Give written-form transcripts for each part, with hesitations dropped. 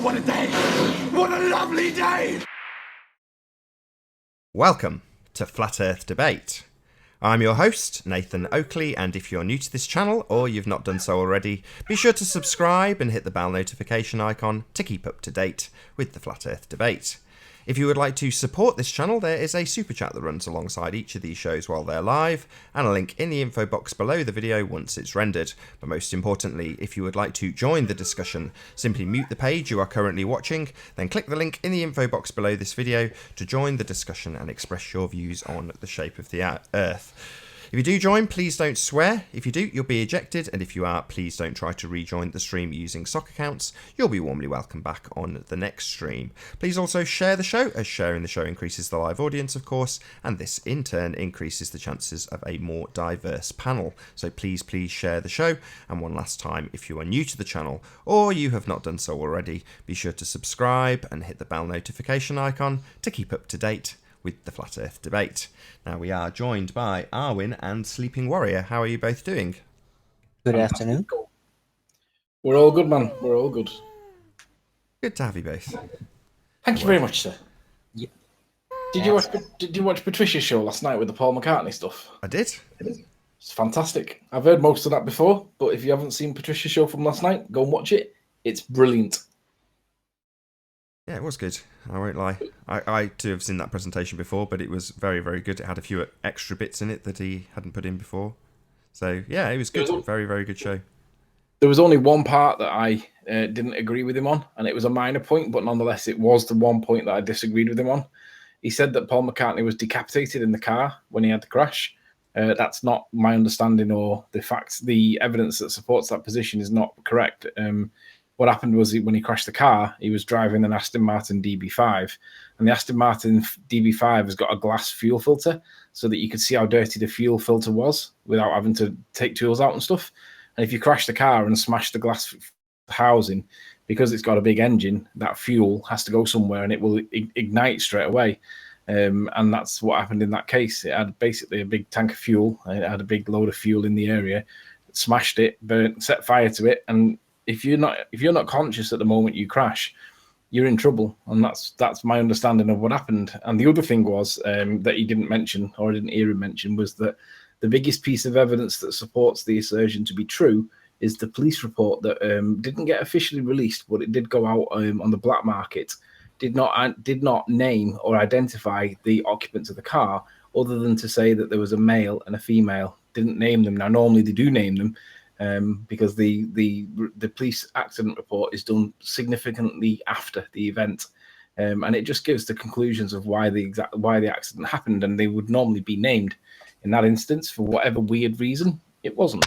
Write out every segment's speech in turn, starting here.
What a day! What a lovely day! Welcome to Flat Earth Debate. I'm your host, Nathan Oakley, and if you're new to this channel or you've not done so already, be sure to subscribe and hit the bell notification icon to keep up to date with the Flat Earth Debate. If you would like to support this channel, there is a super chat that runs alongside each of these shows while they're live, and a link in the info box below the video once it's rendered. But most importantly, if you would like to join the discussion, simply mute the page you are currently watching, then click the link in the info box below this video to join the discussion and express your views on the shape of the Earth. If you do join, please don't swear. If you do, you'll be ejected, and if you are, please don't try to rejoin the stream using sock accounts. You'll be warmly welcome back on the next stream. Please also share the show, as sharing the show increases the live audience, of course, and this in turn increases the chances of a more diverse panel. So please share the show. And one last time, if you are new to the channel or you have not done so already, be sure to subscribe and hit the bell notification icon to keep up to date with the Flat Earth Debate. Now we are joined by Arwin and Sleeping Warrior. How are you both doing? Good afternoon. We're all good, man. We're all good. Good to have you both. Thank you very much, sir. Yeah. Did you watch Patricia's show last night with the Paul McCartney stuff? I did. It's fantastic. I've heard most of that before, but if you haven't seen Patricia's show from last night, go and watch it. It's brilliant. Yeah, it was good. I won't lie. I too have seen that presentation before, but it was very, very good. It had a few extra bits in it that he hadn't put in before. So, yeah, it was good. Very, very good show. There was only one part that I didn't agree with him on, and it was a minor point, but nonetheless, it was the one point that I disagreed with him on. He said that Paul McCartney was decapitated in the car when he had the crash. That's not my understanding, or the facts. The evidence that supports that position is not correct. What happened was when he crashed the car, he was driving an Aston Martin DB5, and the Aston Martin DB5 has got a glass fuel filter so that you could see how dirty the fuel filter was without having to take tools out and stuff. And if you crash the car and smash the glass housing, because it's got a big engine, that fuel has to go somewhere and it will ignite straight away. And that's what happened in that case. It had basically a big tank of fuel. It had a big load of fuel in the area. It smashed it, burnt, set fire to it, and if you're not conscious at the moment you crash, you're in trouble, and that's my understanding of what happened. And the other thing was that he didn't mention, or I didn't hear him mention, was that the biggest piece of evidence that supports the assertion to be true is the police report that didn't get officially released, but it did go out on the black market. Did not name or identify the occupants of the car, other than to say that there was a male and a female. Didn't name them. Now normally they do name them. Because the police accident report is done significantly after the event, and it just gives the conclusions of why the accident happened, and they would normally be named. In that instance, for whatever weird reason, it wasn't.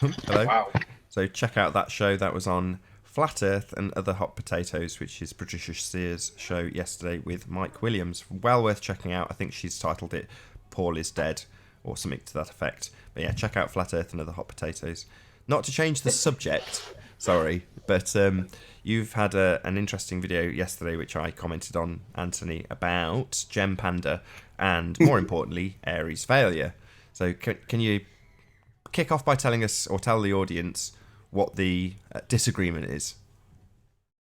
Hello. Wow. So check out that show. That was on Flat Earth and Other Hot Potatoes, which is Patricia Sears' show yesterday with Mike Williams. Well worth checking out. I think she's titled it Paul is Dead, or something to that effect. But yeah, check out Flat Earth and Other Hot Potatoes. Not to change the subject, sorry, but you've had an interesting video yesterday, which I commented on, Anthony, about Gem Panda and, more importantly, Aries failure. So can you kick off by telling us, or tell the audience, what the disagreement is?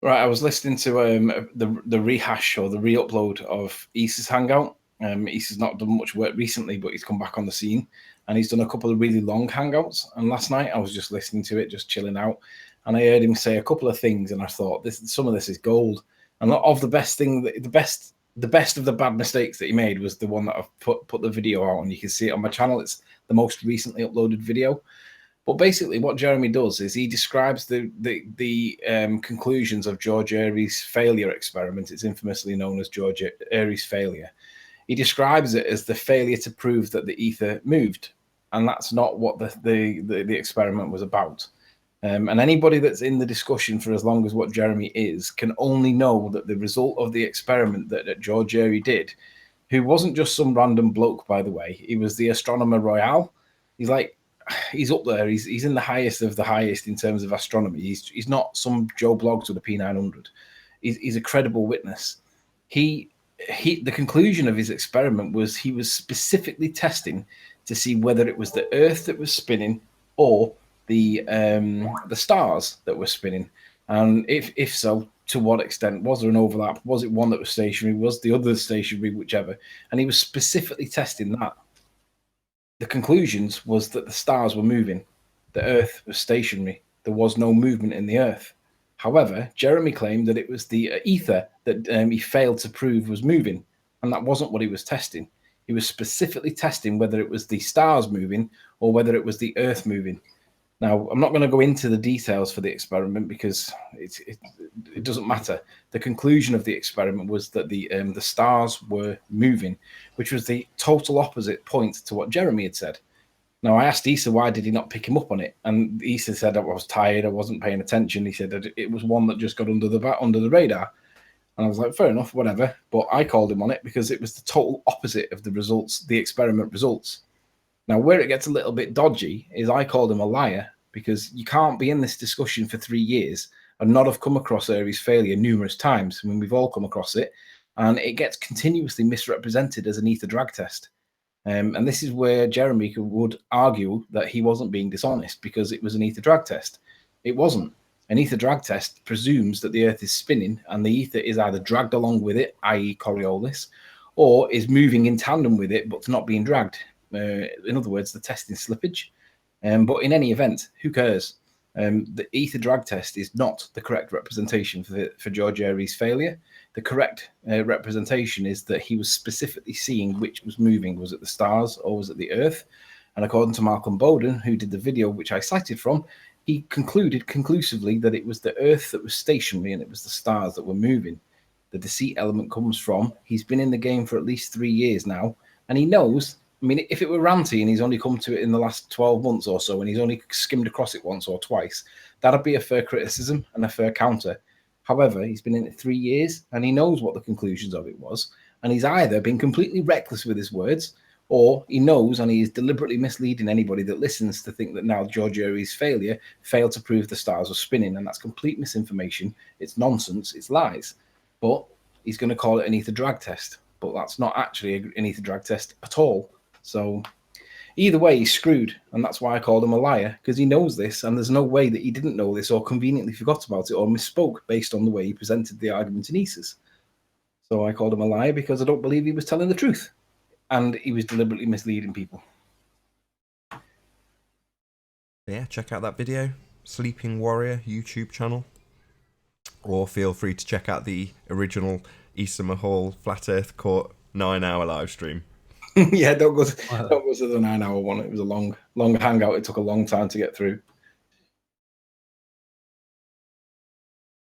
Right, I was listening to the rehash or the re-upload of Issa's Hangout. Issa's not done much work recently, but he's come back on the scene, and he's done a couple of really long hangouts. And last night I was just listening to it, just chilling out, and I heard him say a couple of things, and I thought some of this is gold. And of the best of the bad mistakes that he made was the one that I've put the video out, and you can see it on my channel. It's the most recently uploaded video. But basically, what Jeremy does is he describes the conclusions of George Airy's failure experiment. It's infamously known as George Airy's failure. He describes it as the failure to prove that the ether moved, and that's not what the experiment was about. And anybody that's in the discussion for as long as what Jeremy is can only know that the result of the experiment that George Airy did, who wasn't just some random bloke, by the way, he was the astronomer royal. He's up there. He's in the highest of the highest in terms of astronomy. He's not some Joe Bloggs with a P900. He's a credible witness. The conclusion of his experiment was he was specifically testing to see whether it was the Earth that was spinning or the stars that were spinning. And if so, to what extent? Was there an overlap? Was it one that was stationary? Was the other stationary? Whichever. And he was specifically testing that. The conclusions was that the stars were moving. The Earth was stationary. There was no movement in the Earth. However, Jeremy claimed that it was the ether that he failed to prove was moving, and that wasn't what he was testing. He was specifically testing whether it was the stars moving or whether it was the Earth moving. Now, I'm not going to go into the details for the experiment because it doesn't matter. The conclusion of the experiment was that the stars were moving, which was the total opposite point to what Jeremy had said. Now, I asked Issa why did he not pick him up on it, and Issa said I was tired, I wasn't paying attention. He said that it was one that just got under the radar, and I was like, fair enough, whatever. But I called him on it because it was the total opposite of the results, the experiment results. Now, where it gets a little bit dodgy is I called him a liar because you can't be in this discussion for 3 years and not have come across Aries failure numerous times. I mean, we've all come across it, and it gets continuously misrepresented as an ether drag test. And this is where Jeremy would argue that he wasn't being dishonest because it was an ether drag test. It wasn't. An ether drag test presumes that the Earth is spinning and the ether is either dragged along with it, i.e. Coriolis, or is moving in tandem with it but not being dragged. In other words, the testing slippage. But in any event, who cares? The ether drag test is not the correct representation for George Aries' failure. The correct representation is that he was specifically seeing which was moving. Was it the stars or was it the Earth? And according to Malcolm Bowden, who did the video which I cited from, he concluded conclusively that it was the Earth that was stationary and it was the stars that were moving. The deceit element comes from he's been in the game for at least 3 years now, and he knows. I mean, if it were Ranty and he's only come to it in the last 12 months or so and he's only skimmed across it once or twice, that'd be a fair criticism and a fair counter. However, he's been in it 3 years and he knows what the conclusions of it was. And he's either been completely reckless with his words or he knows and he is deliberately misleading anybody that listens to think that now George Aries' failure failed to prove the stars were spinning. And that's complete misinformation. It's nonsense. It's lies. But he's going to call it an ether drag test. But that's not actually an ether drag test at all. So either way, he's screwed, and that's why I called him a liar, because he knows this, and there's no way that he didn't know this or conveniently forgot about it or misspoke based on the way he presented the argument in ESAs. So I called him a liar because I don't believe he was telling the truth, and he was deliberately misleading people. Yeah, check out that video, Sleeping Warrior YouTube channel, or feel free to check out the original Issa Mahal Flat Earth Court 9-hour live stream. Yeah, don't go to the 9-hour one. It was a long hangout. It took a long time to get through.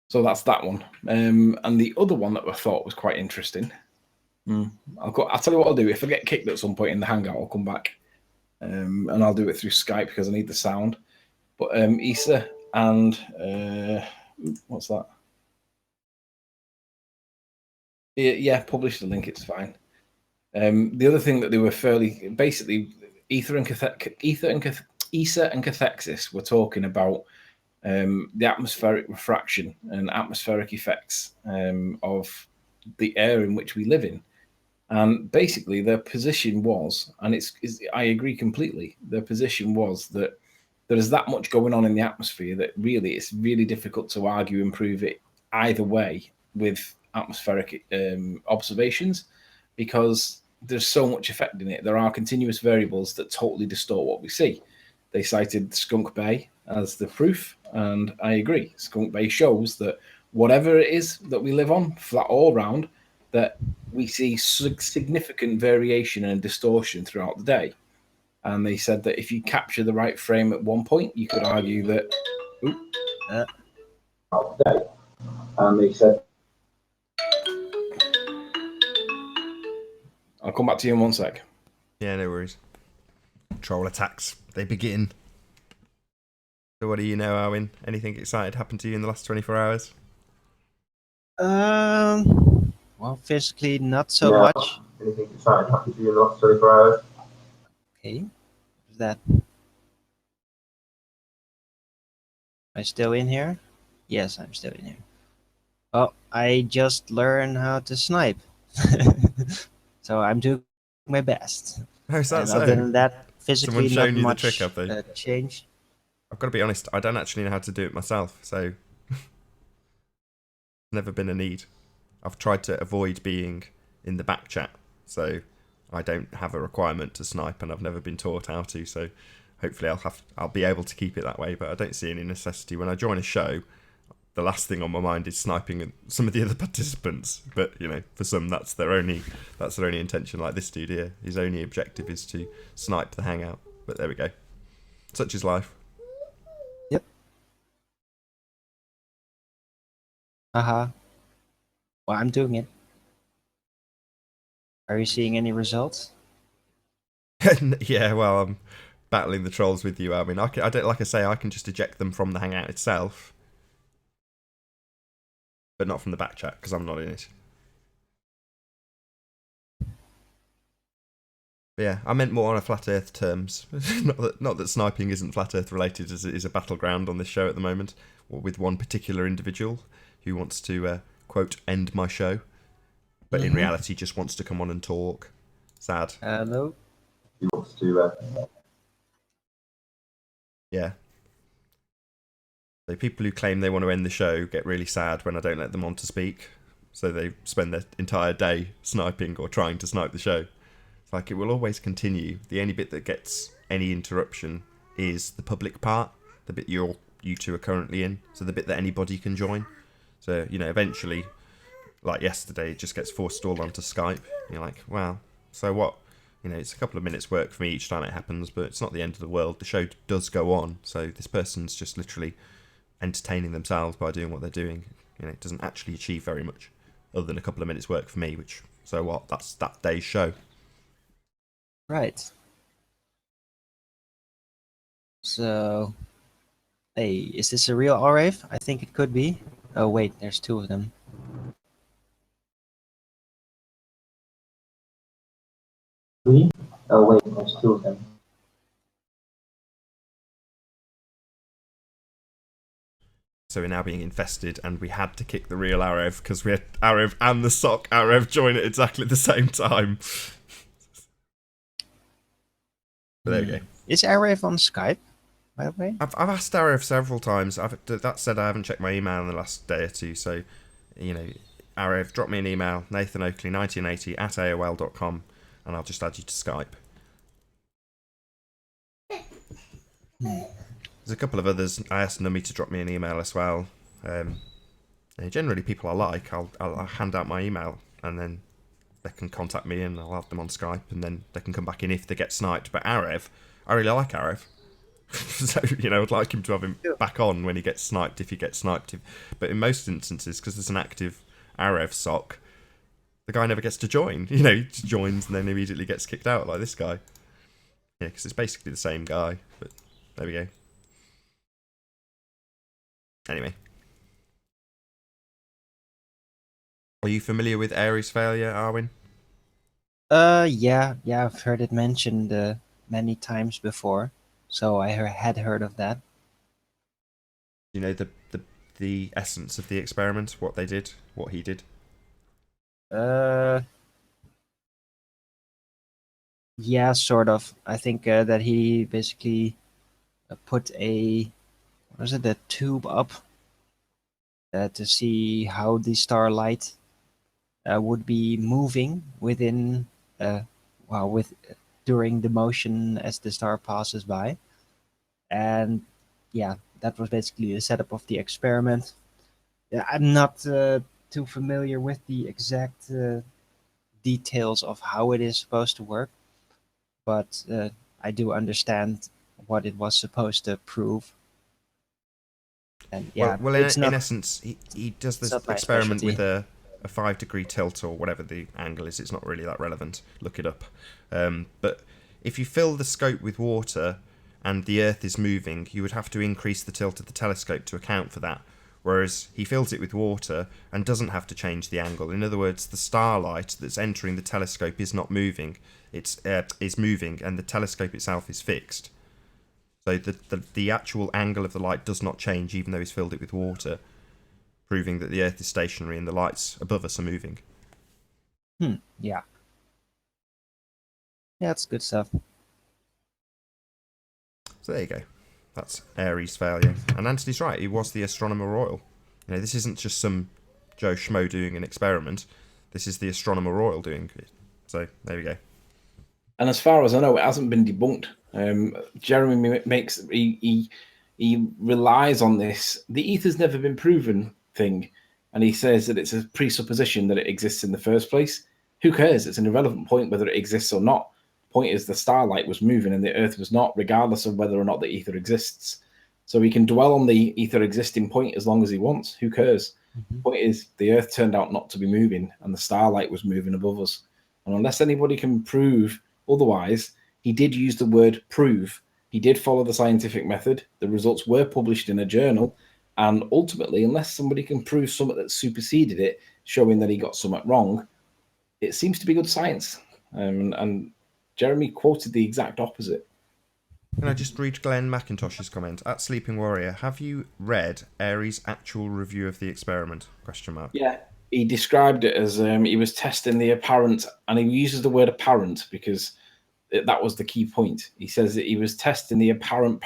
So that's that one. And the other one that I thought was quite interesting. I'll tell you what I'll do. If I get kicked at some point in the hangout, I'll come back. And I'll do it through Skype because I need the sound. But Issa and what's that? Yeah, publish the link. It's fine. The other thing that they were fairly basically Issa and Cathexis were talking about the atmospheric refraction and atmospheric effects of the air in which we live in. And basically their position was, and I agree completely, their position was that there is that much going on in the atmosphere that really it's really difficult to argue and prove it either way with atmospheric observations, because there's so much affecting it. There are continuous variables that totally distort what we see. They cited Skunk Bay as the proof, and I agree. Skunk Bay shows that whatever it is that we live on, flat or round, that we see significant variation and distortion throughout the day. And they said that if you capture the right frame at one point, you could argue that. And they said. I'll come back to you in 1 sec. Yeah, no worries. Troll attacks, they begin. So what do you know, Arwin? Anything exciting happened to you in the last 24 hours? Well, physically not so much. Anything exciting happened to you in the last 24 hours? Okay, what's that? Am I still in here? Yes, I'm still in here. Oh, I just learned how to snipe. So I'm doing my best. How's that so? Other than that, physically Someone's shown not you much the trick, have they? change. I've got to be honest, I don't actually know how to do it myself, so Never been a need. I've tried to avoid being in the back chat, so I don't have a requirement to snipe, and I've never been taught how to. So hopefully I'll be able to keep it that way. But I don't see any necessity when I join a show. The last thing on my mind is sniping some of the other participants. But you know, for some, that's their only intention. Like this dude here, his only objective is to snipe the hangout. But there we go. Such is life. Yep. Haha. Well, I'm doing it. Are you seeing any results? Yeah, well, I'm battling the trolls with you. I mean, I don't, like I say, I can just eject them from the hangout itself, but not from the back chat because I'm not in it. But yeah, I meant more on a flat Earth terms. not that sniping isn't flat Earth related, as it is a battleground on this show at the moment, or with one particular individual who wants to quote end my show, but in reality just wants to come on and talk. Sad. Hello. He wants to. Yeah. So people who claim they want to end the show get really sad when I don't let them on to speak. So they spend their entire day sniping or trying to snipe the show. It's like it will always continue. The only bit that gets any interruption is the public part, the bit you two are currently in. So the bit that anybody can join. So, you know, eventually, like yesterday, it just gets forced all onto Skype. And you're like, wow, so what? You know, it's a couple of minutes work for me each time it happens, but it's not the end of the world. The show does go on. So this person's just literally entertaining themselves by doing what they're doing. You know, it doesn't actually achieve very much other than a couple of minutes work for me, which, so what? That's that day's show. Right. So, hey, is this a real RF? I think it could be. Oh wait, there's two of them. Oh wait, there's two of them. So we're now being infested, and we had to kick the real Arev because we had Arev and the sock Arev join at exactly the same time. But there we go. Is RF on Skype, by the way? I've asked Arev several times. That said, I haven't checked my email in the last day or two. So, you know, Arev, drop me an email, Nathan Oakley 1980 at AOL.com, and I'll just add you to Skype. There's a couple of others. I asked Nummy to drop me an email as well. Generally, people I like, I'll hand out my email, and then they can contact me, and I'll have them on Skype, and then they can come back in if they get sniped. But Arev, I really like Arev. So, you know, I'd like him to have him back on when he gets sniped, if he gets sniped. But in most instances, because there's an active Arev sock, the guy never gets to join. You know, he just joins and then immediately gets kicked out, like this guy. Yeah, because it's basically the same guy. But there we go. Anyway. Are you familiar with Ares failure, Arwin? Yeah, I've heard it mentioned many times before, so I had heard of that. You know the essence of the experiment, what they did, what he did? Yeah, sort of. I think that he basically put a tube up to see how the starlight would be moving within during the motion as the star passes by, and yeah, that was basically the setup of the experiment. Yeah, I'm not too familiar with the exact details of how it is supposed to work, but I do understand what it was supposed to prove. And yeah, well in essence, he does this experiment with a 5-degree tilt or whatever the angle is. It's not really that relevant. Look it up. But if you fill the scope with water and the Earth is moving, you would have to increase the tilt of the telescope to account for that. Whereas he fills it with water and doesn't have to change the angle. In other words, the starlight that's entering the telescope is not moving. It's is moving, and the telescope itself is fixed. So the actual angle of the light does not change, even though he's filled it with water, proving that the Earth is stationary and the lights above us are moving. Yeah. Yeah, that's good stuff. So there you go. That's Ares failure. And Anthony's right, he was the Astronomer Royal. You know, this isn't just some Joe Schmo doing an experiment. This is the Astronomer Royal doing it. So there we go. And as far as I know, it hasn't been debunked. Jeremy he relies on this. The ether's never been proven thing, and he says that it's a presupposition that it exists in the first place. Who cares? It's an irrelevant point whether it exists or not. Point is the starlight was moving and the Earth was not, regardless of whether or not the ether exists. So he can dwell on the ether existing point as long as he wants. Who cares? Point is the Earth turned out not to be moving and the starlight was moving above us. And unless anybody can prove otherwise, he did use the word prove. He did follow the scientific method. The results were published in a journal. And ultimately, unless somebody can prove something that superseded it, showing that he got something wrong, it seems to be good science. And Jeremy quoted the exact opposite. Can I just read Glenn McIntosh's comment? At Sleeping Warrior, have you read Airy's actual review of the experiment? ? Yeah, he described it as he was testing the apparent, and he uses the word apparent because that was the key point. He says that he was testing the apparent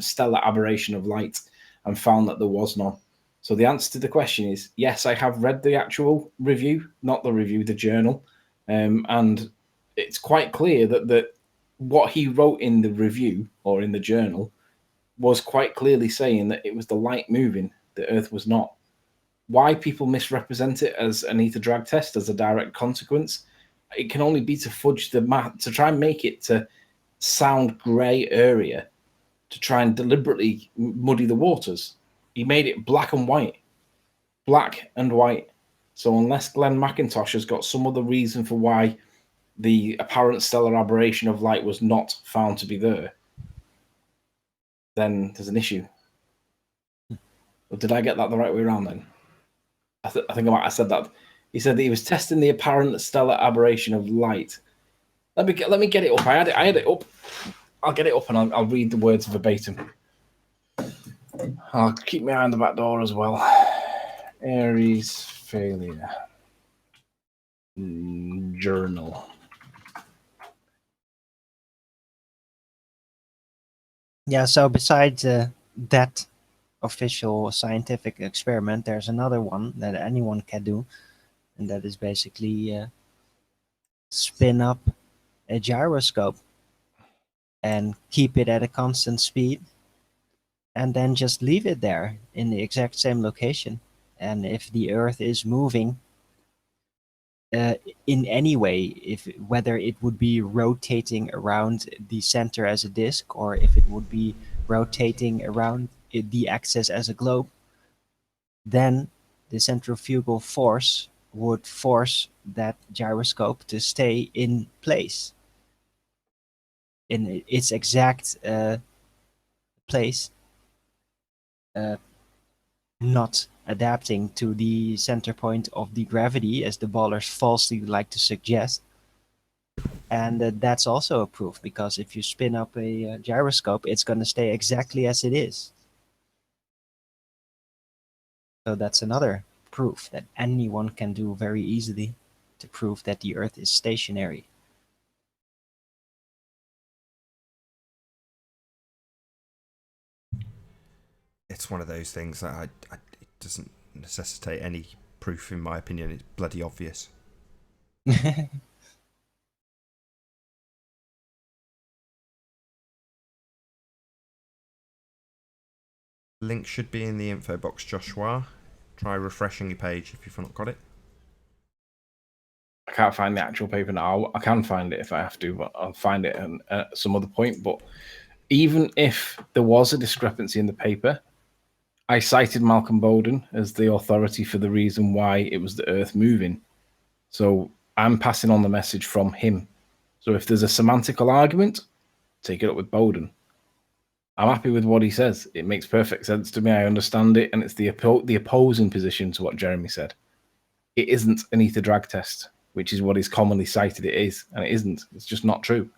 stellar aberration of light and found that there was none. So the answer to the question is yes, I have read the actual review, not the review, the journal, and it's quite clear that what he wrote in the review or in the journal was quite clearly saying that it was the light moving, the Earth was not. Why people misrepresent it as an ether drag test as a direct consequence, it can only be to fudge the math, to try and make it to sound grey area, to try and deliberately muddy the waters. He made it black and white. Black and white. So unless Glenn McIntosh has got some other reason for why the apparent stellar aberration of light was not found to be there, then there's an issue. Or did I get that the right way around then? I think I might have said that. He said that he was testing the apparent stellar aberration of light. Let me get it up. I had it up. I'll get it up and I'll read the words verbatim. I'll keep my eye on the back door as well. Aries failure journal. Yeah, so besides that official scientific experiment, there's another one that anyone can do, and that is basically spin up a gyroscope and keep it at a constant speed, and then just leave it there in the exact same location. And if the Earth is moving in any way, whether it would be rotating around the center as a disk or if it would be rotating around the axis as a globe, then the centrifugal force would force that gyroscope to stay in place in its exact place, not adapting to the center point of the gravity, as the ballers falsely like to suggest. And that's also a proof, because if you spin up a gyroscope, it's going to stay exactly as it is. So that's another proof that anyone can do very easily to prove that the Earth is stationary. It's one of those things that it doesn't necessitate any proof, in my opinion. It's bloody obvious. Link should be in the info box, Joshua. Try refreshing your page if you've not got it. I can't find the actual paper now. I can find it if I have to, but I'll find it at some other point. But even if there was a discrepancy in the paper, I cited Malcolm Bowden as the authority for the reason why it was the Earth moving. So I'm passing on the message from him. So if there's a semantical argument, take it up with Bowden. I'm happy with what he says. It makes perfect sense to me. I understand it, and it's the opposing position to what Jeremy said. It isn't an ether drag test, which is what is commonly cited it is, and it isn't. It's just not true.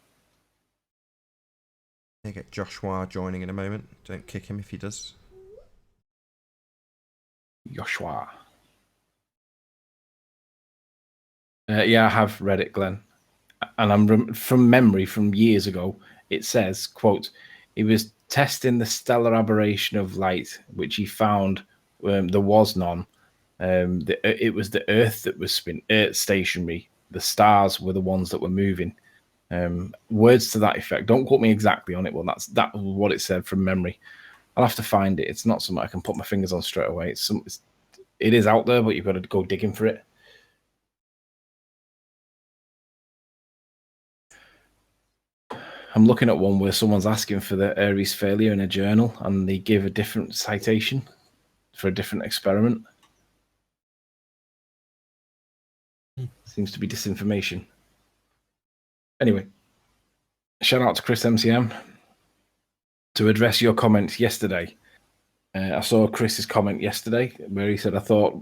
I'll get Joshua joining in a moment. Don't kick him if he does. Joshua. Yeah, I have read it, Glenn. And I'm from memory from years ago. It says, quote, he was testing the stellar aberration of light, which he found there was none. It was the Earth that was stationary. The stars were the ones that were moving. Words to that effect. Don't quote me exactly on it. Well, that was what it said from memory. I'll have to find it. It's not something I can put my fingers on straight away. It is out there, but you've got to go digging for it. I'm looking at one where someone's asking for the Aries failure in a journal, and they give a different citation for a different experiment. Seems to be disinformation. Anyway, shout out to Chris MCM. To address your comment yesterday, I saw Chris's comment yesterday where he said, I thought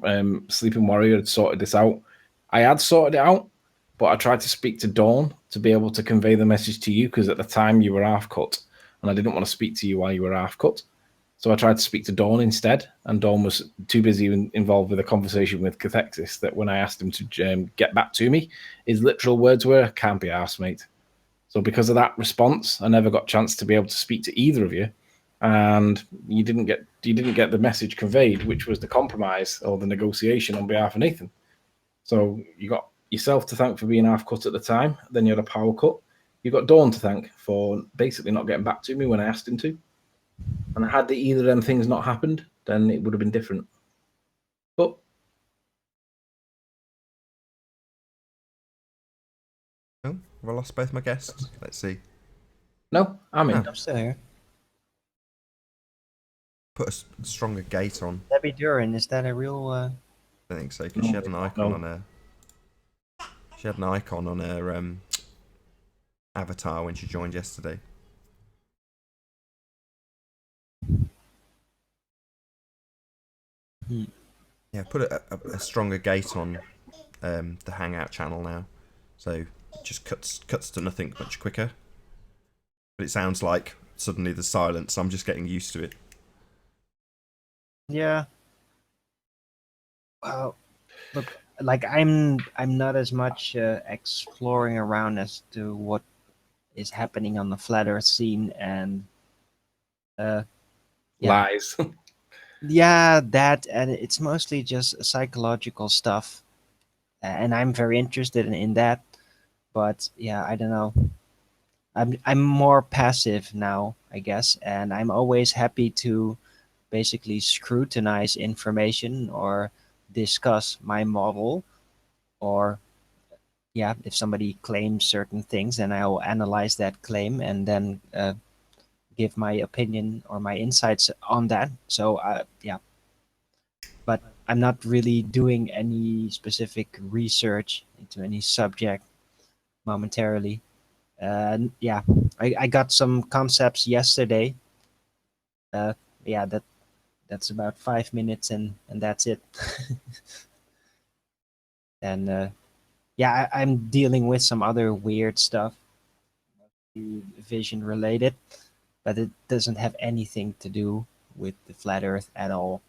Sleeping Warrior had sorted this out. I had sorted it out, but I tried to speak to Dawn to be able to convey the message to you because at the time you were half cut and I didn't want to speak to you while you were half cut. So I tried to speak to Dawn instead, and Dawn was too busy involved with a conversation with Cathexis that when I asked him to get back to me, his literal words were, can't be arsed, mate. So because of that response, I never got a chance to be able to speak to either of you, and you didn't get the message conveyed, which was the compromise or the negotiation on behalf of Nathan. So you got yourself to thank for being half cut at the time, then you had a power cut. You got Dawn to thank for basically not getting back to me when I asked him to. And had either of them things not happened, then it would have been different. But Oh, have I lost both my guests? Let's see. no, I'm in. I'm still here. Put a stronger gate on. Debbie Duran, is that a real? I don't think so because she had an icon on her. She had an icon on her avatar when she joined yesterday. Yeah, put a stronger gate on the Hangout channel now, so it just cuts to nothing much quicker. But it sounds like suddenly there's silence. I'm just getting used to it. Yeah. Well, look, like I'm not as much exploring around as to what is happening on the flat Earth scene, and yeah. Lies. Yeah, that, and it's mostly just psychological stuff, and I'm very interested in that. But yeah, I don't know. I'm more passive now, I guess, and I'm always happy to basically scrutinize information or discuss my model, or yeah, if somebody claims certain things, then I will analyze that claim and then give my opinion or my insights on that. So yeah, but I'm not really doing any specific research into any subject momentarily. Yeah, I got some concepts yesterday. Yeah, that's about 5 minutes, and that's it. And yeah, I'm dealing with some other weird stuff, vision related, but it doesn't have anything to do with the flat Earth at all.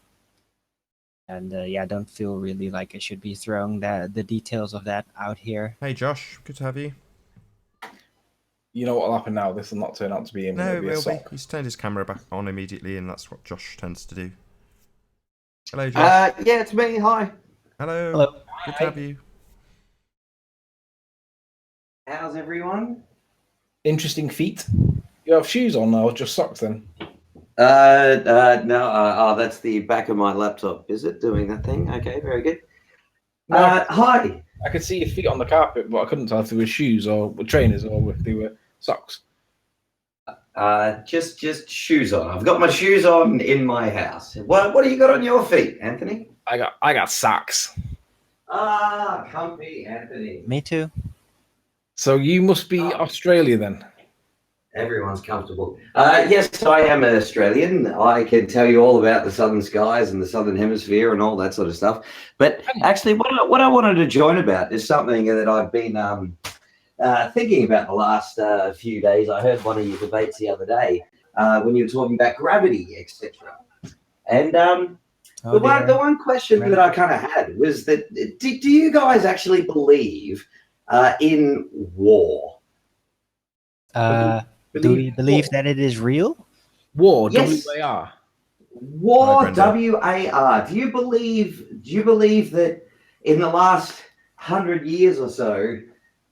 And yeah, I don't feel really like I should be throwing the details of that out here. Hey Josh, good to have you. You know what will happen now? This will not turn out to be him. No, It'll it be a will be. sock. He's turned his camera back on immediately, and that's what Josh tends to do. Hello, Josh. Yeah, it's me. Hi. Hello. Hello. Good to have you. How's everyone? Interesting feat. You have shoes on or just socks then? No. Oh, that's the back of my laptop. Is it doing that thing? Okay, very good. No, Hi. I could see your feet on the carpet, but I couldn't tell if they were shoes or trainers or if they were socks. Just shoes on. I've got my shoes on in my house. What do you got on your feet, Anthony? I got socks. Comfy, Anthony. Me too. So you must be Australia then. Everyone's comfortable. Yes, I am an Australian. I can tell you all about the southern skies and the southern hemisphere and all that sort of stuff. But actually, what I wanted to join about is something that I've been thinking about the last few days. I heard one of your debates the other day when you were talking about gravity, etc. And the one question that I kind of had was that do you guys actually believe in war? Do we believe that it is real? War, Yes. W-A-R. War, Hi, Brenda. WAR. Do you believe that in the last 100 years or so,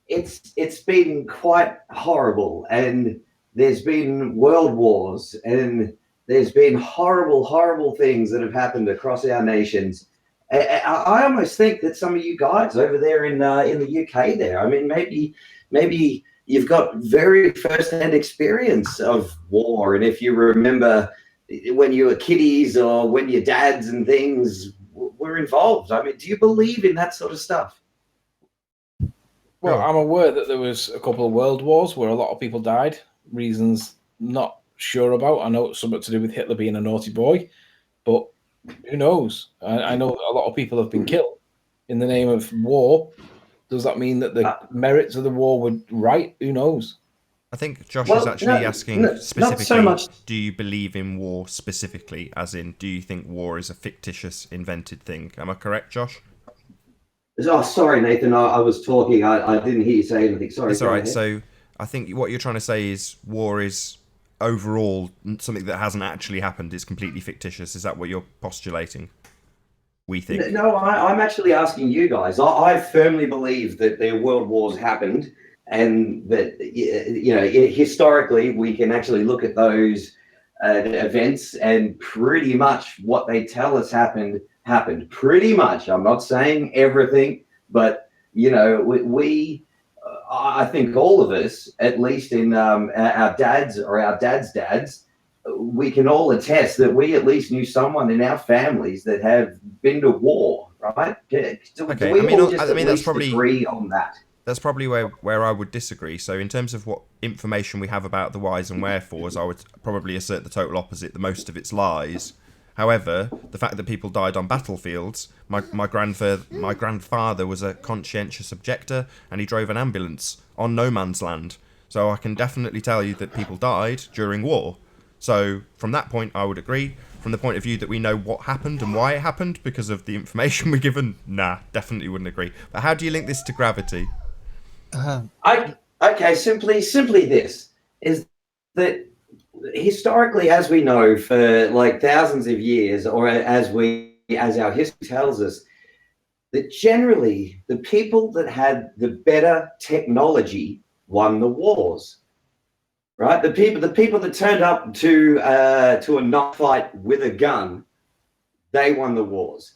it's been quite horrible, and there's been world wars, and there's been horrible things that have happened across our nations. I almost think that some of you guys over there in the UK, there, I mean, maybe you've got very first-hand experience of war, and if you remember when you were kiddies or when your dads and things were involved. I mean, do you believe in that sort of stuff? Well, Sure. I'm aware that there was a couple of world wars where a lot of people died. Reasons not sure about. I know it's something to do with Hitler being a naughty boy, but who knows? I know a lot of people have been killed in the name of war. Does that mean that the merits of the war were right? Who knows? I think Josh is Well, actually no, asking not so specifically, much. do you believe in war specifically? As in, do you think war is a fictitious, invented thing? Am I correct, Josh? Oh, sorry, Nathan. I was talking. I didn't hear you say anything. Sorry. It's all Go right. ahead. So I think what you're trying to say is war is overall something that hasn't actually happened. It's completely fictitious. Is that what you're postulating? We think. No, I'm actually asking you guys. I firmly believe that the world wars happened, and that historically we can actually look at those events, and pretty much what they tell us happened. Pretty much. I'm not saying everything, but I think all of us, at least in our dads or our dads' dads, we can all attest that we at least knew someone in our families that have been to war, right? Do Okay. we all I just at mean that's least probably agree on that? that's probably where I would disagree. So in terms of what information we have about the whys and wherefores, I would probably assert the total opposite. The most of it's lies. However, the fact that people died on battlefields, my grandfather was a conscientious objector, and he drove an ambulance on no man's land. So I can definitely tell you that people died during war. So from that point, I would agree. From the point of view that we know what happened and why it happened because of the information we're given, nah, definitely wouldn't agree. But how do you link this to gravity? Okay, simply this is that historically, as we know, for like thousands of years, or as our history tells us, that generally the people that had the better technology won the wars. Right, the people that turned up to a knife fight with a gun, they won the wars.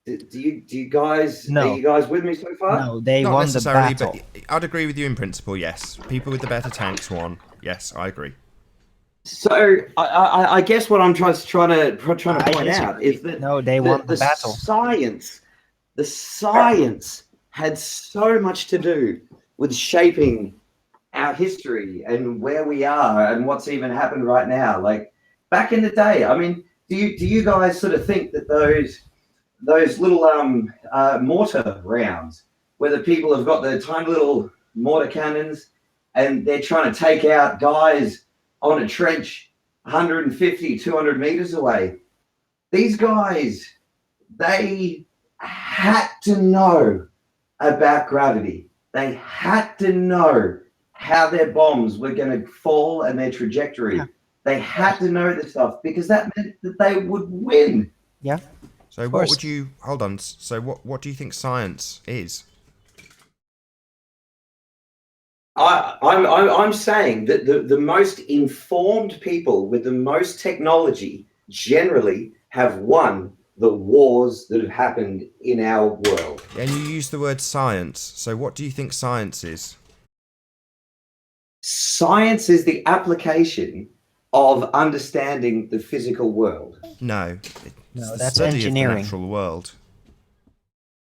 Do you guys No. Are you guys with me so far? No, they Not won the necessarily, battle. but I'd agree with you in principle, yes. People with the better tanks won. Yes, I agree. So I guess what I'm trying to I point out disagree. is that No, they won the battle. the science had so much to do with shaping our history and where we are and what's even happened right now. Like back in the day, I mean, do you guys sort of think that those little mortar rounds, where the people have got the tiny little mortar cannons and they're trying to take out guys on a trench 150, 200 meters away, these guys, they had to know about gravity. They had to know how their bombs were going to fall and their trajectory. Yeah. They had to know this stuff because that meant that they would win. Yeah. So Of what course. would you hold on? So what do you think science is? I'm saying that the most informed people with the most technology generally have won the wars that have happened in our world. And you use the word science. So what do you think science is? Science is the application of understanding the physical world. No. It's No, the that's study engineering. of the natural world.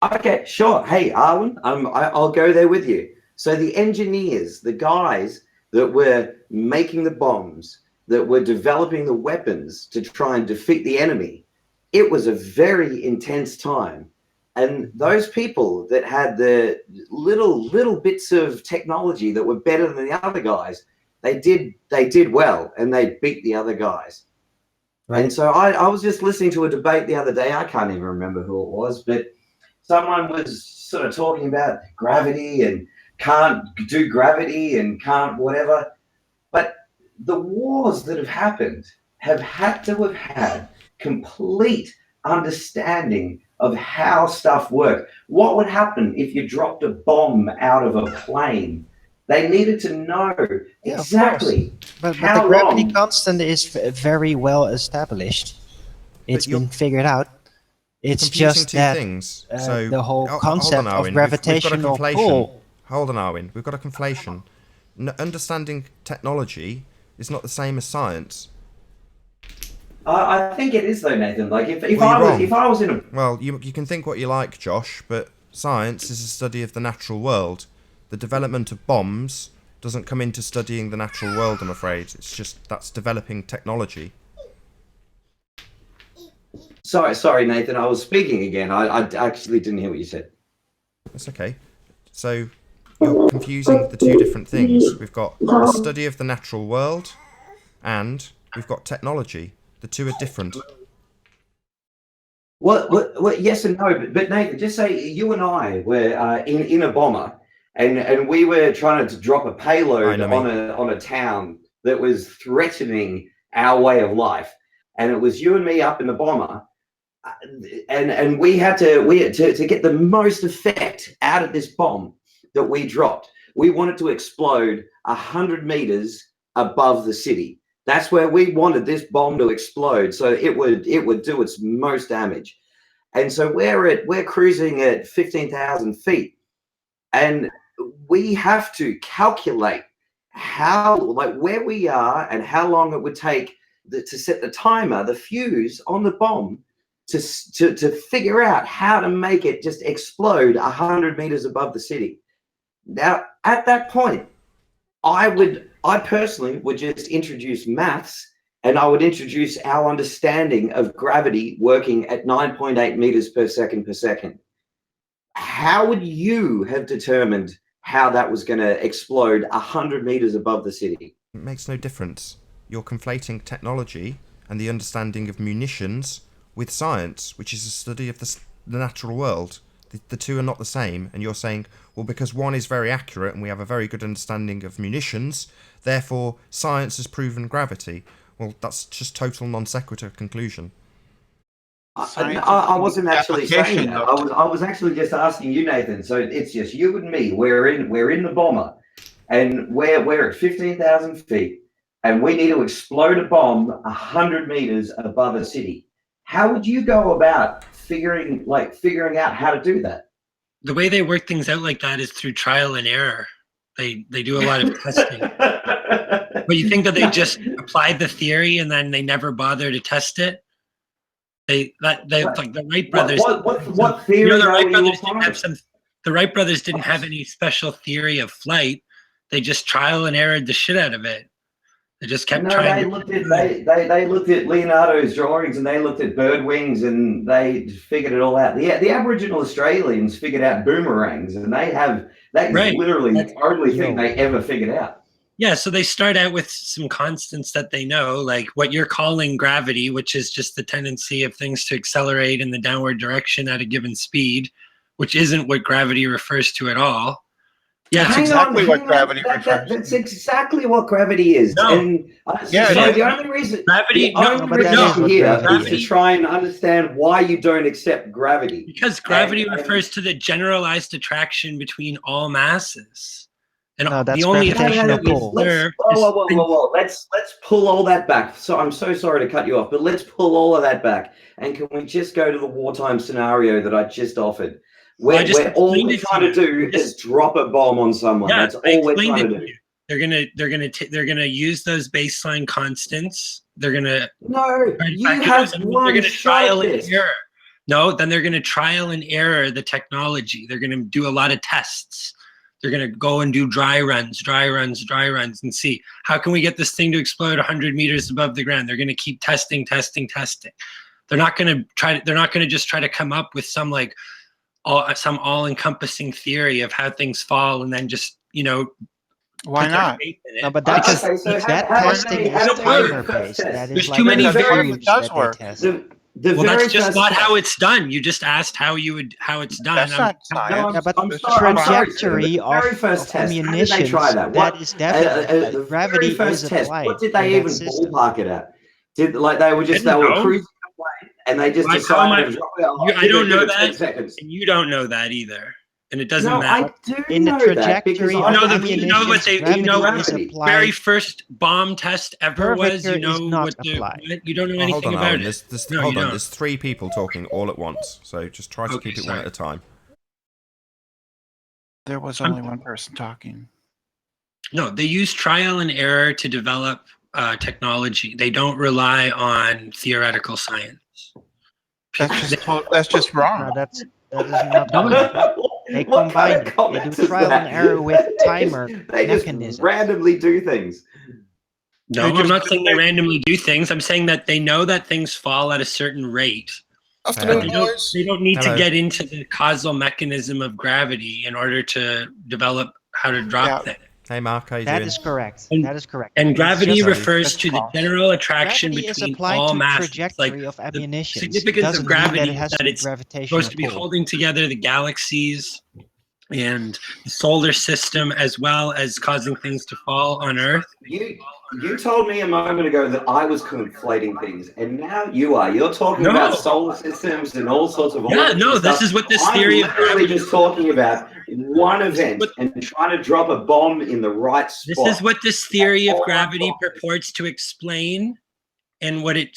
Okay, sure. Hey, Arwen, I'll go there with you. So the engineers, the guys that were making the bombs, that were developing the weapons to try and defeat the enemy, it was a very intense time. And those people that had the little bits of technology that were better than the other guys, they did well, and they beat the other guys. Right. And so I was just listening to a debate the other day. I can't even remember who it was, but someone was sort of talking about gravity and can't do gravity and can't whatever. But the wars that have happened have had to have had complete understanding of how stuff works. What would happen if you dropped a bomb out of a plane? They needed to know exactly but how the gravity long. constant is very well established. It's been figured out. It's Confusing just two that things. So the whole hold concept on, Arwen. of gravitational we've got a conflation. pull. Hold on, Arwen. We've got a conflation. Understanding technology is not the same as science. I think it is though, Nathan. Like if Well, I was in a Well, you can think what you like, Josh, but science is a study of the natural world. The development of bombs doesn't come into studying the natural world, I'm afraid. It's just that's developing technology. sorry, Nathan. I was speaking again. I actually didn't hear what you said. That's okay. So you're confusing the two different things. We've got the study of the natural world, and we've got technology. The two are different. Well, yes and no, but Nathan, just say you and I were in a bomber, and we were trying to drop a payload on a town that was threatening our way of life, and it was you and me up in the bomber, and we had to get the most effect out of this bomb that we dropped. We wanted to explode 100 meters above the city. That's where we wanted this bomb to explode, so it would do its most damage. And so we're cruising at 15,000 feet, and we have to calculate where we are and how long it would take to set the timer, the fuse on the bomb, to figure out how to make it just explode 100 meters above the city. Now, at that point, I personally would just introduce maths, and I would introduce our understanding of gravity working at 9.8 meters per second. How would you have determined how that was going to explode 100 meters above the city? It makes no difference. You're conflating technology and the understanding of munitions with science, which is a study of the natural world. The two are not the same, and you're saying, well, because one is very accurate and we have a very good understanding of munitions, therefore science has proven gravity. Well, that's just total non sequitur conclusion. I wasn't actually saying that. I was actually just asking you, Nathan. So it's just you and me. We're in the bomber, and we're at 15,000 feet, and we need to explode a bomb 100 meters above a city. How would you go about figuring out how to do that? The way they work things out like that is through trial and error. They do a lot of testing. But you think that they just applied the theory and then they never bother to test it? Like the Wright brothers. What theory? You know, the Wright brothers didn't have the Wright brothers didn't have any special theory of flight. They just trial and errored the shit out of it. They just kept trying. They looked at Leonardo's drawings, and they looked at bird wings, and they figured it all out. The Aboriginal Australians figured out boomerangs, and that is literally the only thing they ever figured out. Yeah, so they start out with some constants that they know, like what you're calling gravity, which is just the tendency of things to accelerate in the downward direction at a given speed, which isn't what gravity refers to at all. Yeah, that's exactly what gravity refers to. That's exactly what gravity is. No. And the only reason gravity here is to try and understand why you don't accept gravity. Because gravity refers to the generalized attraction between all masses. And that's the only gravitational pull. Let's pull all that back. So I'm so sorry to cut you off, but let's pull all of that back. And can we just go to the wartime scenario that I just offered? Where all we're trying to do is drop a bomb on someone. Yeah, that's all we're trying to do. They're gonna use those baseline constants. They're gonna trial and error. No, then they're gonna trial and error the technology. They're gonna do a lot of tests. They're gonna go and do dry runs, and see how can we get this thing to explode 100 meters above the ground. They're gonna keep testing. They're not gonna just try to come up with some all-encompassing theory of how things fall and then just why not? No, but that testing is timer-based. That is too many variables. It does work. That's just not how it's done. You just asked how it's done. That's not science. Yeah, but the trajectory of munitions, that is definitely gravity is applied. What did they even ballpark it at? They were cruising away and they just Like, how am I- decided. "Oh, I don't give know it 10 that, seconds." and you don't know that either, and it doesn't No, matter. I do In the know that because trajectory I of You know, know you know what they, gravity you know what is the applied. very first bomb test ever was. Curvature You know is not what the applied. what? You don't know Oh, hold anything on, about Owen. it. There's, No, hold you on. don't. There's 3 people talking all at once, so just try to Okay, keep it one sorry. at a time. There was only one person talking. No, they use trial and error to develop technology. They don't rely on theoretical science. That's just wrong. No, that is not No, correct. They What combine kind of it. They comment do is trial and that? error with timer They just mechanisms. randomly do things. No, They I'm just not do saying they it. randomly do things. I'm saying that they know that things fall at a certain rate. Afternoon, They don't need Hello. to get into the causal mechanism of gravity in order to develop how to drop Yeah. things. Hey, Mark, how you That doing? is correct. And- That is correct. And It's gravity just- refers That's to the false. general attraction Gravity is between applied all to masses. trajectory Like of the ammunition. significance Doesn't of mean gravity that it is has that to be it's gravitational supposed to be pull. holding together the galaxies and the solar system, as well as causing things to fall on Earth. You told me a moment ago that I was conflating things, and now you are. You're talking No. about solar systems and all sorts of Yeah, no, stuff. this is what this I'm theory of literally gravity. just talking about one event and trying to drop a bomb in the right spot. This is what this theory of gravity purports to explain, and what it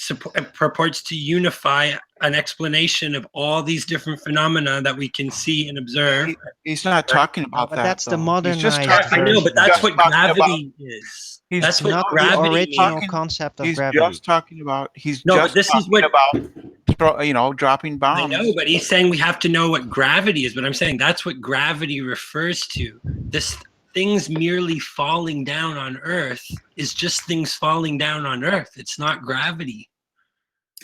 purports to unify an explanation of all these different phenomena that we can see and observe. He's not talking about but that. that's the though. He's just modernized talking- I know, but that's just what talking about- gravity is. He's That's what not the The gravity original means. concept of He's gravity. just talking about. He's No, but just this is talking what- about, dropping I bombs. know, but he's saying we have to know what gravity is. But I'm saying that's what gravity refers to. This things merely falling down on Earth is just things falling down on Earth. It's not gravity.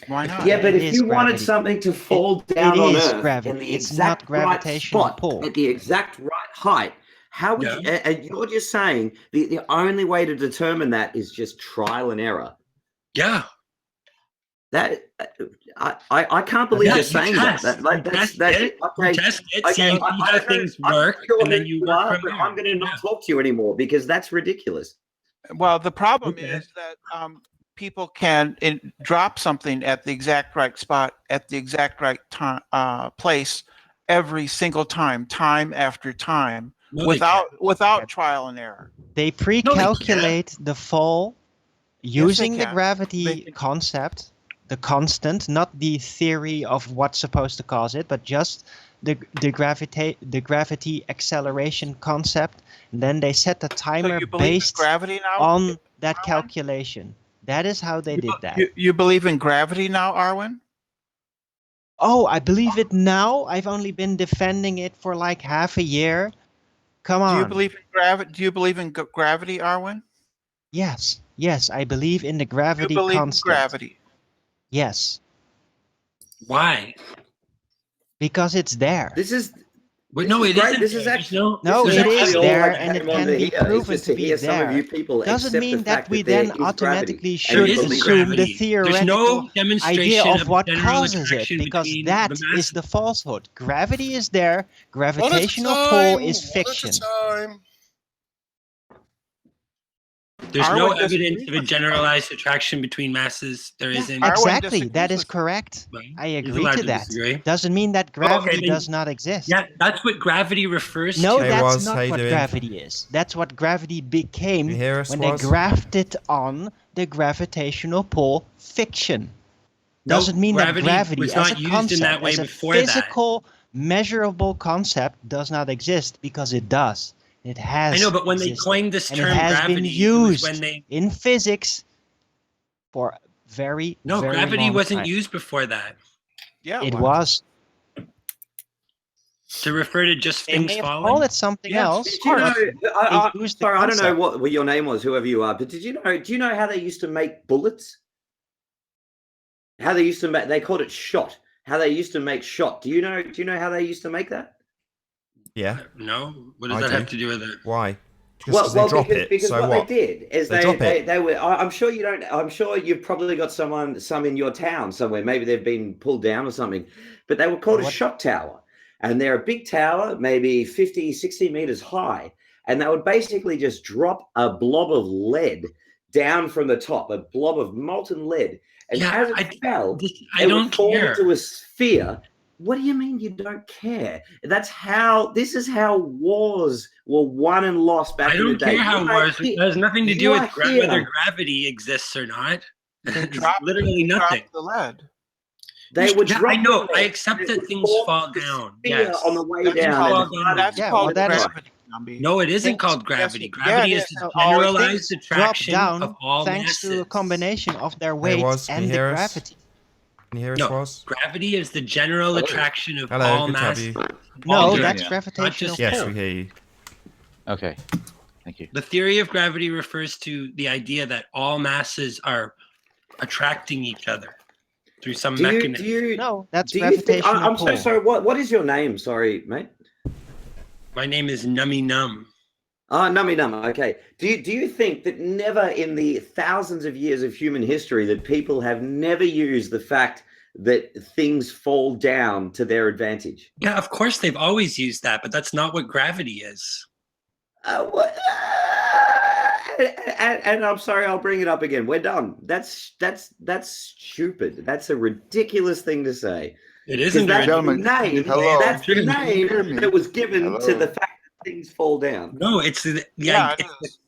Why not? Yeah, but It if is you wanted gravity. something to fall down it on is Earth gravity. in the It's exact not gravitational right spot, pull. at the exact right height, how would you? And you're just saying the only way to determine that is just trial and error. Yeah. That I can't believe Yeah, you're you saying test. that. You test it. Okay. You test it. Okay, See how things work, and then you work from there. I'm going to not talk to you anymore because that's ridiculous. Well, the problem Okay. is that people can drop something at the exact right spot at the exact right time, place every single time after time, No, they without trial and error. They pre-calculate the fall using the can. gravity They can. concept, the constant, not the theory of what's supposed to cause it, but just the gravity acceleration concept. And then they set the timer you believe in based gravity now, on that Arwen? calculation. That is how they did that. You believe in gravity now, Arwen? Oh, I believe it now. I've only been defending it for like half a year. Come on. Do you believe in gravity? Do you believe in gravity, Arwen? Yes, I believe in the You gravity believe constant. in gravity. Yes, Why? because it's there. This is But no, it great. isn't. This is there. actually No, this it actually is all there, I and it came on can to be hear, is proven just to to be hear some of there. you people Doesn't accept mean the that fact we there then is automatically gravity. There should isn't assume the gravity. There's no theoretical demonstration idea of what general causes it, attraction because between that the is masses. the falsehood. Gravity is there. Gravitational pull is fiction. There's no Arwen evidence disagrees of a with generalized attraction between masses. There isn't. Arwen Exactly, that disagrees is with you. correct. Well, I he's agree allowed to to that. disagree. Doesn't mean that gravity then- does not exist. Yeah, that's what gravity refers No, to. Hey, that's Woz, how not you what doing? gravity is. That's what gravity became You hear us, when they Woz? grafted on the gravitational pull fiction. No, Doesn't mean that gravity gravity was as not a used in concept, that way as a before that. physical, measurable concept does not exist, because it does. It has. I know, but when they existed, coined this and term it has gravity, been it was used when they in physics for very, no very gravity long wasn't time. used before that Yeah, It was. to refer to just They things may have falling. called it something Yes. else. Did you know? They used the Sorry, I don't know concept. what your name was, whoever you are, but did you know? Do you know how they used to make bullets? How they used to make? They called it shot. How they used to make shot. Do you know? Do you know how they used to make that? Yeah. No, what does I that do. have to do with it? Why? Just they drop it. Because So what what? they did is They drop it. they were. I'm sure you don't. I'm sure you've probably got some in your town somewhere. Maybe they've been pulled down or something. But they were called a shot tower, and they're a big tower, maybe 50, 60 meters high, and they would basically just drop a blob of lead down from the top, a blob of molten lead. And as it fell, I it don't would fall care. into a sphere. What do you mean you don't care? This is how wars were won and lost back in the day. I don't care how wars. It has nothing to do with whether gravity exists or not. It's literally nothing. The lead. They would drop. I know. I accept that things fall down. Yes. On the way down. That's called gravity. No, it isn't called gravity. Gravity is the generalized attraction of all thanks masses. to a combination of their weight and the gravity. Can you hear us, Woz? Gravity is the general attraction of Hello, all good to have masses. you. No, that's gravitational pull. Yes, we hear you. Okay, thank you. The theory of gravity refers to the idea that all masses are attracting each other through some mechanism. No, that's gravitational I'm pull. so sorry. What is your name? Sorry, mate. My name is Nummy Num. Ah, Nummy Num. Okay. Do you think that never in the thousands of years of human history that people have never used the fact that things fall down to their advantage? Yeah, of course they've always used that, but that's not what gravity is. And I'm sorry, I'll bring it up again. We're done. That's stupid. That's a ridiculous thing to say. It isn't. That's the Gentlemen, name. hello. That's the name that was given Hello. to the fact that things fall down. No, it's the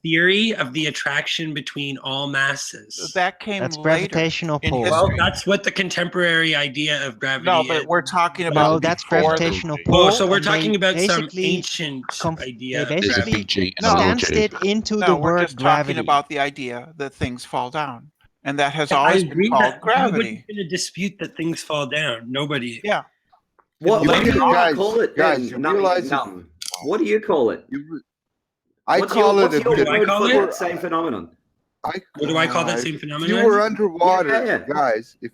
theory of the attraction between all masses. That came That's later gravitational in pull. Well, history. that's what the contemporary idea of gravity No, is. but we're talking about No, that's before gravitational the- pull. Oh, so we're and talking they about some basically ancient idea. They of basically gravity. stanced it into No, the we're word just gravity. talking about the idea that things fall down, and that has I always agree been called that gravity. nobody's going to dispute that things fall down. Nobody. Yeah. What do you guys, call it? guys, then, you Nummy realize Num? What do you call it? What's your word call for it? that same phenomenon? What do I call that same If phenomenon? you were underwater, Yeah. guys. If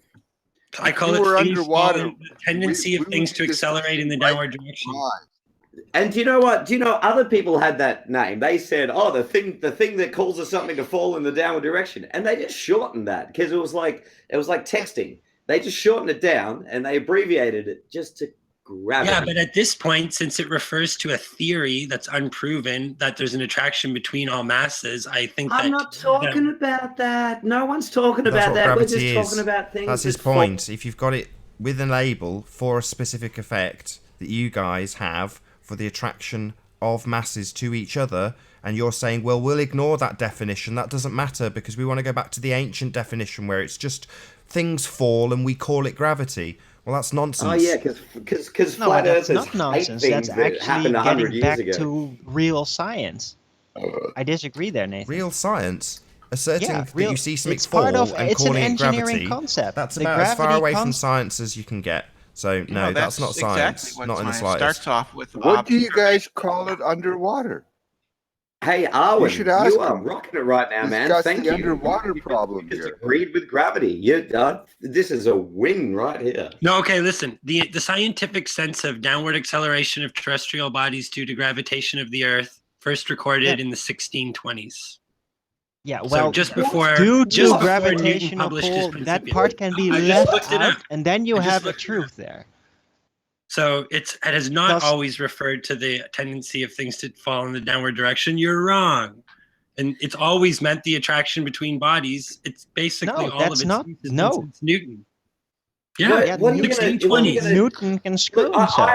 I call you it were things underwater, falling, the tendency of we things would to be accelerate in the discussing downward direction. And do you know what? Do you know other people had that name? They said, "Oh, the thing that causes something to fall in the downward direction," and they just shortened that because it was like texting. They just shortened it down and they abbreviated it just to gravity. Yeah, but at this point, since it refers to a theory that's unproven that there's an attraction between all masses, I think I'm not talking about that. No one's talking That's about what that. We're gravity just is. talking about things. That's his that fall- point. If you've got it with a label for a specific effect that you guys have for the attraction of masses to each other, and you're saying, well, we'll ignore that definition. That doesn't matter because we want to go back to the ancient definition where it's just things fall and we call it gravity. Well, that's nonsense. Oh yeah, because No, flat that's earthers not hate nonsense. things That's that actually happened 100 getting years back ago. to real science. I disagree there, Nathan. Real science asserting Yeah, that real- you see something it's fall part of- and it's an calling it engineering gravity. concept. That's The about as far gravity away from concept- science as you can get. So no, No, that's not science. exactly what Not in the science slightest. starts off with. What do you guys call it underwater? Hey, Arwen, You should ask you are him. rocking it right now, man. Discuss Thank the you. underwater problem You just here. agreed with gravity. This is a win right here. No, okay, listen. The scientific sense of downward acceleration of terrestrial bodies due to gravitation of the Earth first recorded in the 1620s. Yeah, So well, just before due just to before Newton gravitational published his pull, that Principia. part can be I just left looked it out, up. and then you I just have a looked it truth there. So it has not Because- always referred to the tendency of things to fall in the downward direction. You're wrong. And it's always meant the attraction between bodies. It's basically No, all that's of its not- use has no. been since Newton. Yeah, What- Yeah, what are you gonna- 1620s. Newton can screw Look, himself.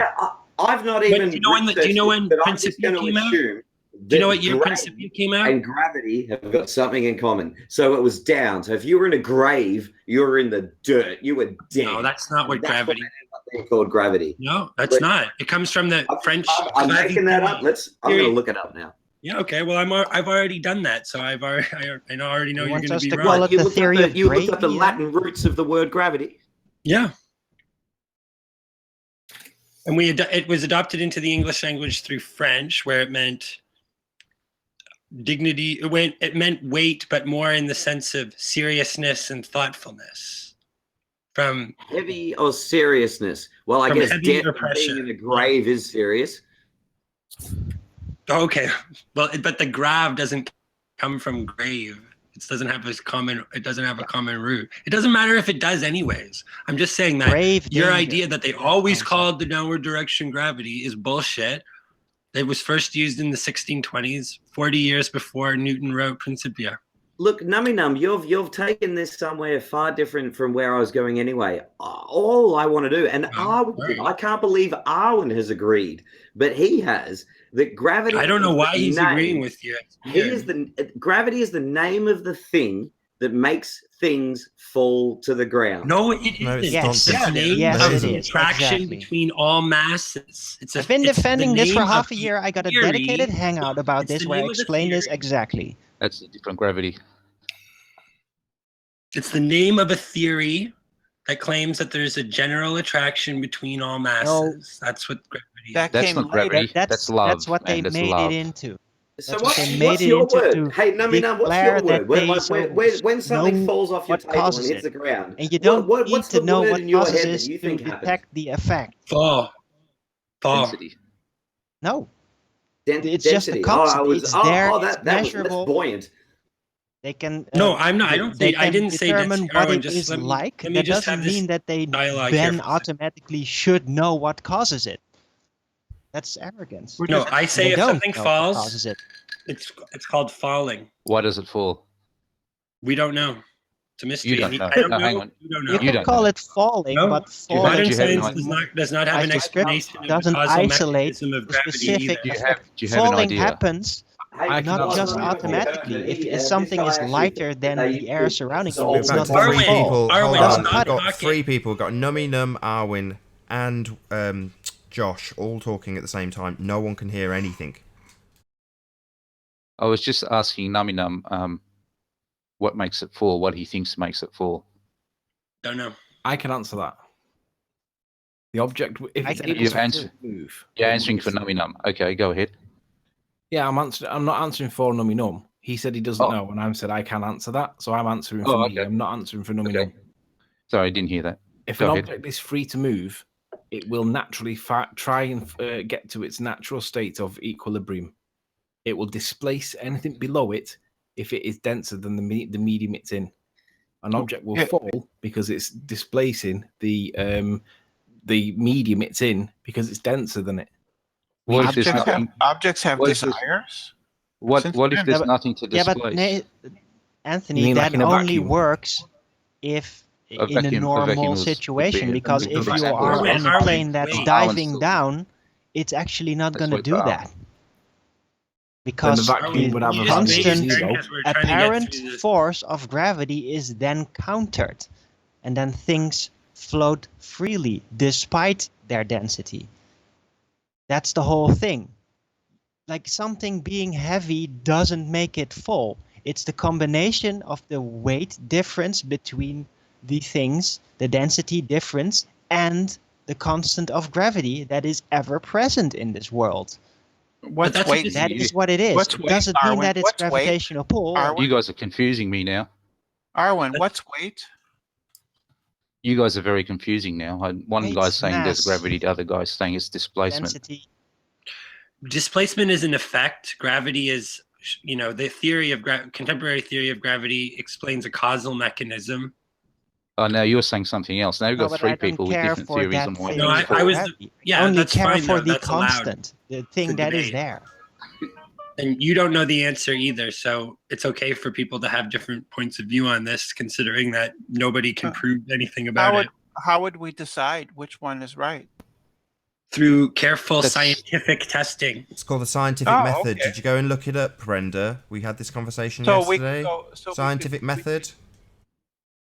I've not But even. do you know when do you know when researched it, but I'm just Principia going to came out? assume Do you know that what year grave Principia came out? and gravity have got something in common. So it was down. So if you were in a grave, you were in the dirt. You were dead. No, that's not what That's gravity. They called gravity. No, that's But- not. It comes from the French. I'm making that up. I'm going theory. to look it up now. Yeah. Okay. Well, I've already done that, so I already know He you're wants going to us be to wrong. call it You the looked theory up of the, you looked up the gravity, Latin roots of the word gravity. Yeah. And it was adopted into the English language through French, where it meant dignity. It meant weight, but more in the sense of seriousness and thoughtfulness. From Heavy or seriousness? Well, I From guess heavy death or and pressure. being in a grave is serious. okay, well, but the grave doesn't come from grave. It doesn't have a common root. It doesn't matter if it does, anyways. I'm just saying that Grave your danger. idea that they always called the downward direction gravity is bullshit. It was first used in the 1620s, 40 years before Newton wrote Principia. Look, Nummy Num, you've taken this somewhere far different from where I was going anyway. All I want to do, and I can't believe Arwen has agreed, but he has, that gravity. I don't know is why the he's name. agreeing with you. He is gravity is the name of the thing that makes things fall to the ground. No, it isn't. No, it's Yes. nonsense. It's the name Yes, of it the is. attraction Exactly. between all masses. I've been defending this for half a year. I got a theory. dedicated hangout about It's this the where I name of the explain this theory. exactly. That's a different gravity. It's the name of a theory that claims that there's a general attraction between all masses. That's what gravity is. That That's came not later. gravity. That's love. That's what they man. That's made love. it into. So That's what they made what's it your into word? to Hey, Nummy Num, what's declare your that word? they When something know falls off your what table and causes hits it. the ground, And you don't need what's to the know word what in your causes head that it you to think happens? detect the effect. Fall. Density. No, it's Density. just a constant. It's there. It's That's measurable. buoyant. They can. No, I'm not. I don't They say. I can didn't say determine density. what Arwen, it just is let me like. let me That just have doesn't this mean that they dialogue here then for a second. automatically should know what causes it. That's arrogance. No, I say They if don't something know what falls, causes it. it's called falling. Why does it fall? We don't know. It's a mystery. You don't know. I don't No, know. hang on. You don't know. You can don't call know. it falling, No, but you have- falling modern do you have science an does not have I an suspect explanation of the doesn't causal isolate mechanism of the gravity specific either. effect. do you have an Falling idea? happens Hey, not cannot just answer that. automatically. If something is lighter than the air surrounding it, We've it's got not going three to fall. people. Arwen, Hold doesn't on. We've cut got it. three people. We've got Nummy Num, Arwen, and Josh all talking at the same time. No one can hear anything. I was just asking Nummy Num what makes it fall, what he thinks makes it fall. Don't know. I can answer that. The object, if it's able You've to answered. move. You're it answering moves. for Nummy Num. Okay, go ahead. Yeah, I'm not answering for Nummy Num. He said he doesn't know, and I said I can answer that. So I'm answering for me. okay. I'm not answering for Nummy Okay. Num. Sorry, I didn't hear that. If Go an ahead. object is free to move, it will naturally try and get to its natural state of equilibrium. It will displace anything below it if it is denser than the medium it's in. An object will fall because it's displacing the medium it's in because it's denser than it. What if there's Objects have, nothing? objects have what if there's- desires. What Since if when? there's but- nothing to Yeah, displace? but Anthony, You mean like that in a only vacuum? works if A in a vacuum normal would situation. be Because a if vacuum you are Arwen, on a Arwen, plane that's wait. diving Arwen's down, it's actually not Let's going to wait do for that. Then Because the vacuum would have the a just value wait his of constant turn zero. because we're trying to get apparent through this. force of gravity is then countered, and then things float freely despite their density. That's the whole thing. Like, something being heavy doesn't make it fall. It's the combination of the weight difference between the things, the density difference, and the constant of gravity that is ever present in this world. What's that's weight? just- That is what it is. What's It weight, doesn't mean Arwen? that it's What's weight? gravitational pull. Arwen? You guys are confusing me now. Arwen, what's weight? You guys are very confusing now. One Weight's guy's saying there's mass. gravity, the other guy's saying it's displacement. Density. Displacement is an effect. Gravity is, the theory of contemporary theory of gravity explains a causal mechanism. Oh, now you're saying something else. Now we've No, got but three I don't people with care different for theories that on why. theory No, I of was- gravity. yeah, I only that's care fine, for though. the That's allowed constant, the thing to that is debate. there. And you don't know the answer either, so it's okay for people to have different points of view on this, considering that nobody can prove anything about it How would we decide which one is right? through careful That's- scientific testing. It's called the scientific Oh, method. okay. Did you go and look it up, Brenda? We had this conversation So yesterday. we Scientific method.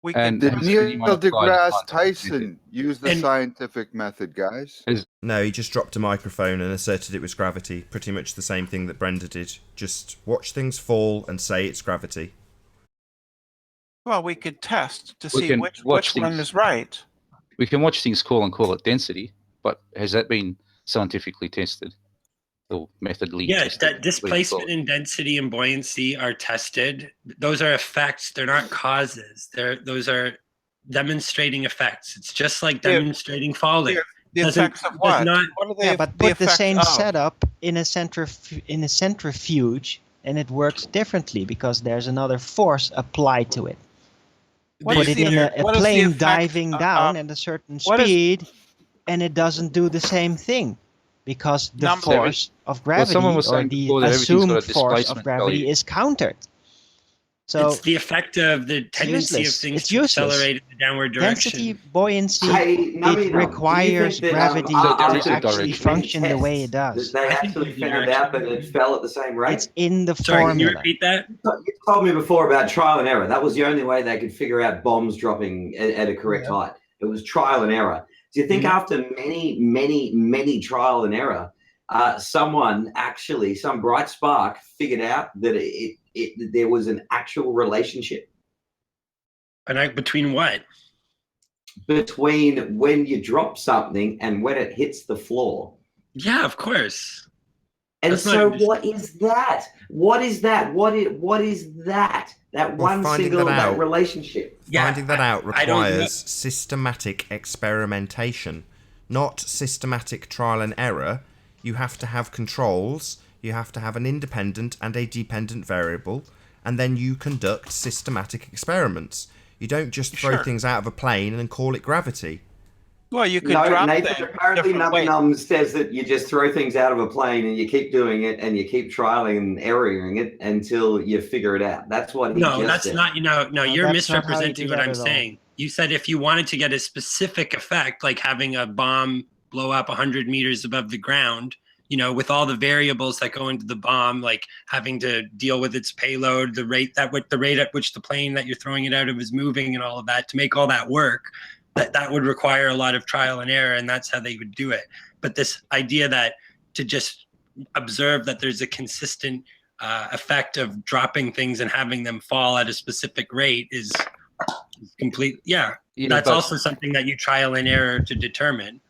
We And- could, Did Has Neil anyone applied deGrasse scientific Tyson use the And- scientific method, guys? No, he just dropped a microphone and asserted it was gravity. Pretty much the same thing that Brenda did. Just watch things fall and say it's gravity. well, we could test to We see can which watch one things. is right. We can watch things call it density, but has that been scientifically tested or methodically Yeah, tested? that displacement and density and buoyancy are tested. Those are effects. They're not causes. Those are demonstrating effects. It's just like Yeah. demonstrating falling. The Doesn't- effects of does what? not- What are Yeah, but put the effects same of? setup in a centrifuge, and it works differently because there's another force applied to it. What Put is it in a what is the plane effect diving of- down at a certain what is- speed, and it doesn't do the same thing because the Number- force of gravity someone was or saying the before that everything's got a assumed force of displacement gravity value. is countered. So it's the effect of the tendency of useless. things It's to useless. accelerate in the downward direction. Density, buoyancy, Hey, no, it requires gravity to There is a actually direction. function the way it That does. they I think actually there's a found direction. out that it fell at the same rate. It's in the Sorry, can you formula. repeat that? You told me before about trial and error. That was the only way they could figure out bombs dropping at a correct height. It was trial and error. Do you think after many trial and error, someone actually, some bright spark figured out that there was an actual relationship Between what? between when you drop something and when it hits the floor? Yeah, of course. And That's so not- what is that? What is that? What is that? That Well, one finding single that out- relationship. Yeah, Finding that out I don't know. requires systematic experimentation, not systematic trial and error. You have to have controls, you have to have an independent and a dependent variable, and then you conduct systematic experiments. You don't just throw Sure. things out of a plane and call it gravity. Well, you could No, drop Nathan, things apparently different ways. Num says that you just throw things out of a plane and you keep doing it and you keep trialing and erroring it until you figure it out. That's what he No, just that's said. not. No, you're that's not how you misrepresenting do what that I'm at all. saying. You said if you wanted to get a specific effect, like having a bomb blow up 100 meters above the ground, with all the variables that go into the bomb, like having to deal with its payload, the rate at which the plane that you're throwing it out of is moving, and all of that, to make all that work, that would require a lot of trial and error, and that's how they would do it. But this idea that to just observe that there's a consistent effect of dropping things and having them fall at a specific rate is complete. Yeah, that's but- also something that you trial and error to determine.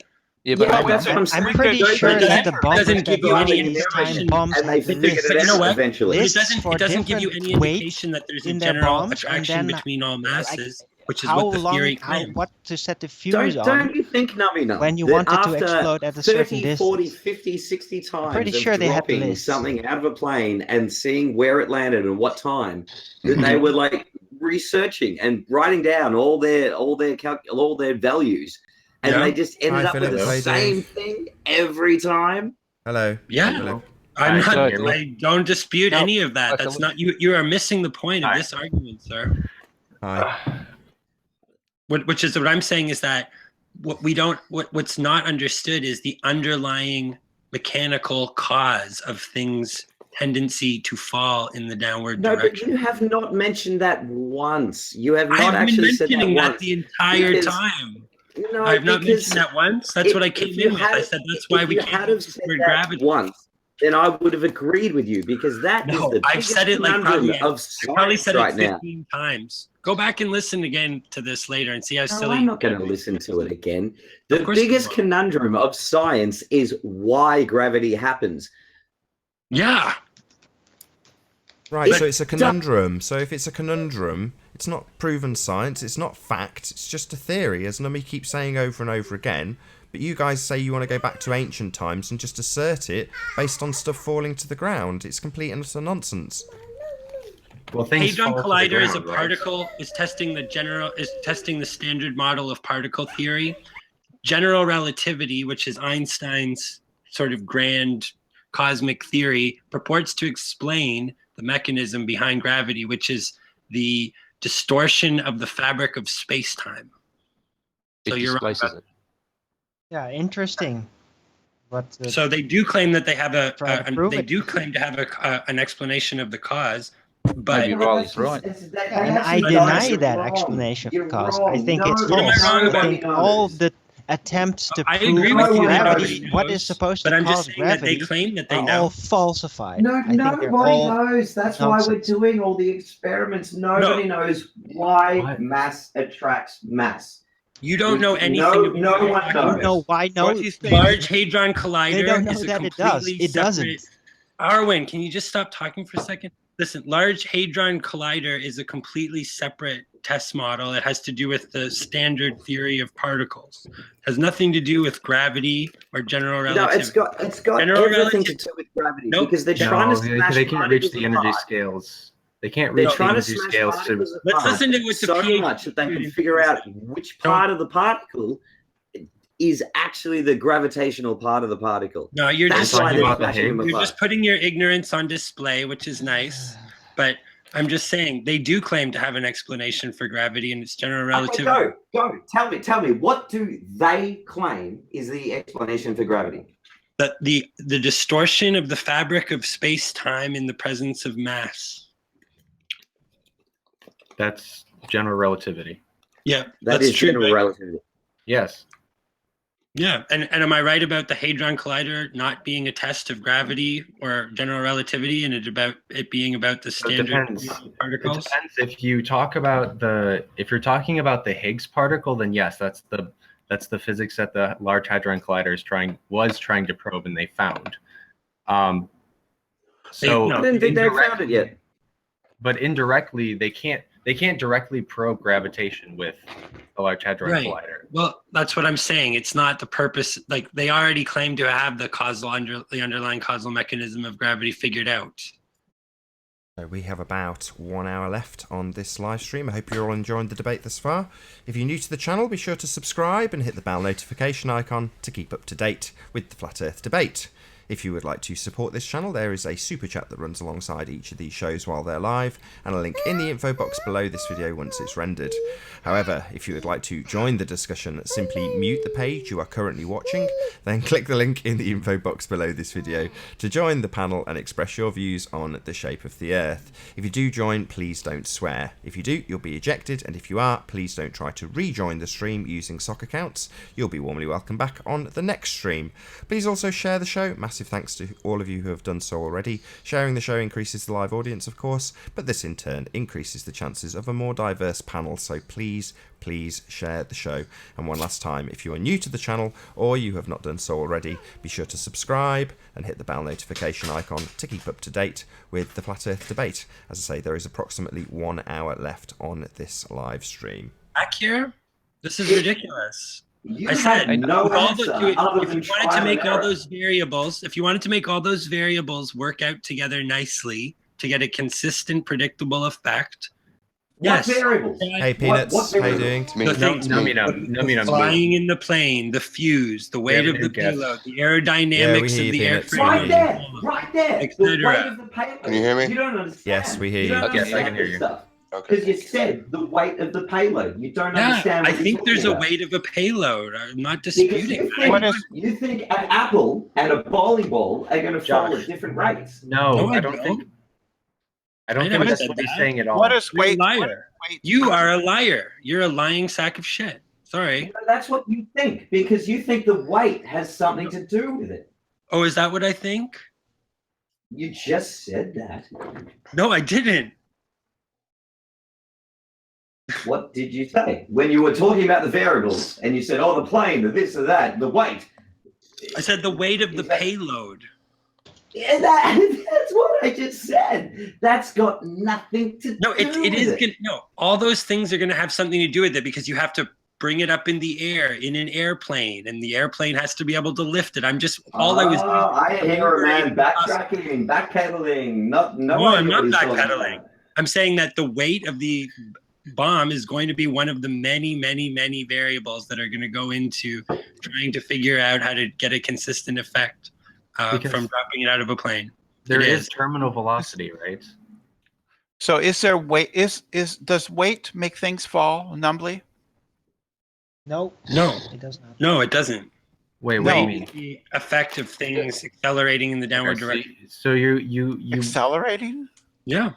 Yeah, but Yeah, hang on. that's what I'm saying. I'm pretty They sure just that the bombers doesn't give that you any drop this time indication, bombs and they have figured lists, it You know out what? eventually. But lists for it doesn't give you any different weights indication that there's a in their general bombs, and attraction then, between all masses, which is how what the long, theory claims. what to set the fuse on Don't you think, Nummy, when you that want it to after explode at a certain 30, 40, distance? 50, 60 times pretty of sure they had dropping lists. something out of a plane and seeing where it landed and what time, that they were like researching and writing down all their values, and Yeah. they just ended Hi, up with Philip. the How you same doing? thing every time. Hello. Yeah. Hello. I'm Hi, not. so- I don't dispute No, any of that. okay, That's look- not you. You are missing the point of Hi. this argument, sir. Hi. Which is what I'm saying is that what's not understood is the underlying mechanical cause of things tendency to fall in the downward No, but direction. you have not mentioned that once. You have not I've been actually said that mentioning that once. the entire Because- time. No, I've not because mentioned that once. That's what I if came you in with. I had- said that's why if we you can't had use have the said word that gravity. once, then I would have agreed with you, because that is No, the I've biggest said it like conundrum probably, of I probably science said right it now. 15 times. Go back and listen again to this later and see how No, silly. I'm not going to listen to it again. Of The course you biggest won't. conundrum of science is why gravity happens. Yeah. Right, It so it's a conundrum. So if it's a conundrum, it's not proven science, it's not fact, it's just a theory, as Nummy keeps saying over and over again. But you guys say you want to go back to ancient times and just assert it based on stuff falling to the ground. It's complete and utter nonsense. Well, things Hadron fall to the Collider is a ground, right? particle, is testing the standard model of particle theory. General relativity, which is Einstein's sort of grand cosmic theory, purports to explain the mechanism behind gravity, which is the distortion of the fabric of space-time. So It you're right. displaces it. Yeah, interesting. But So they do claim that they have Try to prove they it. do claim to have an explanation of the cause, but Maybe Riley's right. and I deny that explanation of cause. I think it's What am I false. wrong I about? think all the attempts to I prove agree with you that gravity, nobody what knows, is supposed but to I'm cause just saying that they gravity, claim that they are know. all falsified. No, I think they're nobody all knows. That's why we're nonsense. doing all the experiments. Nobody knows why mass attracts mass. You don't know anything. No, about no what one you're talking You knows. about. know why? No, Large Hadron Collider. they don't know is a that it does. completely It doesn't. separate- Arwen, can you just stop talking for a second? Listen, Large Hadron Collider is a completely separate test model. It has to do with the standard theory of particles. It has nothing to do with gravity or general No, relativity. it's got General everything to relativity. do with gravity, Nope. because they're trying to No, smash they can't reach particles the energy apart. scales. They can't They're reach the trying to energy smash scales to. particles Let's apart listen to what the so PhD much that they can student figure out said. which part of the particle is actually the gravitational part of the particle. No, you're That's just why talking they're about the smashing them Higgs. you're apart. just putting your ignorance on display, which is nice. But I'm just saying they do claim to have an explanation for gravity and its general relativity. Okay, go. Tell me, what do they claim is the explanation for gravity? That the distortion of the fabric of space-time in the presence of mass. That's general relativity. Yeah, That that's is true. general Right? relativity. Yes. Yeah, and am I right about the Hadron Collider not being a test of gravity or general relativity, and it being about the So it standard depends. particles? It depends if you talk about if you're talking about the Higgs particle, then yes, that's the physics that the Large Hadron Collider was trying to probe, and they found. So No, I didn't think they found it yet. But indirectly, they can't directly probe gravitation with the Large Hadron Collider. Well, that's what I'm saying. It's not the purpose. Like, they already claim to have the underlying causal mechanism of gravity figured out. So we have about 1 hour left on this live stream. I hope you're all enjoying the debate thus far. If you're new to the channel, be sure to subscribe and hit the bell notification icon to keep up to date with the Flat Earth debate. If you would like to support this channel, there is a super chat that runs alongside each of these shows while they're live, and a link in the info box below this video once it's rendered. However, if you would like to join the discussion, simply mute the page you are currently watching, then click the link in the info box below this video to join the panel and express your views on the shape of the Earth. If you do join, please don't swear. If you do, you'll be ejected, and if you are, please don't try to rejoin the stream using sock accounts. You'll be warmly welcome back on the next stream. Please also share the show. Massive thanks to all of you who have done so already. Sharing the show increases the live audience, of course, but this in turn increases the chances of a more diverse panel, so please share the show. And one last time, if you are new to the channel or you have not done so already, be sure to subscribe and hit the bell notification icon to keep up to date with the Flat Earth debate. As I say, there is approximately 1 hour left on this live stream. Back here? This is ridiculous. You I said, had no answer other if than you wanted to trial make and all error. those variables, work out together nicely to get a consistent, predictable effect. What variables? Hey Peanuts, how you doing? The things, the flying in the plane, the fuse, the weight of the payload, the aerodynamics of the airframe. Right there. et The weight cetera. of the payload. Can you hear me? You don't understand. Yes, we hear you. You don't Yes, I can understand hear this you. stuff. Okay. Because you said the weight of the payload. You don't Yeah, understand I what you're think there's talking a about. weight of a payload. I'm not Because disputing. you think an apple and a bowling ball are going to fall at different rates. No, I I don't think. I don't think never that's said what he's that. saying at all. What is You're a weight? liar. You are a liar. You're a lying sack of shit. Sorry. That's what you think, because you think the weight has something to do with it. Oh, is that what I think? You just said that. No, I didn't. What did you say? When you were talking about the variables and you said, oh, the plane, the this or that, the weight. I said the weight of the payload. Yeah, that's what I just said. That's got nothing to No, do it is with gonna, no. All those things are going to have something to do with it because you have to bring it up in the air in an airplane, and the airplane has to be able to lift it. I'm just I hear a man backtracking, backpedaling. No, I'm not backpedaling. I'm saying that the weight of the bomb is going to be one of the many, many, many variables that are going to go into trying to figure out how to get a consistent effect from dropping it out of a plane. There is terminal velocity, right? So is there weight? Does weight make things fall numbly? No, No, it does not. no, it doesn't. Wait, what do you mean? The effect of things accelerating in the downward direction. So you accelerating? Yeah.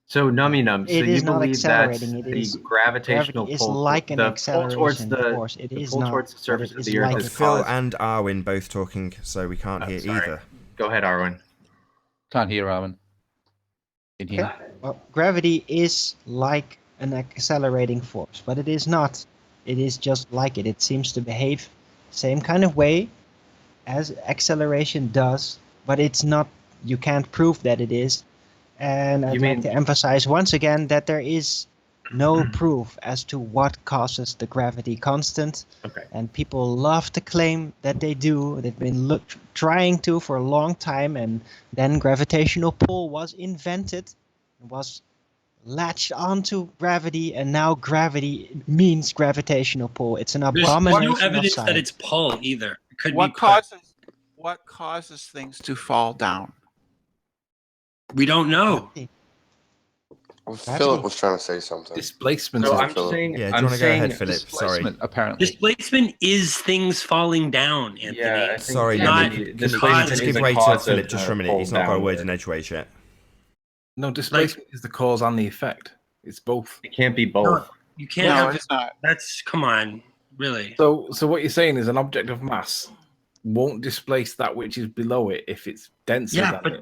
So nummy-num. So It you is not believe that accelerating. It the is gravitational gravity is pull, like an the pull acceleration towards the force. It the is pull not, towards the but surface it of is the Earth like There's is Phil caused. and Arwin both talking, so we can't hear sorry. either. Go ahead, Arwen. Can't hear Arwen. In here. Well, gravity is like an accelerating force, but it is not. It is just like it. It seems to behave same kind of way as acceleration does, but it's not. You can't prove that it is. And I'd like to emphasize once again that there is no proof as to what causes the gravity constant. Okay. And people love to claim that they do. They've been trying to for a long time, and then gravitational pull was invented, was latched onto gravity, and now gravity means gravitational pull. It's an There's abomination no of evidence science. that it's pull either. It could What be causes things to fall down? We don't know. Well, Philip was trying to say something. Displacement. So is I'm Philip. saying, Yeah, do you I'm want to go saying ahead, Philip? Sorry. Displacement, apparently. Displacement is things falling down, Anthony. Yeah, I think Sorry, Not can you displacement just is give a way to cause Philip of just the for a minute? pull He's not got a word downward. in edgeways yet. No, displacement is the cause and the effect. It's both. It can't be both. No, you can't No, have it's not. That's come on, really. So what you're saying is an object of mass won't displace that which is below it if it's denser Yeah, than but it.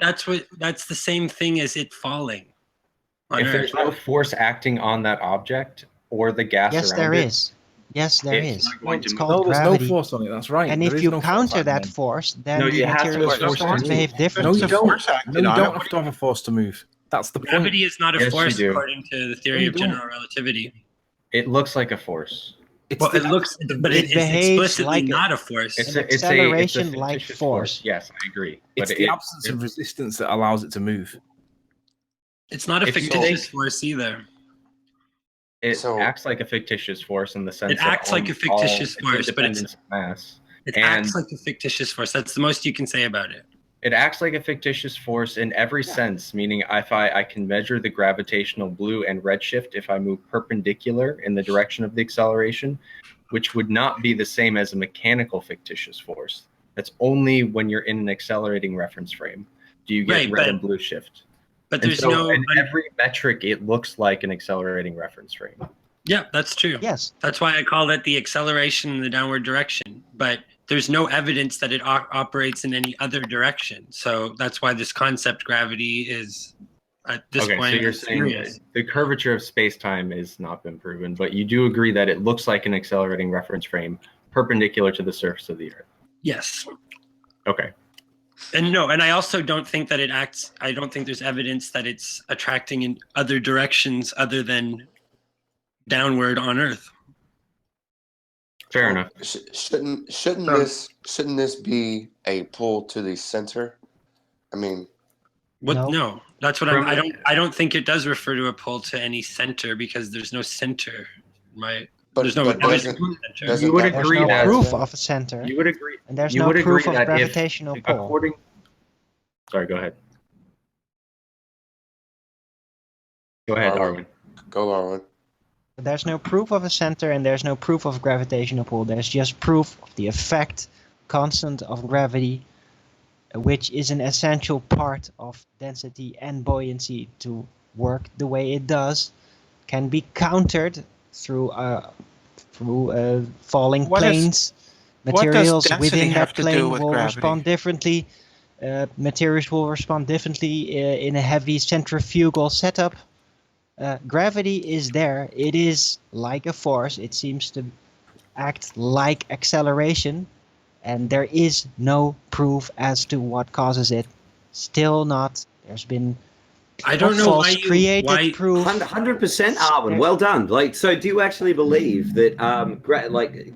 that's the same thing as it falling on If Earth. there's no force acting on that object or the gas Yes, around there it, is. Yes, there it's is. not going to It's move. called No, there's gravity. no force on it. That's right. And There if is you no force counter acting that on it. force, then No, the you have to have materials a force start to to behave move. No, differently. you It's a don't. force acting No, you on don't it. have to have a force to move. That's the point. Gravity is not a Yes, you force do. according to the theory you of don't. general relativity. It looks like a force. It's Well, the it looks, but It it's behaves explicitly like not a force. It's An a acceleration like fictitious force. Yes, I agree. It's But the absence of resistance that allows it to move. It's not a if you fictitious take- force either. it So- acts like a fictitious force in the sense It acts like a fictitious force, but it's- mass. It And- acts like a fictitious force. That's the most you can say about it. It acts like a fictitious force in every sense, meaning if I can measure the gravitational blue and redshift if I move perpendicular in the direction of the acceleration, which would not be the same as a mechanical fictitious force. That's only when you're in an accelerating reference frame do you get Right, red but- and blue shift. But And there's so no. in every metric, it looks like an accelerating reference frame. Yeah, that's true. Yes. That's why I call it the acceleration in the downward direction. But there's no evidence that it operates in any other direction. So that's why this concept gravity is at this Okay, point so you're saying serious. the curvature of space-time has not been proven, but you do agree that it looks like an accelerating reference frame perpendicular to the surface of the Earth. Yes. Okay. And no, and I also don't think that it acts. I don't think there's evidence that it's attracting in other directions other than downward on Earth. Fair enough. Shouldn't this be a pull to the center? I mean, What? No, that's what I don't think it does refer to a pull to any center because there's no center, right? But- there's no but evidence doesn't- of a center. doesn't You would that- There's agree no that proof of a center. you would agree, And there's you no would proof agree of that if- gravitational pull. according. Sorry, go ahead. Go ahead, Arwen. Go, Arwen. There's no proof of a center and there's no proof of gravitational pull. There's just proof of the effect constant of gravity, which is an essential part of density and buoyancy to work the way it does, can be countered through falling What is- planes. what does Materials density within have that to do plane with will gravity? respond differently. Materials will respond differently in a heavy centrifugal setup. Gravity is there. It is like a force. It seems to act like acceleration, and there is no proof as to what causes it. Still not. There's been I don't know false why you created proof. 100%, Arwen. Well done. Like, so do you actually believe that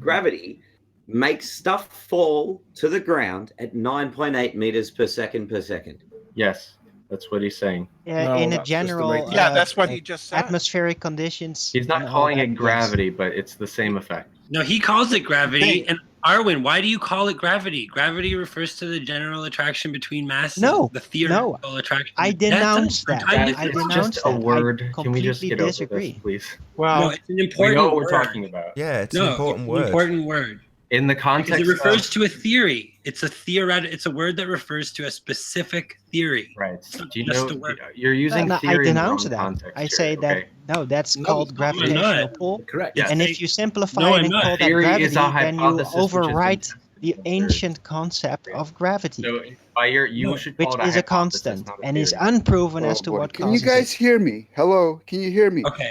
gravity makes stuff fall to the ground at 9.8 meters per second per second? Yes, that's what he's saying. No, In a that's just the general, rate. Yeah, that's what he just said. atmospheric conditions. He's not and all calling that, it yes. gravity, but it's the same effect. No, he calls it gravity. Hey. And Arwen, why do you call it gravity? Gravity refers to the general attraction between masses. No, the theoretical attraction. I Yeah, it denounced does. that. I Guys, I it's denounced just a that. word. I Can we just completely get over disagree. this, please? Well, No, it's an We important know what we're word. talking about. Yeah, it's No, an important it's word. an important word. In the context Because it refers of, to a theory. It's a it's a word that refers to a specific theory. right. It's not Do you just know a word. you're using I theory in the denounce wrong that. context I here, say that okay? no, that's No, called I'm gravitational not. pull. Correct. Yes. And if you simplify No, it I'm and not. call that Theory gravity, is a then you hypothesis which has been overwrite tested the and observed. ancient concept of gravity, So by you should which call it is a hypothesis, constant not a and is theory. unproven as Oh, to boy. what Can you causes guys it. hear me? Hello, can you hear me? Okay.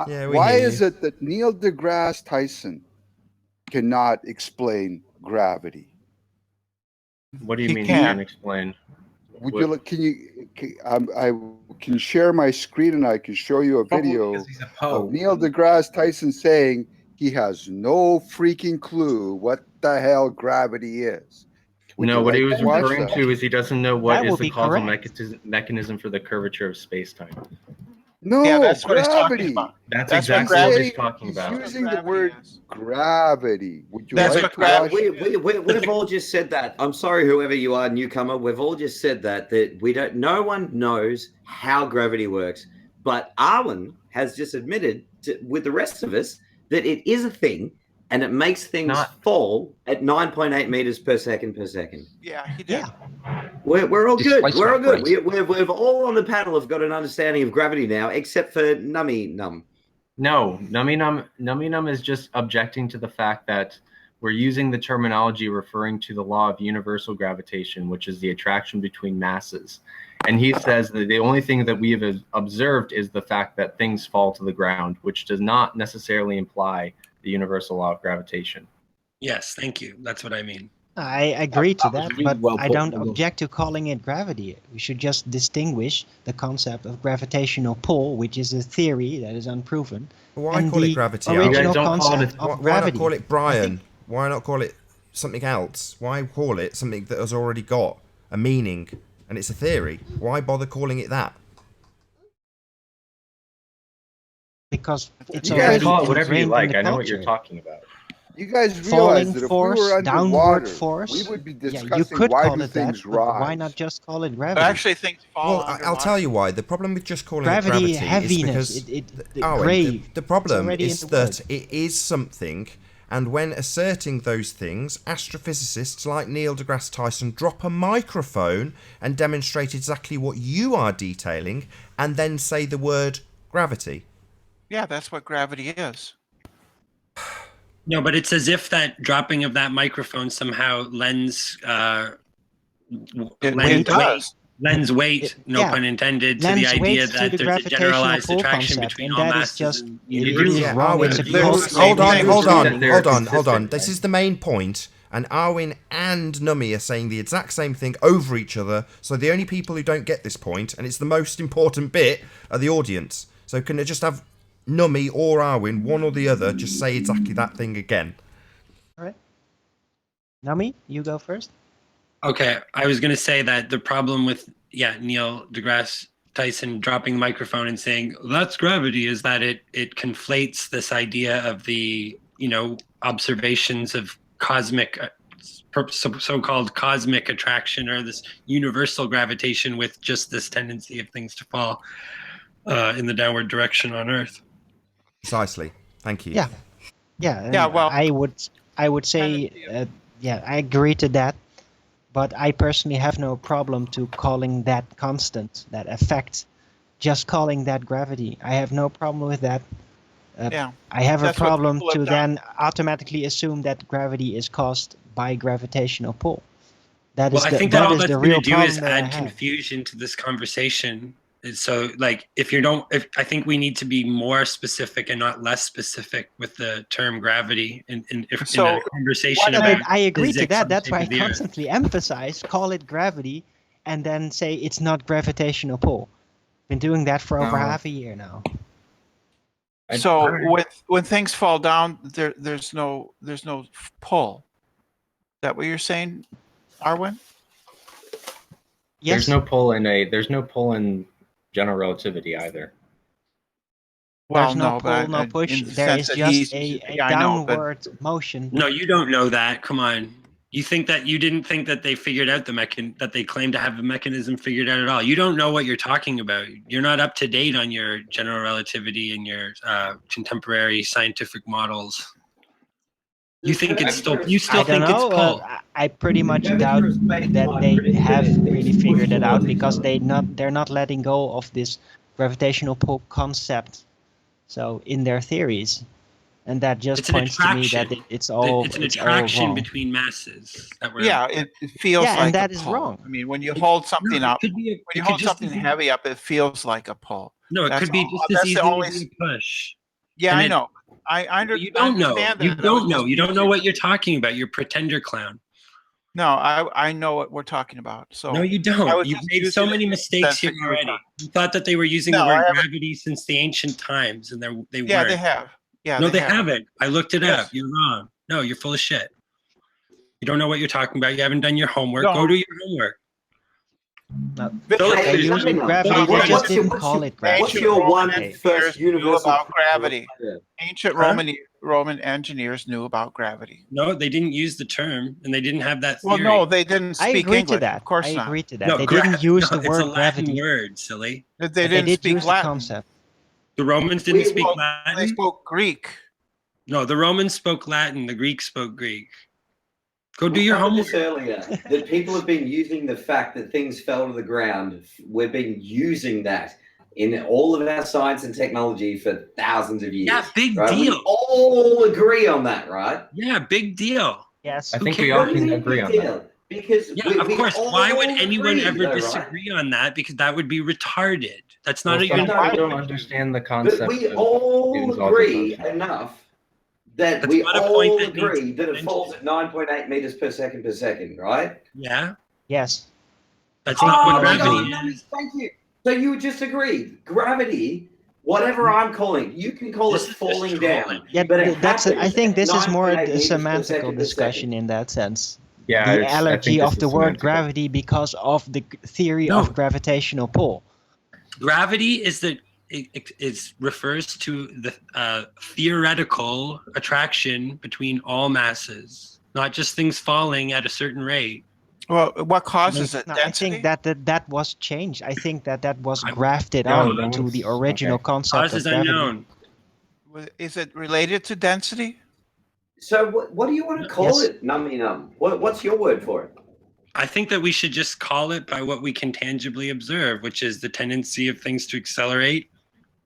Yeah, we Why hear is you. it that Neil deGrasse Tyson cannot explain gravity? What do you He mean can't. you can explain? Would What- you look? Can you? I can share my screen and I can show you a Probably video because he's a of Poe. Neil deGrasse Tyson saying he has no freaking clue what the hell gravity is. Would No, you what he like was to watch referring that? to is he doesn't know what That is would the be causal correct. mechanism for the curvature of space-time. No, yeah, that's what he's talking gravity. about. That's That's what exactly what gravity- he's talking He's about. using the Gravity word is. gravity. Would you That's like what to gravity watch? We've all just said that. I'm sorry, whoever you are, newcomer. We've all just said that we don't. No one knows how gravity works. But Arwen has just admitted with the rest of us that it is a thing, and it makes things fall at 9.8 meters per second per second. Yeah, he did. We're all good. We're all good. Displacement We've all on the panel have got an understanding of gravity now, except for Nummy Num. No, Nummy Num is just objecting to the fact that we're using the terminology referring to the law of universal gravitation, which is the attraction between masses. And he says that the only thing that we have observed is the fact that things fall to the ground, which does not necessarily imply the universal law of gravitation. Yes, thank you. That's what I mean. I agree to That was that, really but well I put, don't Google. object to calling it gravity. We should just distinguish the concept of gravitational pull, which is a theory that is unproven, Why and call the it gravity? original Don't call it- concept Why of not gravity. call it Brian? Why not call it something else? Why call it something that has already got a meaning and it's a theory? Why bother calling it that? Because it's You You guys already call it whatever you ingrained in like. the I know what you're culture. talking about. You guys Falling realize that if we force, were downward underwater, force. we would be Yeah, discussing you could why call do it things that, but why rise. not just call it But gravity? actually, things fall Well, I'll underwater. tell you why. The problem with just calling Gravity, it gravity heaviness, is because the Owen, grave. the problem already in is the that word. it is something, and when asserting those things, astrophysicists like Neil deGrasse Tyson drop a microphone and demonstrate exactly what you are detailing, and then say the word gravity. Yeah, that's what gravity is. No, but it's as if that dropping of that microphone somehow lends It lends does. weight, lends weight, no yeah, pun intended, to the lends idea weight to that the there's a gravitational generalized pull attraction concept, between and all that is masses just and it universe. is Yeah, wrong. Arwen, It's a They're false the same thing. hold on, That they're hold on. consistent, This right? is the main point, and Arwen and Nummy are saying the exact same thing over each other. So the only people who don't get this point, and it's the most important bit, are the audience. So can it just have Nummy or Arwen, one or the other, just say exactly that thing again? All right. Nami, you go first. Okay, I was going to say that the problem with Neil deGrasse Tyson dropping the microphone and saying that's gravity is that it conflates this idea of the observations of cosmic so-called cosmic attraction or this universal gravitation with just this tendency of things to fall in the downward direction on Earth. Precisely. Thank you. Yeah, yeah. Yeah, and well- I would say, I agree to that, but I personally have no problem to calling that constant, that effect, just calling that gravity. I have no problem with that. Yeah. I have a That's what problem people have to done. then automatically assume that gravity is caused by gravitational pull. That is Well, I the, think that all is that's the going real to do is problem that I add have. confusion to this conversation. And so, like, I think we need to be more specific and not less specific with the term gravity in So, a conversation Yeah, about but I agree to physics that. on the That's shape why I of the Earth. constantly emphasize, call it gravity, and then say it's not gravitational pull. Been doing that for over half a year now. So when things fall down, there's no pull. Is that what you're saying, Arwen? Yes. There's no pull in general relativity either. Well, There's no no, pull, but no push. in the There sense is that just a I know, but downward motion. No, you don't know that. Come on. You didn't think that they figured out that they claim to have the mechanism figured out at all. You don't know what you're talking about. You're not up to date on your general relativity and your contemporary scientific models. You think it's still, you still I don't think it's know. pull. I pretty much doubt that they have really figured it out because they're not letting go of this gravitational pull concept. So in their theories, and that just It's an points to me that attraction. it's all It's an all attraction wrong. between masses. yeah, it feels Yeah, like and that a is pull. wrong. I mean, when you hold something No, it up, could be when you hold something heavy up, it feels like a pull. No, it That's could be all- just as that's the easily only as a push. Yeah, And I it- know. I You don't know. understand You that. I was don't know. just You don't know using- what you're talking about. You're pretender clown. No, I know what we're talking about. So No, you I don't. was You've just made so using it many in the mistakes sense here that you were already. talking- You thought that they were using No, the I word haven't. gravity since the ancient times, and they Yeah, weren't. they have. Yeah, No, they have. haven't. I looked it Yes. up. You're wrong. No, you're full of shit. You don't know what you're talking about. You haven't done your homework. No. Go do your homework. No, Philip, they there's use nothing- gravity. Philip, They what's just your- didn't call it gravity. What's your one engineers first knew universal about gravity. Yeah. Ancient Huh? Roman engineers knew about gravity. No, they didn't use the term, and they didn't have that Well, theory. no, they didn't I speak agree English. to that. Of course I not. agree to that. No, They didn't use no, the it's a word Latin gravity. word, silly. They But they didn't did speak use the Latin. concept. The Romans didn't We- speak well, Latin. They spoke Greek. No, the Romans spoke Latin. The Greeks spoke Greek. Go do We your covered homework. this earlier, that people have been using the fact that things fell to the ground. We've been using that in all of our science and technology for thousands of years. Yeah, big right? We deal. all agree on that, right? Yeah, big deal. Yes. I Who think we cares? all What do you can mean agree big on deal? that. Because Yeah, of we course. all Why would anyone agree, ever though, right? disagree on that? Because that would be retarded. That's not Well, even. some people don't understand the But concept we of all Newton's laws of agree motion. enough that That's we not a point all that needs agree that it falls at 9.8 meters per second, right? Yeah, Yes. that's not what my gravity God, is. thank you. So you just agreed. Gravity, whatever I'm calling, you can call This it is falling just down. trolling. Yeah, but it that's. I happens think at this is more 9.8 a meters per semantical second. discussion in that sense. Yeah, The I think allergy this of is the word semantical. gravity because of the theory No. of gravitational pull. Gravity is refers to the theoretical attraction between all masses, not just things falling at a certain rate. Well, what causes it? No, I Density? think that was changed. I think that was I- grafted No, on that to was- the original okay. concept Cause of is gravity. unknown. Is it related to density? So what do you want to call Yes. it, nummy num? What's your word for it? I think that we should just call it by what we can tangibly observe, which is the tendency of things to accelerate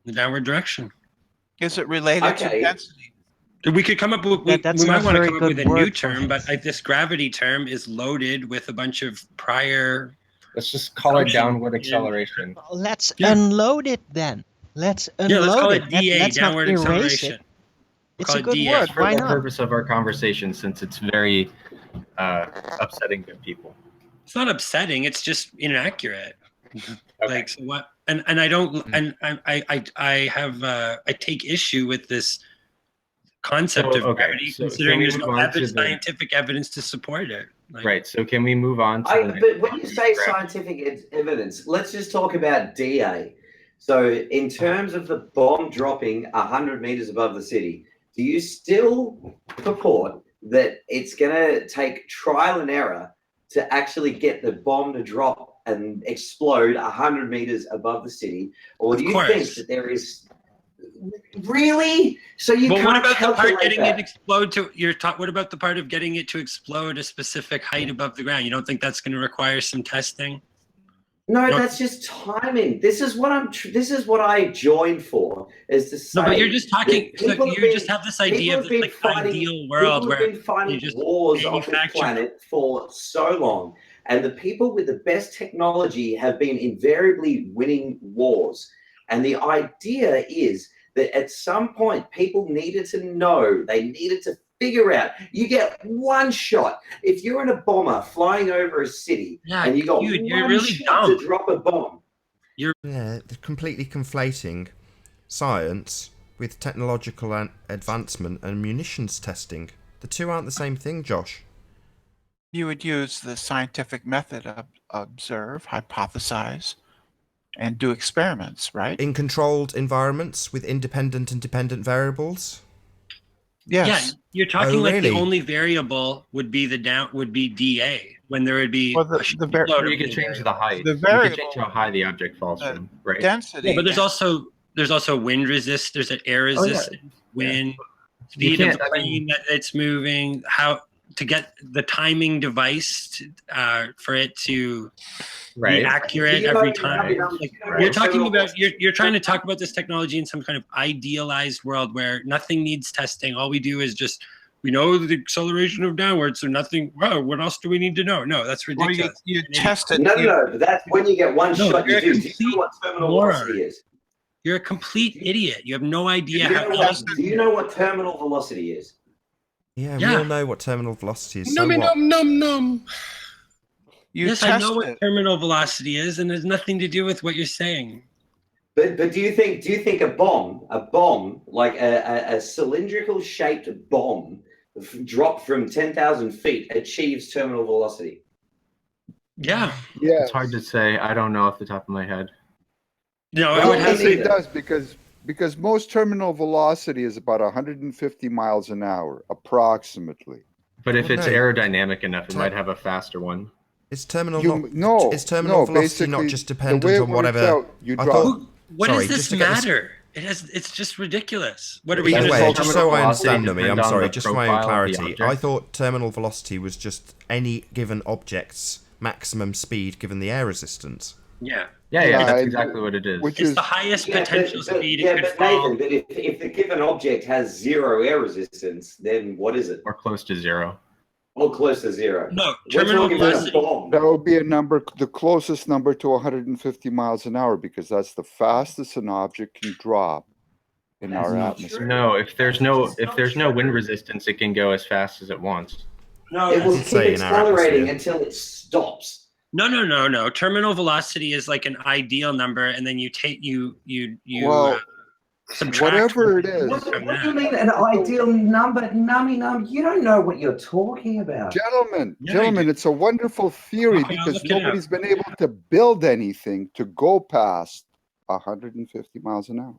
in the downward direction. Is it related to Okay. density? We could come up with, That's we not might want to very come up with good a new word for term, it. but this gravity term is loaded with a bunch of prior. Let's just call it assumptions. downward acceleration. Let's Yeah. unload it then. Let's unload Yeah, let's call it it. DA, Let's not downward erase acceleration. it. It's Call a it good DA. word. For Why the not? purpose of our conversation, since it's very upsetting to people. It's not upsetting. It's just inaccurate. Okay. Like so what? And I don't. And I have I take issue with this concept So, of okay, gravity, so considering can we there's move no on to the- scientific evidence to support it. Like, Right. So can we move on to the But when you say scientific evidence, let's just talk about DA. So in terms of the bomb dropping 100 meters above the city, do you still purport that it's going to take trial and error to actually get the bomb to drop and explode 100 meters above the city? Or do you think that there is... Really? So you well, can't what about the part calculate getting that? it explode to what about the part of getting it to explode a specific height above the ground? You don't think that's going to require some testing? No, No. that's just timing. This is what this is what I joined for, is to say. No, but you're just talking. that So people you just have this idea of this like ideal world people where have been fighting you just wars on this manufacture. planet for so long, and the people with the best technology have been invariably winning wars. And the idea is that at some point, people needed to know, they needed to figure out. You get one shot. If you're in a bomber flying over a city and you got dude, you're one really shot dumb. to drop a bomb, Yeah, they're completely conflating science with technological advancement and munitions testing. The two aren't the same thing, Josh. You would use the scientific method of observe, hypothesize, and do experiments, right? In controlled environments with independent and dependent variables. Yes. Yeah, you're talking Oh, like the really? only variable would be DA when there would be Well, the you can change the height. The You can variable- change how high the object falls from, right? Density. Yeah, but there's also wind resist. There's an air Oh, yeah. resistance, wind, You speed of can't- the plane that it's moving, how to get the timing device for it to Right. be accurate You know, every you time. know, Like, right. you're talking about you're trying to talk about this technology in some kind of idealized world where nothing needs testing. All we do is just we know the acceleration of downward, so nothing. Wow, what else do we need to know? No, that's Well, ridiculous. you test it. no. But that's when you get one No, shot. you're You a do. Do you know what terminal moron. velocity is? You're a complete idiot. You have no idea how. Do you know what terminal velocity is? Yeah, we Yeah. all know what terminal velocity is. So Nummy what? num. Yes, I know what terminal velocity is, and there's nothing to do with what you're saying. But do you think a bomb like a cylindrical shaped bomb dropped from 10,000 feet achieves terminal velocity? Yeah. Yeah. It's hard to say. I don't know off the top of my head. No, Well, I would have yes, it to. does because most terminal velocity is about 150 miles an hour, approximately. But if Well, it's no. aerodynamic enough, it might have a faster one. Is terminal No, is terminal velocity not basically, just the dependent way it on works whatever? out, you I drop. thought- What sorry, does just this to get this- matter? It's just ridiculous. What are we Either going way, to just so I understand, Numi, I'm sorry, just for my own clarity, I thought terminal velocity was just any given object's maximum speed given the air resistance. Yeah. Yeah, that's exactly what it is. It's the highest potential speed it could but fall. Nathan, but if the given object has 0 air resistance, then what is it? Or close to 0. Or close to 0. No, We're terminal talking about a velocity. bomb. That would be a number, the closest number to 150 miles an hour, because that's the fastest an object can drop in our atmosphere. No, if there's no wind resistance, it can go as fast as it wants. No, it will keep accelerating until it stops. No. Terminal velocity is like an ideal number, and then you take you subtract whatever it is. What do you mean an ideal number? Num, you don't know what you're talking about. Gentlemen, it's a wonderful theory because nobody's been able to build anything to go past 150 miles an hour.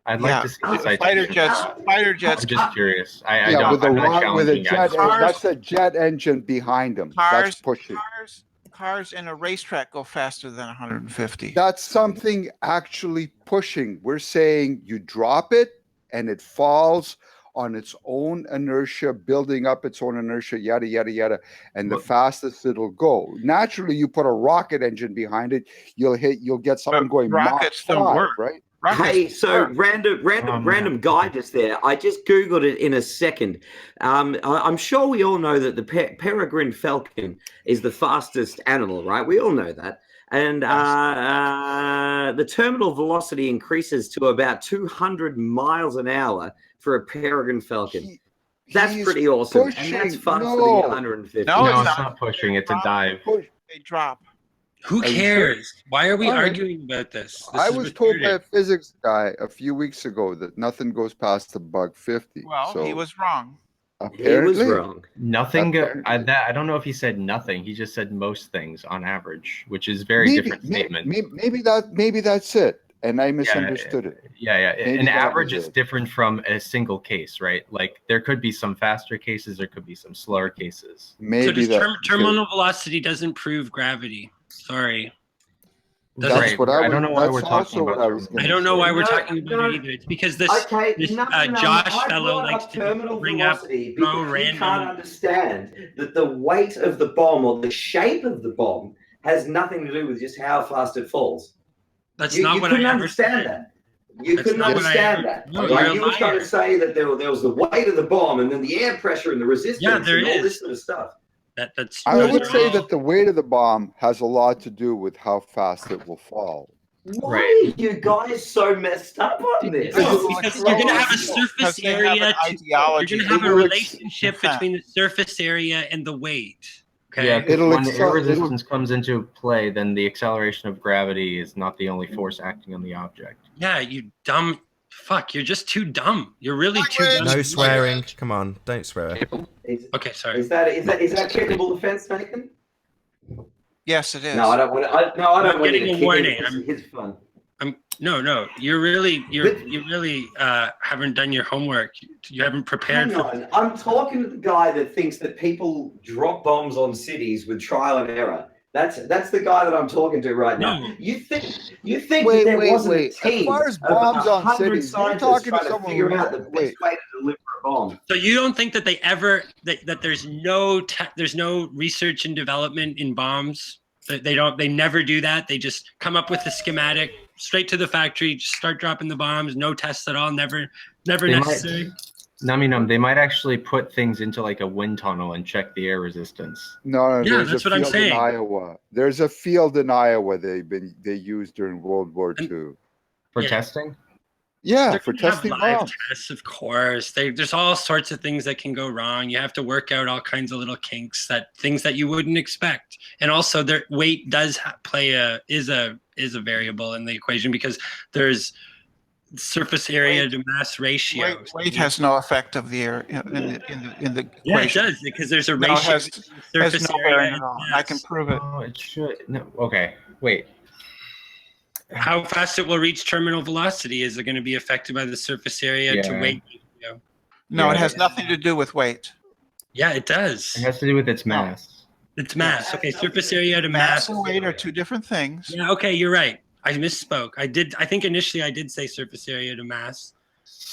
I'd like to see the citation. Fighter jets. I'm just curious. I'm not with a challenging jet, you guys. that's a jet engine behind them. That's pushing. Cars in a racetrack go faster than 150. That's something actually pushing. We're saying you drop it and it falls on its own inertia, building up its own inertia, yada, yada, yada. And the fastest it'll go. Naturally, you put a rocket engine behind it, you'll get something going Mach 5, right? Hey, so random guy just there. I just Googled it in a second. I'm sure we all know that the peregrine falcon is the fastest animal, right? We all know that. And the terminal velocity increases to about 200 miles an hour for a peregrine falcon. That's pretty awesome. And that's faster than 150. No, it's not pushing. It's a dive. They drop. Who cares? Why are we arguing about this? I was told by a physics guy a few weeks ago that nothing goes past a buck 50. Well, so he was wrong. Apparently, he was wrong. Nothing. I don't know if he said nothing. He just said most things on average, which is very different statement. Maybe that's it, and I misunderstood it. Yeah. Maybe An that average was is it. different from a single case, right? Like there could be some faster cases, there could be some slower cases. Maybe so terminal velocity doesn't prove gravity. Sorry. That's what I don't know why we're talking about. I don't know why we're talking about it either. It's because this Josh fellow likes to bring up because he can't understand that the weight of the bomb or the shape of the bomb has nothing to do with just how fast it falls. That's not what I understand that. You couldn't understand that. No, like you're you a were trying liar. to say that there was the weight of the bomb and then the air pressure and the resistance and all this sort of stuff. I would say that the weight of the bomb has a lot to do with how fast it will fall. Why are you guys so messed up on this? Because you're going to have a surface area. You're going to have a relationship between the surface area and the weight. Okay. Yeah, when the air resistance comes into play, then the acceleration of gravity is not the only force acting on the object. Yeah, you dumb fuck. You're just too dumb. You're really too dumb. No swearing. Come on, don't swear. Okay, sorry. Is that capable defense, Nathan? Yes, it is. No, I don't want to. I don't want getting you to a kick warning. it. It's fun. No. You really haven't done your homework. You haven't prepared Hang for. on. I'm talking to the guy that thinks that people drop bombs on cities with trial and error. That's the guy that I'm talking to right now. No. You think that there wasn't a team As far as of bombs on 100 cities, you're scientists talking to trying to someone figure who out the best way to deliver a bomb? So you don't think that they ever that there's no research and development in bombs? They never do that. They just come up with a schematic straight to the factory, just start dropping the bombs, no tests at all, never necessary. They might actually put things into like a wind tunnel and check the air resistance. No, Yeah, there's that's a what I'm field in saying. Iowa. There's a field in Iowa they used during World War II. For Yeah. testing? Yeah, They're for gonna have testing live bombs. tests, of course. There's all sorts of things that can go wrong. You have to work out all kinds of little kinks, things that you wouldn't expect. And also, their weight does is a variable in the equation because there's surface area to mass ratio. Weight has no effect of the air in the equation. Yeah, it does because there's a No, ratio. it has between surface no area bearing and at all. mass. I can prove it. Oh, it should. No. Okay. Wait. How fast it will reach terminal velocity is going to be affected by the surface area to Yeah. weight ratio. No, it Yeah. has nothing to do with weight. Yeah, it does. It has to do with its mass. It's mass. Okay, surface area to Mass mass. and weight are two different things. Yeah, okay, you're right. I misspoke. I think initially I did say surface area to mass,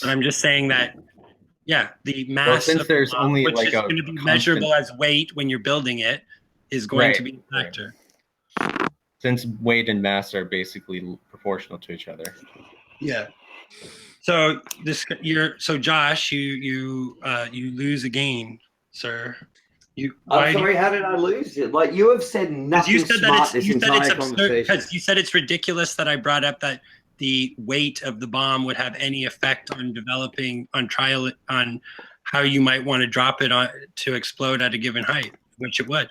but I'm just saying that, yeah, the mass since of the there's bomb, only which like is a going to be constant- measurable as weight when you're building it, is going to Right, be a factor. Since weight and mass are basically proportional to each other. Yeah. So Josh, you lose a game, sir. I'm sorry, how did I lose it? Like, you have said nothing smart this entire conversation. Because you said it's ridiculous that I brought up that the weight of the bomb would have any effect on developing on how you might want to drop it on to explode at a given height, which it would.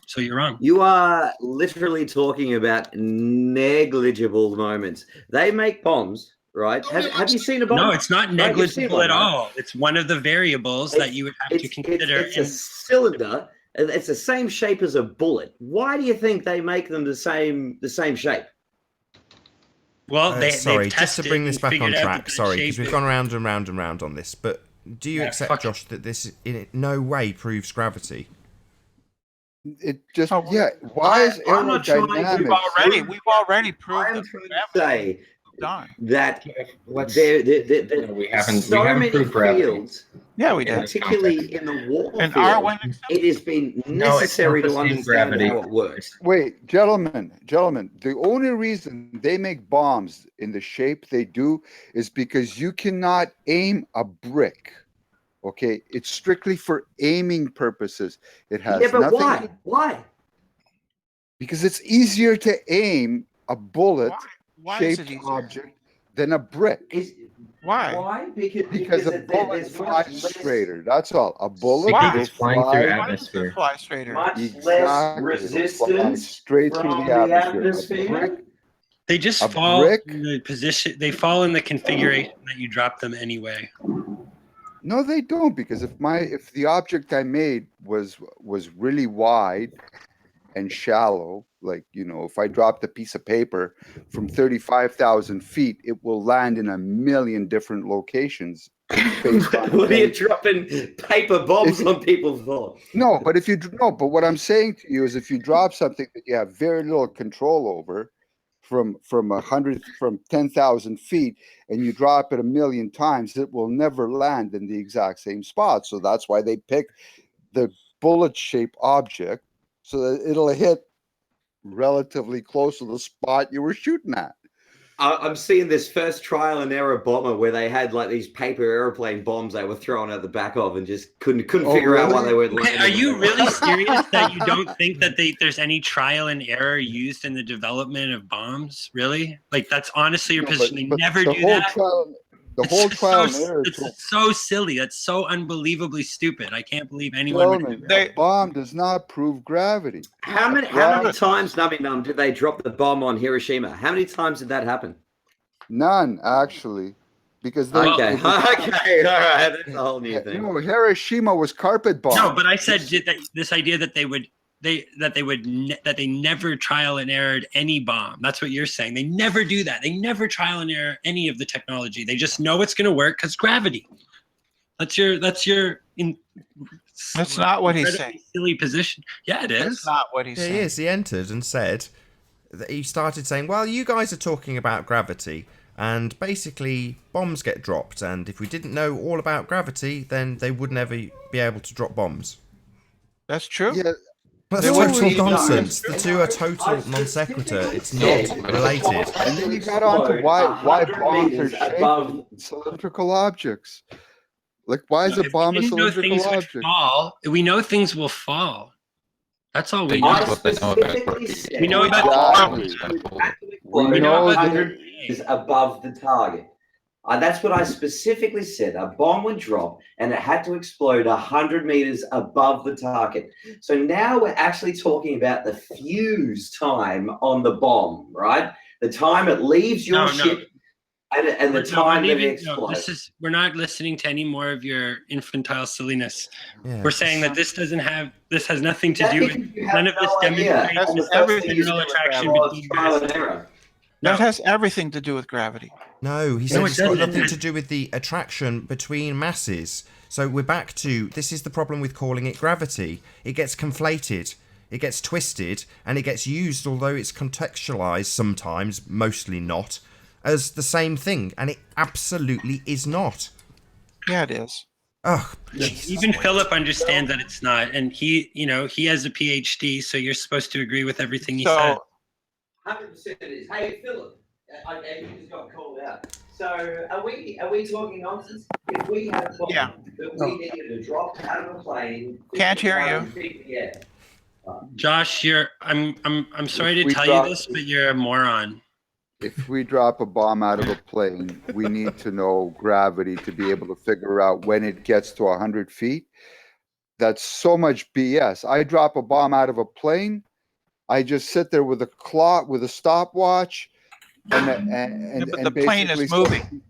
So you're wrong. You are literally talking about negligible moments. They make bombs, right? Have you seen a bomb? No, it's not Right, you've seen negligible one, at right? all. It's one of the variables that you would have to consider. It's a cylinder. It's the same shape as a bullet. Why do you think they make them the same shape? Well, sorry, just to bring this back on track. Sorry, because we've gone round and round and round on this. But do you accept, Josh, that this in no way proves gravity? It just Why is aerodynamics? We've already proved I'm trying to say done. that we haven't so many proved gravity. fields. Yeah, we did. Particularly in the war And field, it has been necessary to understand how it works. Wait, gentlemen, the only reason they make bombs in the shape they do is because you cannot aim a brick. Okay, it's strictly for aiming purposes. It has but nothing. why? Why? Because it's easier to aim a bullet-shaped object than a brick. Why? Why? Because a bullet flies straighter. That's all. A bullet Because it's flying through atmosphere. Fly straighter. Much less Exactly. resistance Straight from through the the atmosphere. atmosphere. They just A fall brick? in the position. They fall in the configuration that you drop them anyway. No, they don't, because if the object I made was really wide and shallow, like, if I dropped a piece of paper from 35,000 feet, it will land in a million different locations. Based on What are you dropping paper bombs on people for? No, but but what I'm saying to you is, if you drop something that you have very little control over, from 10,000 feet, and you drop it a million times, it will never land in the exact same spot. So that's why they pick the bullet-shaped object, so that it'll hit relatively close to the spot you were shooting at. I'm seeing this first trial and error bomber where they had like these paper airplane bombs they were throwing out the back of and just couldn't figure out why they weren't landing. Are you really serious that you don't think that there's any trial and error used in the development of bombs? Really? Like, that's honestly your position. They never do that. The whole trial and error. It's so silly. That's so unbelievably stupid. I can't believe anyone would do that. A bomb does not prove gravity. How many times, Nummy did they drop the bomb on Hiroshima? How many times did that happen? None, actually. Because okay, all right, that's a whole new thing. No, Hiroshima was carpet bomb. No, but I said that this idea that they never trial and errored any bomb. That's what you're saying. They never do that. They never trial and error any of the technology. They just know it's going to work because gravity. That's not what he's saying. Silly position. Yeah, it is. That's not what he's saying. He is. He entered and said that he started saying, "Well, you guys are talking about gravity, and basically bombs get dropped. And if we didn't know all about gravity, then they would never be able to drop bombs." That's true. Yeah. That's total nonsense. The two are total non sequitur. It's not related. And then you got on to why bombs are shaped cylindrical objects. Like, why is a bomb a cylindrical object? We know things will fall. That's all we know. We know about we know 100 is above the target. That's what I specifically said. A bomb would drop and it had to explode 100 meters above the target. So now we're actually talking about the fuse time on the bomb, right? The time it leaves your ship and the time that it explodes. We're not listening to any more of your infantile silliness. Yeah. We're saying that this has nothing to do with none of this demonstrates general attraction between trial and error. That has everything to do with gravity. No, he said it's got nothing to do with the attraction between masses. So we're back to, this is the problem with calling it gravity. It gets conflated. it gets twisted and it gets used, although it's contextualized sometimes, mostly not, as the same thing, and it absolutely is not. Yeah, it is. Oh, even Philip understands that it's not, and he has a PhD, so you're supposed to agree with everything he said. 100% it is. Hey, Philip, you just got called out. So are we talking nonsense? If we had a bomb that we needed to drop out of a plane, Can't hear you. Yeah. Josh, I'm sorry to we tell drop- you this, but you're a moron. If we drop a bomb out of a plane, we need to know gravity to be able to figure out when it gets to 100 feet. That's so much BS. I drop a bomb out of a plane. I just sit there with a clock, with a stopwatch, But the plane is moving.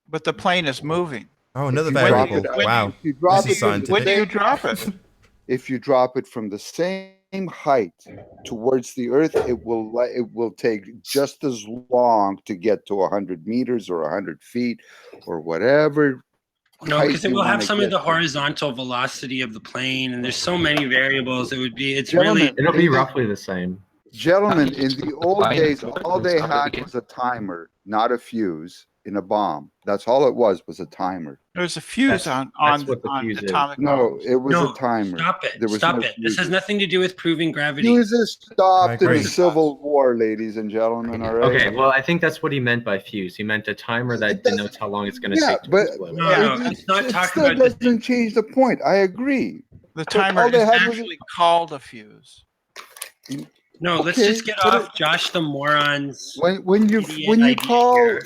But the plane is moving. Oh, another If you drop variable. it- Wow. if you drop This is it from the scientific. When do you same- drop it? If you drop it from the same height towards the earth, it will take just as long to get to 100 meters or 100 feet or whatever. No, height because it you will have wanna some of get the to. horizontal velocity of the plane, and there's so many variables. It's Gentlemen, really. It'll be roughly the same. Gentlemen, in the old Fine. days, all they had was a timer, not a fuse in a bomb. That's all it was a timer. There's a fuse That's on what the fuse is. atomic No, bombs. it was No, a timer. stop it. There was Stop no it. This has fuses. nothing to do with proving gravity. Fuses stopped in agree. the Civil War, ladies and gentlemen. All right. Okay, well, I think that's what he meant by fuse. He meant a timer that denotes how long it's going to Yeah, take to but explode. No, it, let's not it talk still about this. doesn't change the point. I agree. The But timer all they is had was- actually called a fuse. No, let's Okay, just get but off Josh the moron's. When you idiot idea call, here.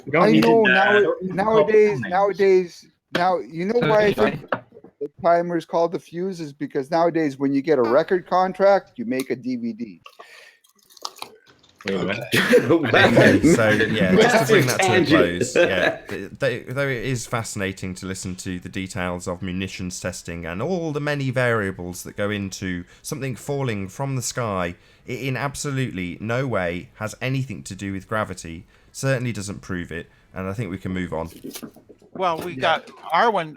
We don't I need know to, nowadays now you know why I Okay, think the timer is called the fuse is because nowadays when you get a record contract, you make a DVD. Wait a minute. Okay, so yeah, just to bring that to a Tangent. close, yeah, though it is fascinating to listen to the details of munitions testing and all the many variables that go into something falling from the sky, it in absolutely no way has anything to do with gravity, certainly doesn't prove it, and I think we can move on. Well, we got Arwen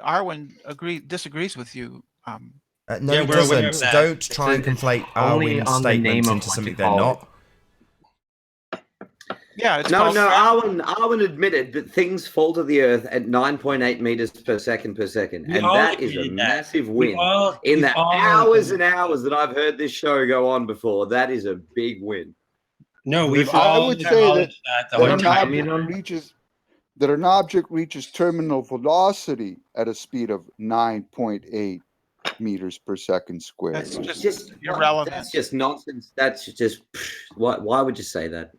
disagrees with you. No, Yeah, it we're aware of doesn't. that. Don't try and It's conflate only Arwen's on the name statements of into what something you they're call not. Yeah, it's No, called Arwen admitted that things fall to the earth at 9.8 meters per second, We and all that is a admitted that. massive We win. all- In we've the all hours admitted and hours that I've heard this show go on before, that is a big win. No, we've Listen, I all would say acknowledged that the that whole an time. object reaches terminal velocity at a speed of 9.8 meters per second squared. That's It's just irrelevant. That's just nonsense. That's just why would you say that?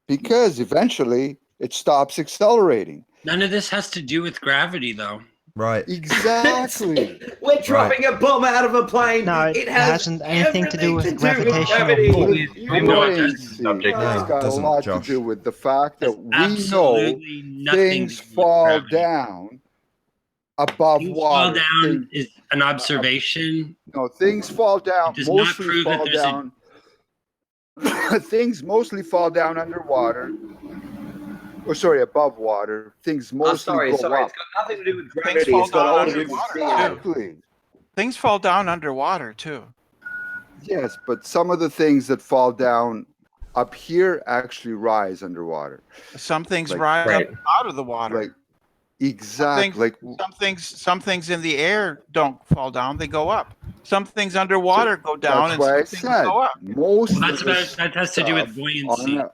Because eventually it stops accelerating. None of this has to do with gravity, though. Right. Exactly. We're dropping a bomb out of a plane. No, it it has hasn't anything to do with everything to gravitational gravity. pull. You No, know, it doesn't. AC, Subject. No, it's it got a doesn't, lot Josh. to do with the fact that we know Absolutely nothing things to do with fall gravity. down above Things water. fall down Things- is an observation. no, things fall down. It does not Mostly prove that fall there's a- down. Things mostly fall down underwater. Or sorry, above water. Things mostly go Sorry. up. It's got nothing to do with Things gravity. fall It's got down all to do with underwater, speed. Exactly. Things fall down underwater too. Yes, but some of the things that fall down up here actually rise underwater. Some things Like- rise Right. up out of the water. Like exactly. Like some things in the air don't fall down; they go up. Some things underwater go down, that's and why I some things said go up. most Well, that's of the about, that has to do with stuff buoyancy. on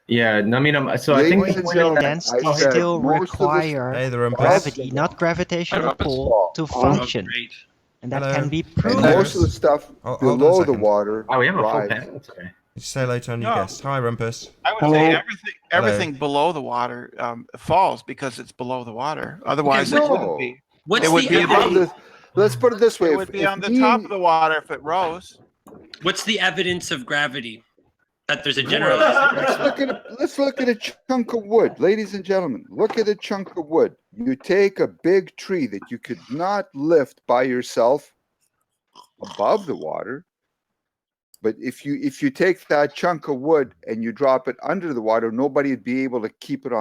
Yeah, no, I mean, so I think Ladies and Buoyancy and gentlemen, density I said still most of the require Hey, the rumpus. gravity, not gravitational pull, to function. Great. And that Hello. can be and proven. most of the stuff Hold on a below the second. water Oh, we have a full rise. panel today. Did you say hello to our new No. guest? Hi, Rumpus. I would Hello. say Hello. everything below the water falls because it's below the water. Otherwise, Okay, it wouldn't no. be. What's It would the be Let's put evidence? let's put it this way. It would be on the top of the water if it rose. What's the evidence of gravity? That there's a general. Let's look at a chunk of wood, ladies and gentlemen. Look at a chunk of wood. You take a big tree that you could not lift by yourself above the water, but if you take that chunk of wood and you drop it under the water, nobody'd be able to keep it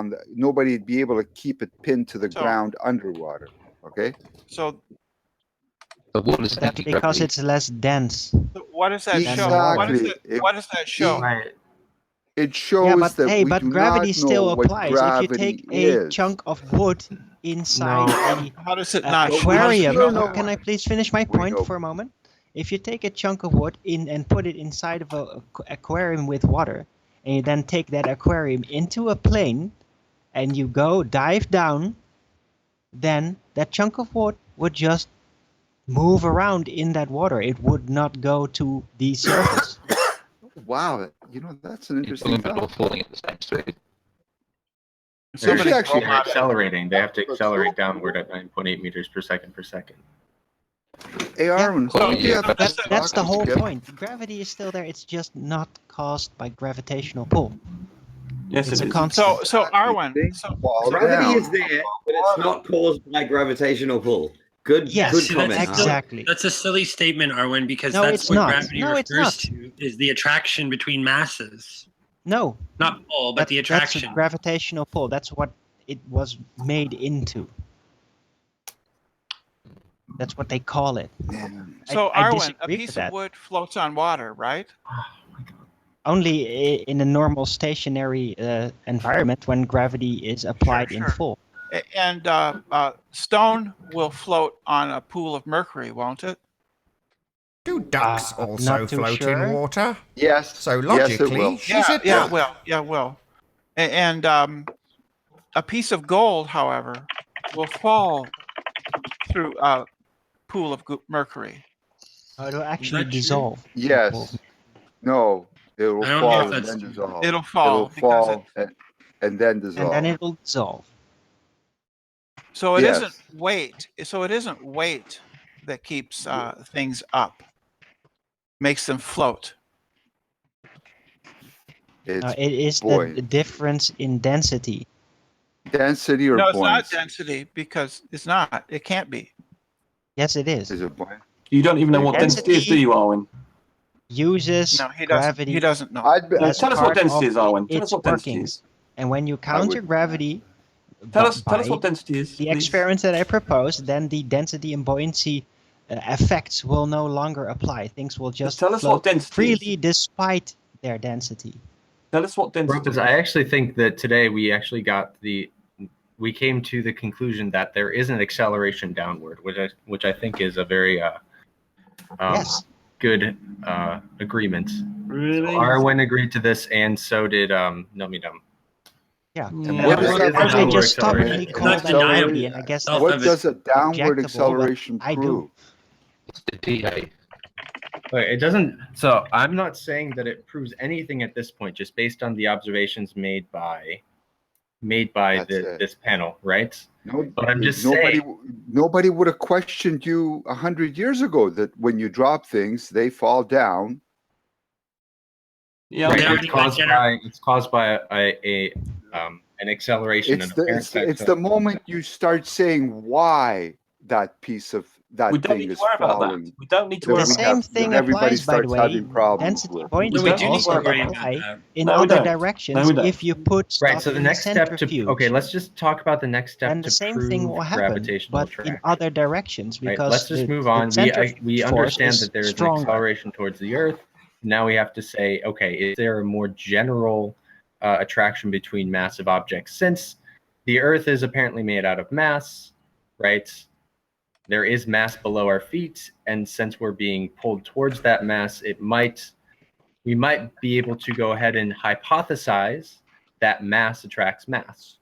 pinned to the So- ground underwater. Okay. So But what is That's because anti-gravity? it's less dense. So what does that show? What, is Exactly. what does that show? Right. It shows Yeah, but that hey, we but do gravity not still know what applies. If you gravity take a is. chunk of wood inside a How does it not? aquarium, No, no. can I please finish my We point know. for a moment? If you take a chunk of wood in and put it inside of a aquarium with water, and you then take that aquarium into a plane, and you go dive down, then that chunk of wood would just move around in that water. It would not go to the surface. Wow, you know, that's an You're interesting talking about all fact. falling at the same speed. Somebody's actually- They're robotic. accelerating. They have to accelerate downward at 9.8 meters per second per second. Hey, Arwen, So, don't you yeah, have but That's the talking whole together? point. Gravity is still there. It's just not caused by gravitational pull. Yes, It's it a is. constant. So Arwen, Things so fall Gravity down. is there, but it's not caused by gravitational pull. Good, Yes, good See, comment. that's, Arwen. exactly. that's a silly statement, Arwen, because No, that's it's what not. gravity No, it's refers not. to is the attraction between masses. No, Not pull, but the that's attraction. gravitational pull. That's what it was made into. That's what they call it. so I Arwen, a disagree piece with of that. wood floats on water, right? Only in a normal stationary environment when gravity is applied in sure. full. And stone will float on a pool of mercury, won't it? Do ducks also not too float sure. in water? Yes. So Yes, it will. logically, she's a Yeah, duck. well, yeah, well. And a piece of gold, however, will fall through a pool of mercury. It'll actually that true? dissolve. Yes. No, it will I don't know fall if and that's then true. dissolve. It'll fall It'll because fall and then And dissolve. then it'll dissolve. So it Yes. isn't weight. So it isn't weight that keeps things up, makes them float. It's It is boy. the difference in density. Density or No, it's not buoyancy? density because it's not. It can't be. Yes, it is. Is it buoyant? You don't even know what density is, do you, Arwen? Uses No, he doesn't. gravity He doesn't know. I'd be, as Tell us what part density of is, Arwen. Tell us its what density workings. is. And when you counter gravity Tell us by what density is, the please. experiments that I proposed, then the density and buoyancy effects will no longer apply. Things will just tell us float what density freely despite their density. Tell us what density Because is. I actually think that today we actually we came to the conclusion that there is an acceleration downward, which I think is a very Yes. good agreement. Really? So Arwen agreed to this, and so did Numidum. Yeah. What does that Because they downward just stubbornly acceleration? call that undeniable. gravity, and I guess that's What does a downward objectable, but acceleration I do. prove? It's the DA. But it doesn't. So I'm not saying that it proves anything at this point, just based on the observations made by this panel, right? No, But I'm just nobody, saying. nobody would have questioned you 100 years ago that when you drop things, they fall down. Yeah, Right, They it's caused by an acceleration. It's an the, apparent it's, it's the acceleration. moment you start saying why that piece of that we don't thing need to is worry about that. falling. We don't need to that worry The we about same have- thing that everybody applies, by the starts way. having problems Density with. buoyancy No, we do need also to worry about apply that. in No, we other don't. directions No, we don't. if you put stuff Right. So the in next a step centrifuge. let's just talk about the next step And to the same prove thing will happen, gravitational but attraction. in other directions, Right, because let's just move the on. centrifuge We force understand is that there is an stronger. acceleration towards the Earth. Now we have to say, okay, is there a more general attraction between massive objects? Since the Earth is apparently made out of mass, right? There is mass below our feet, and since we're being pulled towards that mass, we might be able to go ahead and hypothesize that mass attracts mass.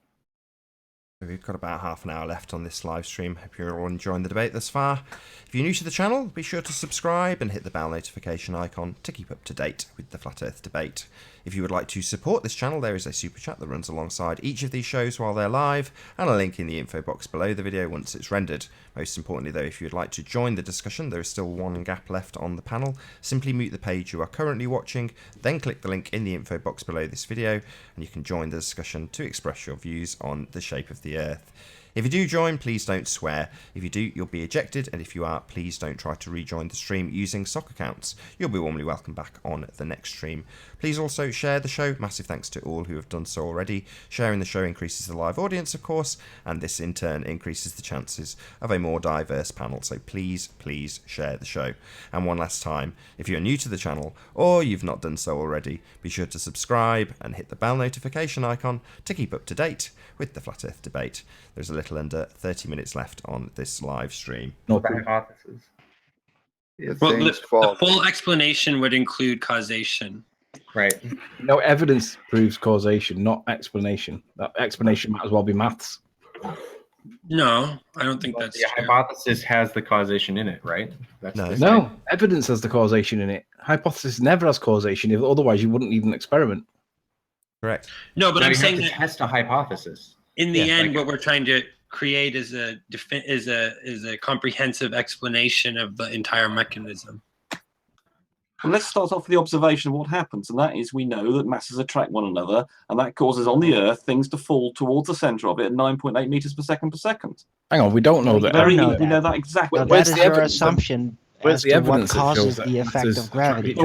We've got about half an hour left on this live stream. Hope you're all enjoying the debate thus far. If you're new to the channel, be sure to subscribe and hit the bell notification icon to keep up to date with the Flat Earth debate. If you would like to support this channel, there is a super chat that runs alongside each of these shows while they're live, and a link in the info box below the video once it's rendered. Most importantly though, if you would like to join the discussion, there is still one gap left on the panel. Simply mute the page you are currently watching, then click the link in the info box below this video, and you can join the discussion to express your views on the shape of the Earth. If you do join, please don't swear. If you do, you'll be ejected, and if you are, please don't try to rejoin the stream using sock accounts. You'll be warmly welcome back on the next stream. Please also share the show. Massive thanks to all who have done so already. Sharing the show increases the live audience, of course, and this in turn increases the chances of a more diverse panel. So please, please share the show. And one last time, if you're new to the channel or you've not done so already, be sure to subscribe and hit the bell notification icon to keep up to date with the Flat Earth debate. There's a little under 30 minutes left on this live stream. Hypothesis. Well, the full explanation would include causation. Right. No, evidence proves causation, not explanation. That explanation might as well be maths. No, I don't think that's the true. hypothesis has the causation in it, right? That's No, evidence has the causation in it. Hypothesis never has causation. If otherwise, you wouldn't even experiment. Correct. No, but I'm saying to that test a hypothesis. in the end, what we're trying to create is a comprehensive explanation of the entire mechanism. Well, let's start off with the observation of what happens, and that is we know that masses attract one another, and that causes on the Earth things to fall towards the centre of it at 9.8 meters per second per second. Hang on, we don't know that. We know that exactly. Now, that is your assumption as to what causes the effect of gravity.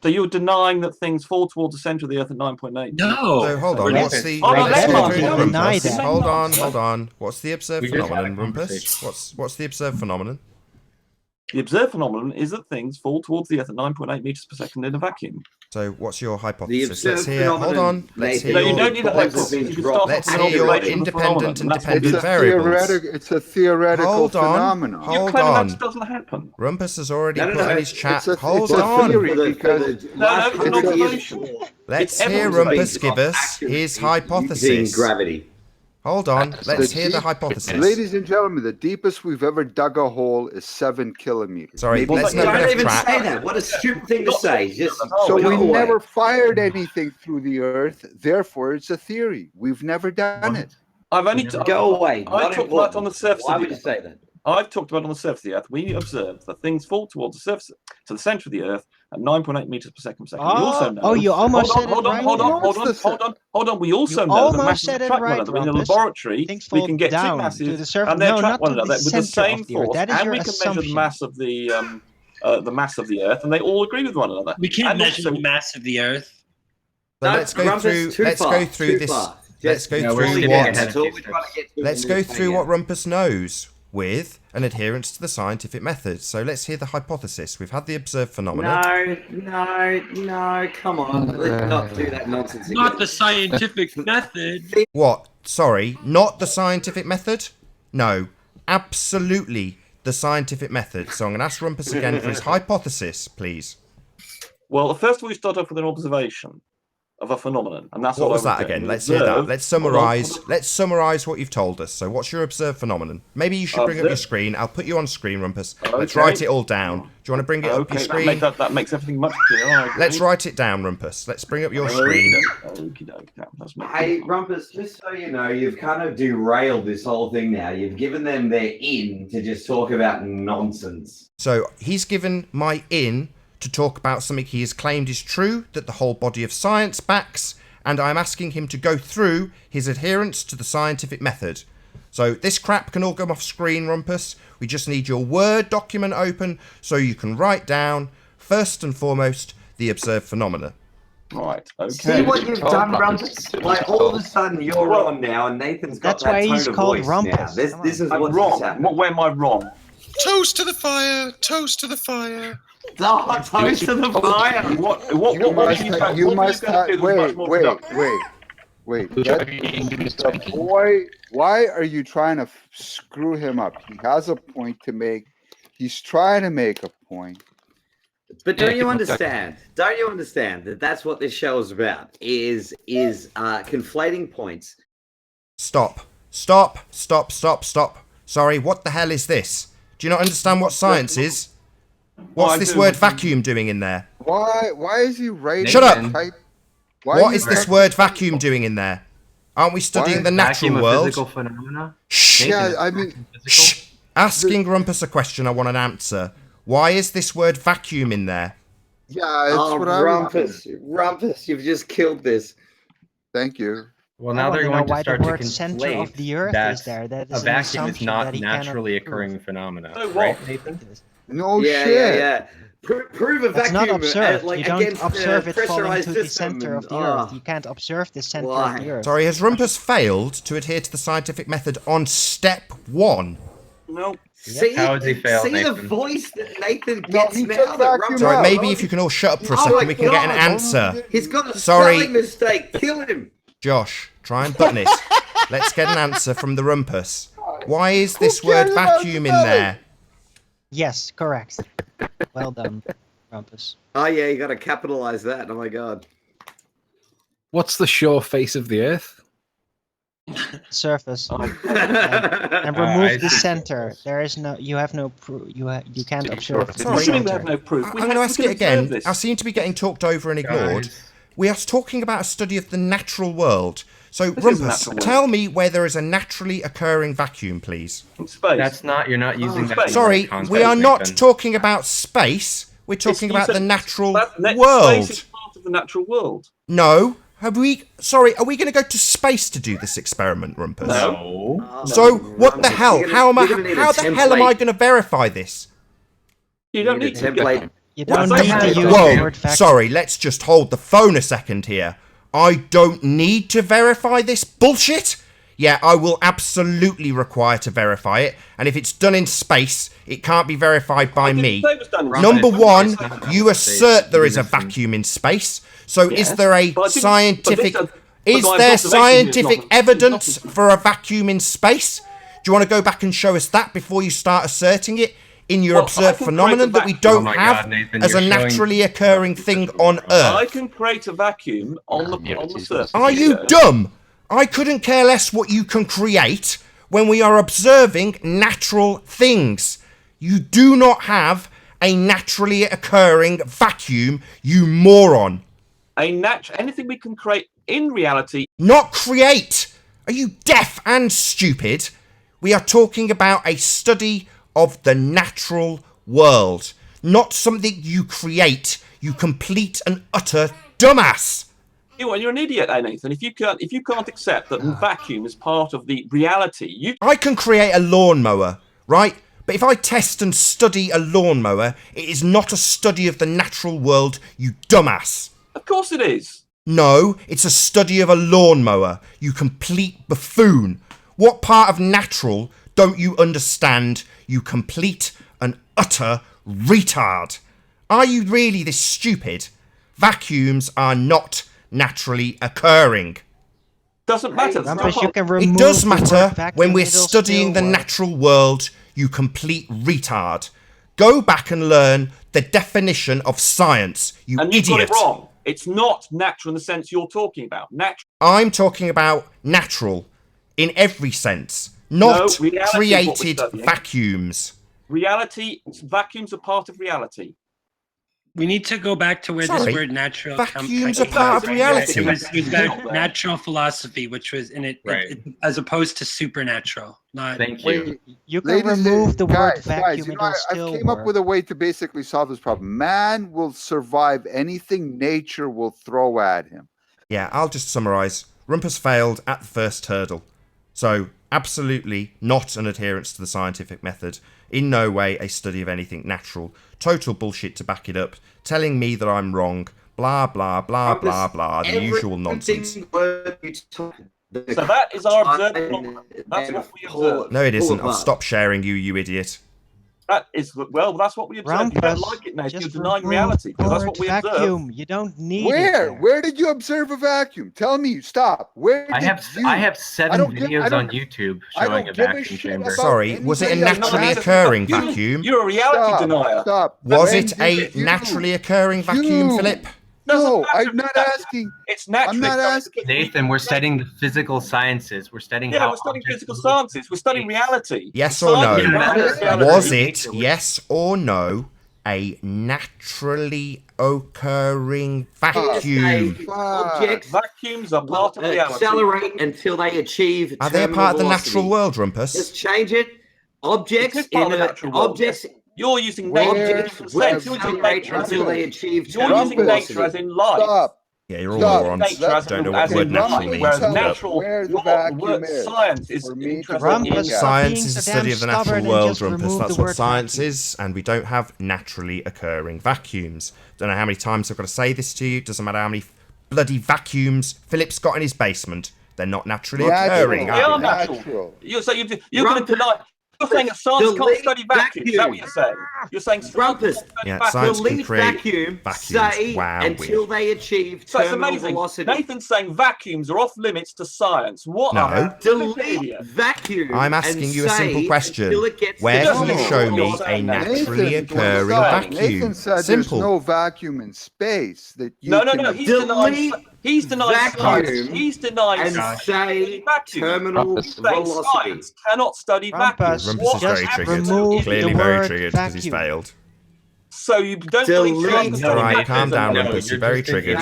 So you're denying that things fall towards the centre of the Earth at 9.8? No. So hold on. What's the? Hold on. What's the observed phenomenon, Rumpus? What's the observed phenomenon? The observed phenomenon is that things fall towards the Earth at 9.8 meters per second in a vacuum. So what's your hypothesis? The Let's hear. Hold on. Let's hear. No, you don't need a hypothesis. Let's hear your independent variables. It's a theoretical phenomenon. Hold You're on. that doesn't happen. Rumpus has already put in his chat. It's Hold a on. theory because Let's hear Rumpus give us his hypothesis. Gravity. Hold on. Let's hear the hypothesis. Ladies and gentlemen, the deepest we've ever dug a hole is 7 kilometers. Sorry, let's not don't even say that. What a stupid thing to say. Just so we go away. never fired anything through the Earth. Therefore, it's a theory. We've never done it. I've only go away. I talked about on the surface. Why would you say that? I've talked about on the surface of the Earth. We observed that things fall towards the surface, to the centre of the Earth, at 9.8 meters per second per second. We also know. Oh, you almost said it right. Hold on. We also know that masses attract one another. In the laboratory, we can get two masses and they attract one another with the same force, and we can measure the mass of the mass of the Earth, and they all agree with one another. We can't measure the mass of the Earth. So let's go through what Rumpus knows with an adherence to the scientific method. So let's hear the hypothesis. We've had the observed phenomena. No, come on. Let's not do that nonsense again. Not the scientific method. What? Sorry, not the scientific method? No, absolutely the scientific method. So I'm going to ask Rumpus again for his hypothesis, please. Well, first of all, we start off with an observation of a phenomenon, and that's what was that again? Let's hear that. Let's summarize. Let's summarize what you've told us. So, what's your observed phenomenon? Maybe you should bring up your screen. I'll put you on screen, Rumpus. Let's write it all down. Do you want to bring it up your screen? That makes everything much clearer. Let's write it down, Rumpus. Let's bring up your screen. Hey, Rumpus, just so you know, you've kind of derailed this whole thing now. You've given them their in to just talk about nonsense. So, he's given my in to talk about something he has claimed is true, that the whole body of science backs, and I'm asking him to go through his adherence to the scientific method. So this crap can all come off screen, Rumpus. We just need your Word document open so you can write down, first and foremost, the observed phenomena. Right, okay. See what you've done, Rumpus? Like, all of a sudden, you're on now, and Nathan's got that tone of voice now. This is what's happening. Where am I wrong? Toast to the fire! Toast to the fire! Oh, toast to the fire! Wait. Boy, why are you trying to screw him up? He has a point to make. He's trying to make a point. But don't you understand? Don't you understand that that's what this show is about? Is conflating points. Stop. Sorry, what the hell is this? Do you not understand what science is? What's this word vacuum doing in there? Why is he writing? Shut up! What is this word vacuum doing in there? Aren't we studying the natural world? Physical phenomena? Shh! Yeah, I mean... Shh! Asking Rumpus a question, I want an answer. Why is this word vacuum in there? Yeah, it's what I Rumpus, you've just killed this. Thank you. Well, I now want they're to know going to why the start to word center of conflate the earth that is there. That a is an vacuum is assumption not that he cannot naturally prove. occurring phenomena, So right, what? Nathan? No yeah, shit. yeah. Prove a That's not vacuum observed. like You don't against observe a it falling pressurized to the system. center And, of the earth. You can't observe the center of why? the earth. Sorry, has Rumpus failed to adhere to the scientific method on step 1? No. See, How has he failed, see the Nathan? voice that Nathan No, gets he now. took That vacuum Sorry, out. maybe if you can all shut up for a Oh second, my we can get an God. answer. He's got a Sorry. spelling mistake. Kill him. Josh, try and button it. Let's get an answer from the Rumpus. Why is this Who word cares about vacuum in spelling? there? Yes, correct. Well done, Rumpus. Oh yeah, you got to capitalize that. Oh my God. What's the sure face of the Earth? Surface. Oh, and I remove the see. center. There is no. You have no proof. You can't observe the Sorry. What do you mean we center. have no proof? I'm going to ask it again. I seem to be getting talked over and ignored. Guys. We are talking about a study of the natural world. So, This is Rumpus, natural world. tell me where there is a naturally occurring vacuum, please. In space. That's not. You're not using that. in the right Sorry, context, we are not Nathan. talking about space. We're talking You about said the natural Space world. is part of the natural world. No. Have we? Sorry, are we going to go to space to do this experiment, Rumpus? No. So what the hell? How the hell am I going to verify this? You don't need to. template. You don't What's need that? to use the Whoa, word vacuum. sorry, let's just hold the phone a second here. I don't need to verify this bullshit? Yeah, I will absolutely require to verify it, and if it's done in space, it can't be verified by me. Number one, you assert there is a vacuum in space, so is there a scientific... Is there scientific evidence for a vacuum in space? Do you want to go back and show us that before you start asserting it in your observed phenomenon that we don't have as a naturally occurring thing on I Earth? can create a vacuum on the surface. Are you dumb? I couldn't care less what you can create when we are observing natural things. You do not have a naturally occurring vacuum, you moron. Anything we can create in reality. Not create! Are you deaf and stupid? We are talking about a study of the natural world, not something you create, you complete and utter dumbass. You're an idiot, Nathan. If you can't accept that the vacuum is part of the reality, I can create a lawnmower, right? But if I test and study a lawnmower, it is not a study of the natural world, you dumbass. Of course it is. No, it's a study of a lawnmower, you complete buffoon. What part of natural don't you understand, you complete and utter retard? Are you really this stupid? Vacuums are not naturally occurring. Doesn't matter. It does matter when we're studying the natural world, you complete retard. Go back and learn the definition of science, you and you've idiot. got it wrong. It's not natural in the sense you're talking about. Natural. I'm talking about natural in every sense, not created vacuums. Reality, vacuums are part of reality. We need to go back to where this word natural vacuums are part of reality. It was natural philosophy, which was in it, as opposed to supernatural. Not. Thank you. You can remove the word vacuum. You know, I came up with a way to basically solve this problem. Man will survive anything nature will throw at him. Yeah, I'll just summarise. Rumpus failed at the first hurdle. So, absolutely not an adherence to the scientific method. In no way a study of anything natural. Total bullshit to back it up. Telling me that I'm wrong. Blah, blah, blah, blah, blah. The usual nonsense. So that is our observed. That's what we observe. No, it isn't. I've stopped sharing you, you idiot. That is, well, that's what we observe. You don't like it now. You're denying reality because that's what we observe. You don't need Where? Where did you observe a vacuum? Tell me. Stop. Where? I have 7 videos on YouTube showing a vacuum chamber. Sorry, was it a naturally occurring vacuum? You're a reality denier. Stop. Was it a naturally occurring vacuum, Philip? No, I'm not asking. It's natural. I'm not asking. Nathan, we're studying the physical sciences. We're studying how. We're studying physical sciences. We're studying reality. Yes or no? Was it, yes or no, a naturally occurring vacuum? Vacuums are part of reality. Accelerate until they achieve. Are they a part of the velocity. natural world, Rumpus? Just change it. Objects in objects. You're using nature until they achieve You're using nature as in life. Stop. Yeah, you're all Stop. morons. Nature as Don't in know the- what as word in naturally Rumpus means. whereas Look it up. natural- where the vacuum is science is for me to interested look in at. Science is a so study damn of the natural stubborn and world, just Rumpus. remove That's the what word science vacuum. is, and we don't have naturally occurring vacuums. Don't know how many times I've got to say this to you. Doesn't matter how many bloody vacuums Philip's got in his basement. They're not naturally occurring. They are Are they? natural. You're going to deny. You're saying that science can't study vacuums. Is that what you're saying? You're saying science can't study Yeah, vacuums. science can Delete create vacuum, vacuums. say, Wow, until weird. they achieve So it's terminal amazing. velocity. Nathan's saying vacuums are off limits to science. What No. a Delete vacuum. I'm asking and you a simple say question. until it gets Where to can you terminal show me velocity. a naturally Nathan, occurring stop. vacuum? Nathan said Simple. there's no vacuum in space that you No. can He's denying. He's denying science. vacuum He's denying and science. say terminal He's saying velocity. science cannot study vacuums. Rumpus is very triggered. Clearly very triggered because he's failed. So you don't believe science can study Alright, vacuums? calm down, No, Rumpus. You're very triggered.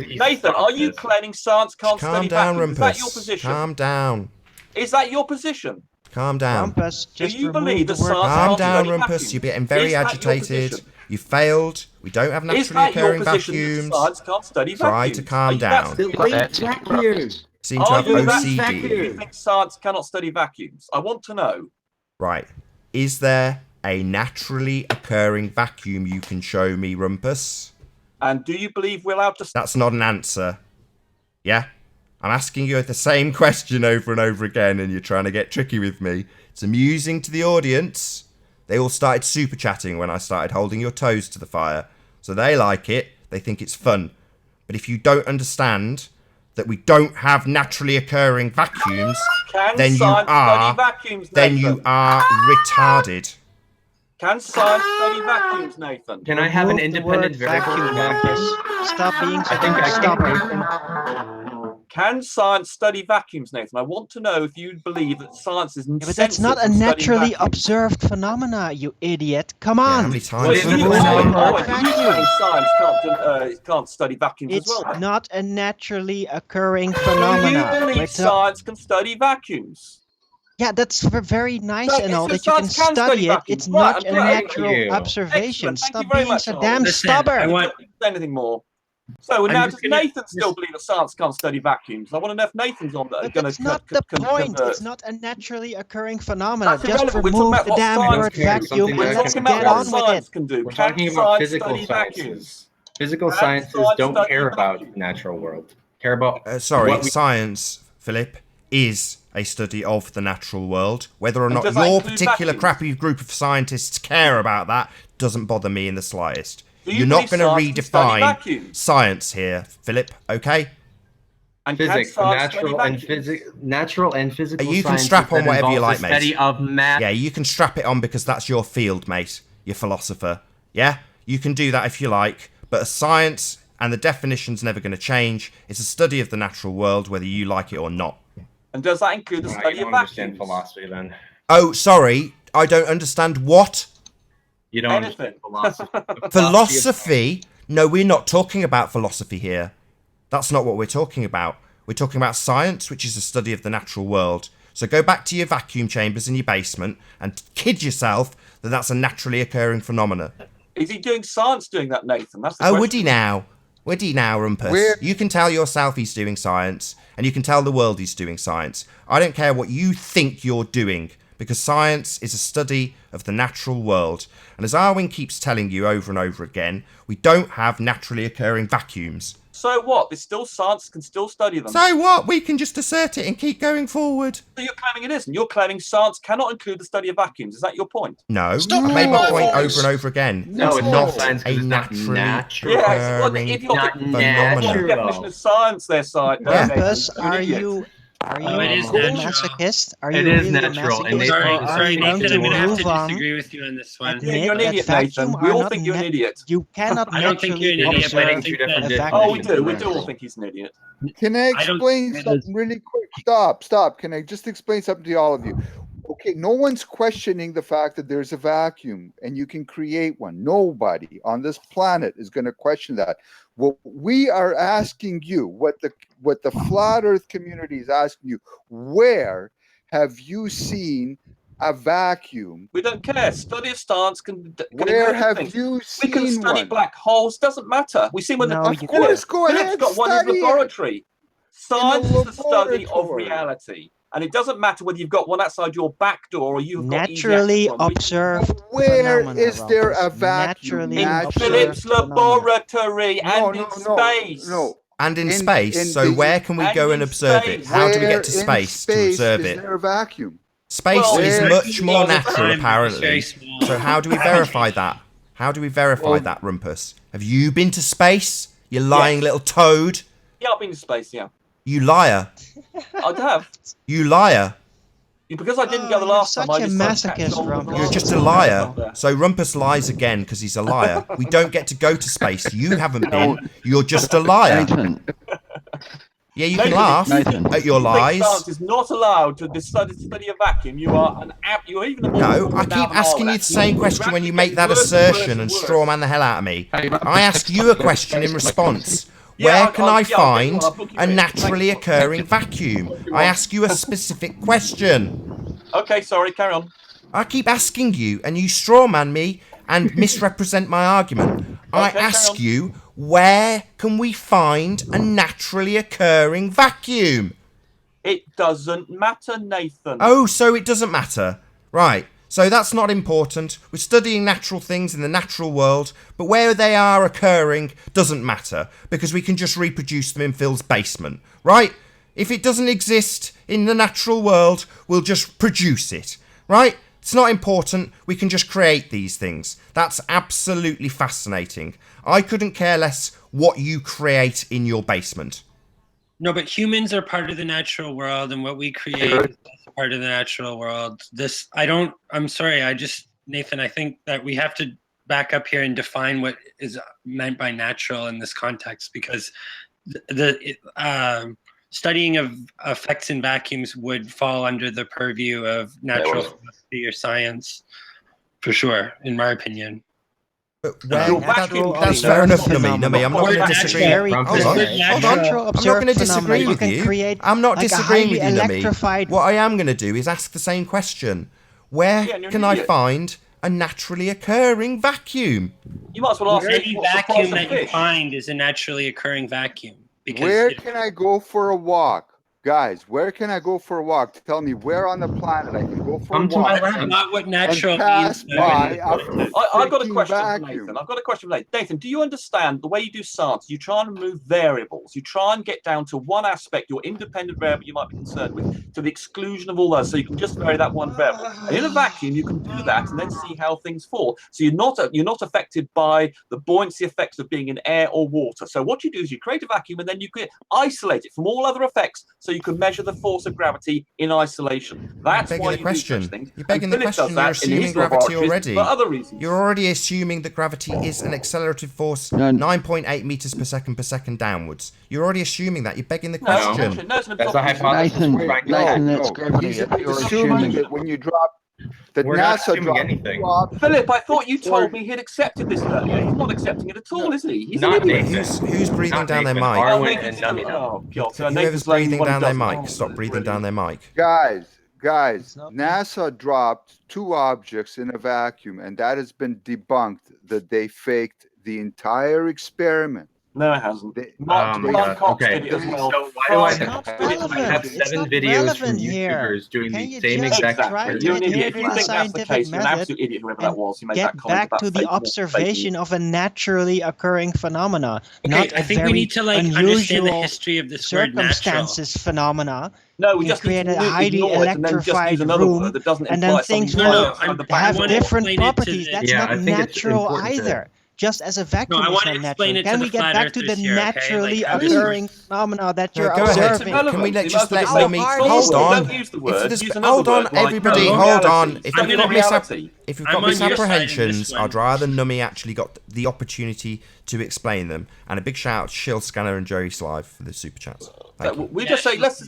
Nathan, are you claiming science can't Calm study down, vacuums? Is that your Rumpus. position? Calm down. Is that your position? Calm down. Rumpus, Do just you remove believe the that word science Calm can't down, study Rumpus. vacuums? You're getting very Is that your agitated. position? You failed. We don't have Is naturally that your occurring position that vacuums. science can't study Try vacuums? to calm down. Delete vacuum. Seem to Are have you OCD. Do you think science cannot study vacuums? I want to know. Right. Is there a naturally occurring vacuum you can show me, Rumpus? And do you believe we're allowed to... That's not an answer. Yeah? I'm asking you the same question over and over again and you're trying to get tricky with me. It's amusing to the audience. They all started super chatting when I started holding your toes to the fire. So they like it. They think it's fun. But if you don't understand that we don't have naturally occurring vacuums, then you are retarded. Can science study vacuums, Nathan? Can I have an independent variable? Stop being so I think I stubborn. Can science study vacuums, Nathan? I want to know if you believe that science is. Yeah, but that's not a naturally observed phenomena, you idiot. Come on. How many times Well, have you you saying science can't study vacuums It's as well. Then. not a naturally occurring Do you phenomena. believe science can study vacuums? Yeah, that's very nice No, and all it's that you can science can study study it. vacuums. It's Right, not a I'm glad. natural Thank you. observation. Excellent. Thank Stop you very being much, so Charlie. damn Listen, stubborn. I want- Don't say anything more. So I'm now, just does gonna- Nathan still believe that science can't study vacuums? I want to know if Nathan's on that. But that's not the point. It's not a naturally occurring phenomena. That's Just irrelevant. We're talking remove about the what damn science word can do. vacuum Something and that let's can get do. on with science it. can do. We're Can talking about science physical study sciences. vacuums? Physical Can sciences science don't study care about vacuums? natural world. Care about sorry, what we- science, Philip, is a study of the natural world. Whether or And not does that your include particular vacuums? crappy group of scientists care about that doesn't bother me in the slightest. Do you You're not believe going to science can study redefine vacuums? science here, Philip, okay? And physics, can science study natural and vacuums? natural and physical. You can sciences strap on that whatever you involve like, the mate. Study of math. Yeah, you can strap it on because that's your field, mate. You're a philosopher. Yeah? You can do that if you like. But a science, and the definition's never going to change, it's a study of the natural world, whether you like it or not. And does that include the Right, study you of don't understand vacuums? philosophy then. Oh, sorry. I don't understand what? You don't understand philosophy. The Philosophy? No, we're not talking about philosophy here. That's not what we're talking about. We're talking about science, which is a study of the natural world. So go back to your vacuum chambers in your basement and kid yourself that that's a naturally occurring phenomenon. Is he doing science doing that, Nathan? That's the Oh, question. would he now? Would he now, Rumpus? We're- You can tell yourself he's doing science, and you can tell the world he's doing science. I don't care what you think you're doing, because science is a study of the natural world. And as Arwin keeps telling you over and over again, we don't have naturally occurring vacuums. So what? There's still science can still study them. So what? We can just assert it and keep going forward. So you're claiming it isn't. You're claiming science cannot include the study of vacuums. Is that your point? No, Stop I made my point No. over and over again. No, it's not science 'cause a it's not naturally natural. Yes, well, occurring if you're Not phenomenon. what's the definition of science there, Rumpus, Nathan? are Idiot. you Oh, it is a natural. masochist? Are It you is really natural, a and masochist? they- Sorry, Or sorry, are you going Nathan, I'm going to have to move on? disagree with you on this one. Admit You're an that idiot, Nathan. vacuum We are all not think you're an nat- idiot. You cannot I don't think you're an naturally idiot, but I observe think Two different a definitions. Oh, we vacuum. do. We Natural. do all think he's an idiot. Can I I don't explain think it something really quick? Stop. Can I just explain something to all of you? Okay, no one's questioning the fact that there's a vacuum and you can create one. Nobody on this planet is going to question that. What we are asking you, what the flat earth community is asking you, where have you seen a vacuum? We don't care. Study of stance can Where include have things. you We can seen study one? black holes. Doesn't matter. We see when No, the you course, go Philip's ahead, got one in his study it. laboratory. Science is the study of laboratory. reality, and it doesn't matter whether you've got one outside your back door or you've got easy Naturally access one. observed Where phenomena, is there a Rumpus. vacuum? Naturally In Philip's observed phenomena. laboratory and in space. No. And in space, so the- where can we and go in and observe it? space. How do we get to Where in space to space observe is it? there a vacuum? Space Well, is where- much more all the natural, time, it's apparently. very small. So how do we verify that? How do we verify that, Rumpus? Have you been to space? You lying Yes. little toad. Yeah, I've been to space. Yeah, You liar. I'd have. You liar. Because I didn't go the you're last time. such I a just catch masochist, on with Rumpus. the You're last just a one. liar. So Rumpus lies again because he's a liar. We don't get to go to space. You haven't been. You're just a liar. Nathan, Yeah, you can Nathan, laugh Nathan. at your lies. Science is not allowed to study a vacuum. You are an you're even a more No, I keep asking you the same question when you make that assertion and strawman the hell out of me. I ask you a question in response. Where can I find a naturally occurring vacuum? I ask you a specific question. Okay, sorry, carry on. I keep asking you, and you strawman me and misrepresent my argument. I Okay, carry ask on. you, where can we find a naturally occurring vacuum? It doesn't matter, Nathan. Oh, so it doesn't matter. Right. So that's not important. We're studying natural things in the natural world, but where they are occurring doesn't matter because we can just reproduce them in Phil's basement, right? If it doesn't exist in the natural world, we'll just produce it, right? It's not important. We can just create these things. That's absolutely fascinating. I couldn't care less what you create in your basement. No, but humans are part of the natural world, and what we create is part of the natural world. I'm sorry, Nathan, I think that we have to back up here and define what is meant by natural in this context, because the studying of effects in vacuums would fall under the purview of natural philosophy or science, for sure, in my opinion. But that's fair enough, Nummy. I'm not going to disagree. Hold on. I'm not going to disagree with you. I'm not disagreeing with you, Nummy. What I am going to do is ask the same question. Where can I find a naturally occurring vacuum? You might as well ask Any vacuum that you find is a naturally occurring vacuum. Where can I go for a walk? Guys, where can I go for a walk? Tell me where on the planet I can go for a walk. That's not what natural means. I've got a question for Nathan. I've got a question for Nathan. Nathan, do you understand the way you do science? You try and remove variables. You try and get down to one aspect, your independent variable you might be concerned with, to the exclusion of all those. So you can just vary that one variable. And in a vacuum, you can do that and then see how things fall. So you're not affected by the buoyancy effects of being in air or water. So what you do is you create a vacuum and then you can isolate it from all other effects, so you can measure the force of gravity in isolation. That's why you do such things. You're begging the question. You're assuming gravity already. For other reasons. You're already assuming that gravity is an accelerative force 9.8 meters per second downwards. You're already assuming that. You're begging the question. That's the hypothesis. Nathan, that's gravity. He's You're assuming that when you drop that We're not NASA assuming dropped anything. Philip, I thought you told me he'd accepted this earlier. He's not accepting it at all, is he? He's Not an idiot. Nathan. Who's breathing Not down their Nathan. mic? Arwen and Nummy now. Oh, God. So Whoever's Nathan's laying breathing what he down their doesn't. mic, stop breathing down their mic. Guys, NASA dropped 2 objects in a vacuum, and that has been debunked that they faked the entire experiment. No, it hasn't. Mark Cox okay. did it as well. So why do I It's not relevant. have It's 7 not videos from relevant here. YouTubers doing Can the you same just exact try experiment? to You're an idiot. adhere If to you the think that's the scientific case, you're an method absolute idiot, whoever that and was. Who made get that comment back about to the faking it, observation of a naturally occurring phenomena, Okay, not I a think we very need to understand the unusual history of this word natural. circumstances phenomena. No, we You just need create to a highly ignore it and then just electrified use another room, word that doesn't and then imply things something will outside the have background. different explain it to properties. the- That's Yeah, not I think it's natural important to- either. Just as a vacuum I is wanna not explain natural. it to Can the we get flat back to the earthers here, okay? naturally Like, how does- occurring phenomena that you're Go ahead. observing? Can we just let How Nummy hard hold is on? Don't use the word. If Use there's- another hold on, word, like, everybody, no, hold reality. on. If Study you've got reality. if you've I'm got on your side in this misapprehensions, one. I'd rather Nummy actually got the opportunity to explain them. And a big shout out to Shill Scanner and Jerry Slive for the super chats. Thank you. We just say let's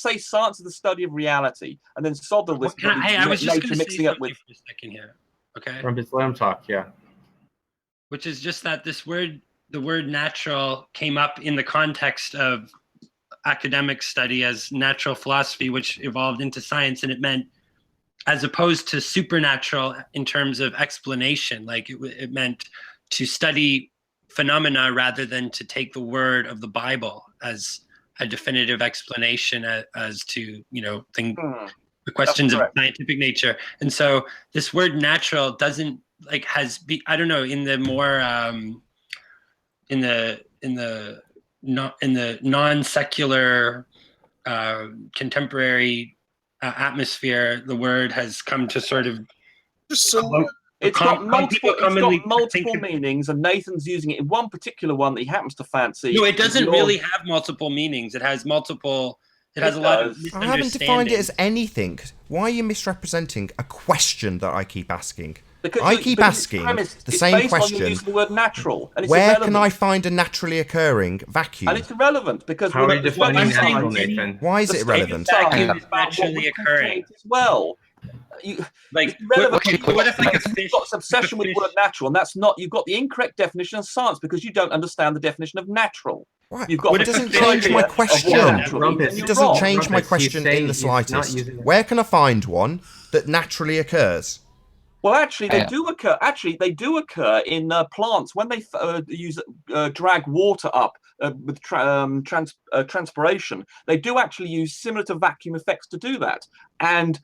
say science is the study of reality, and then sod all this Hey, I was just nature going to say mixing up something with. for a second here, okay? Just let him talk, yeah. Which is just that this word, the word natural, came up in the context of academic study as natural philosophy, which evolved into science, and it meant as opposed to supernatural in terms of explanation. Like it meant to study phenomena rather than to take the word of the Bible as a definitive explanation as to, the questions of scientific nature. And so this word natural doesn't I don't know, in the more in the non-secular contemporary atmosphere, the word has come to sort of it's got multiple meanings, and Nathan's using it in one particular one that he happens to fancy. No, it doesn't really have multiple meanings. It has multiple. It has a lot of misunderstanding. I haven't defined it as anything. Why are you misrepresenting a question that I keep asking? I keep asking the same question. The word natural, and it's where irrelevant. Can I find a naturally occurring vacuum? And it's irrelevant because how are you defining natural, Nathan? Why is it irrelevant? Vacuum is naturally occurring as well. What if like a fish? You've got this obsession with the word natural, and that's not. You've got the incorrect definition of science because you don't understand the definition of natural. What? You've got it doesn't change my question. It doesn't change my question in the slightest. Where can I find one that naturally occurs? Well, actually, they do occur. Actually, they do occur in plants when they drag water up with transpiration. They do actually use similar to vacuum effects to do that, and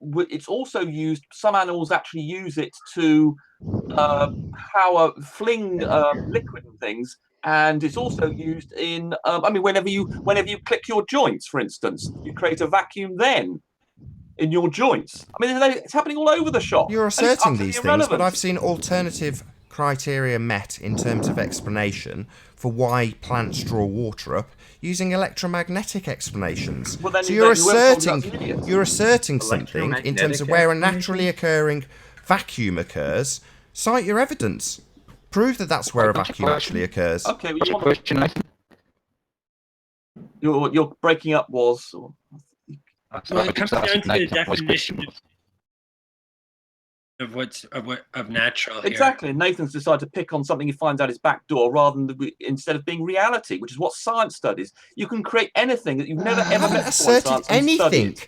it's also used. Some animals actually use it to fling liquid and things. And it's also used in. Whenever you click your joints, for instance, you create a vacuum then. In your joints. It's happening all over the shop. You're asserting these things, but I've seen alternative criteria met in terms of explanation for why plants draw water up using electromagnetic explanations. Well, so you're asserting something in terms of where a naturally occurring vacuum occurs. Cite your evidence. Prove that that's where a vacuum actually occurs. Okay, your breaking up was. Well, it comes down to the definition of natural. Here. Exactly. Nathan's decided to pick on something he finds out his back door rather than instead of being reality, which is what science studies. You can create anything that you've never ever asserted anything.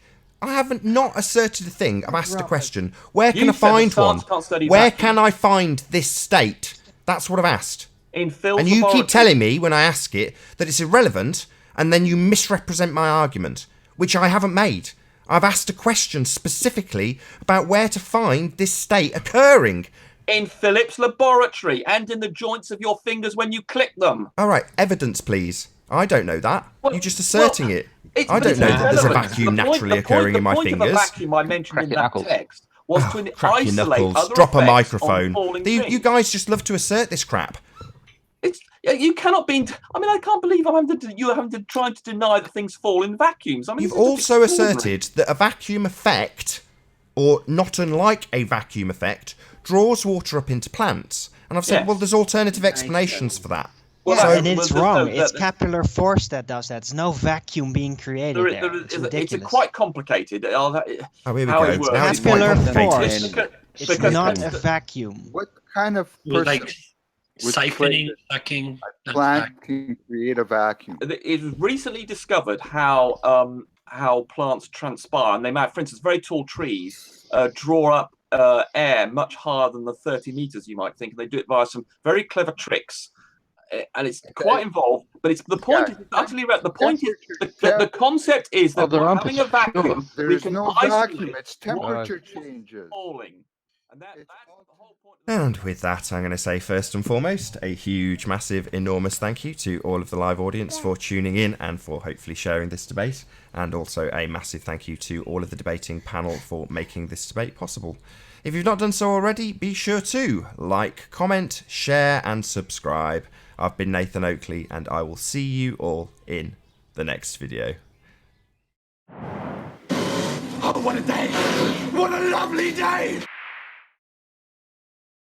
I haven't not asserted a thing. I've asked a question. Where can I find one? Where can I find this state? That's what I've asked. In Phil's and you keep telling me when I ask it that it's irrelevant, and then you misrepresent my argument, which I haven't made. I've asked a question specifically about where to find this state occurring. In Philip's laboratory and in the joints of your fingers when you click them. All right, evidence, please. I don't know that. You're just asserting it. I don't know that there's a vacuum naturally occurring in my fingers. The vacuum I mentioned in that text was to crack your knuckles. Drop a microphone. You guys just love to assert this crap. You cannot be. I can't believe you're having to try to deny that things fall in vacuums. You've also asserted that a vacuum effect, or not unlike a vacuum effect, draws water up into plants. And I've said, well, there's alternative explanations for that. And it's wrong. It's capillary force that does that. There's no vacuum being created there. It's ridiculous. It's quite complicated. Here we go. Capillary force. It's not a vacuum. What kind of person... siphoning, sucking. Plant can create a vacuum. It was recently discovered how plants transpire, and they might, for instance, very tall trees draw up air much higher than the 30 meters you might think. And they do it via some very clever tricks, and it's quite involved. But the point is utterly right. The point is the concept is that we're having a vacuum. There's no vacuum. It's temperature changes. Falling. And with that, I'm going to say first and foremost, a huge, massive, enormous thank you to all of the live audience for tuning in and for hopefully sharing this debate. And also a massive thank you to all of the debating panel for making this debate possible. If you've not done so already, be sure to like, comment, share and subscribe. I've been Nathan Oakley and I will see you all in the next video. Oh, what a day! What a lovely day!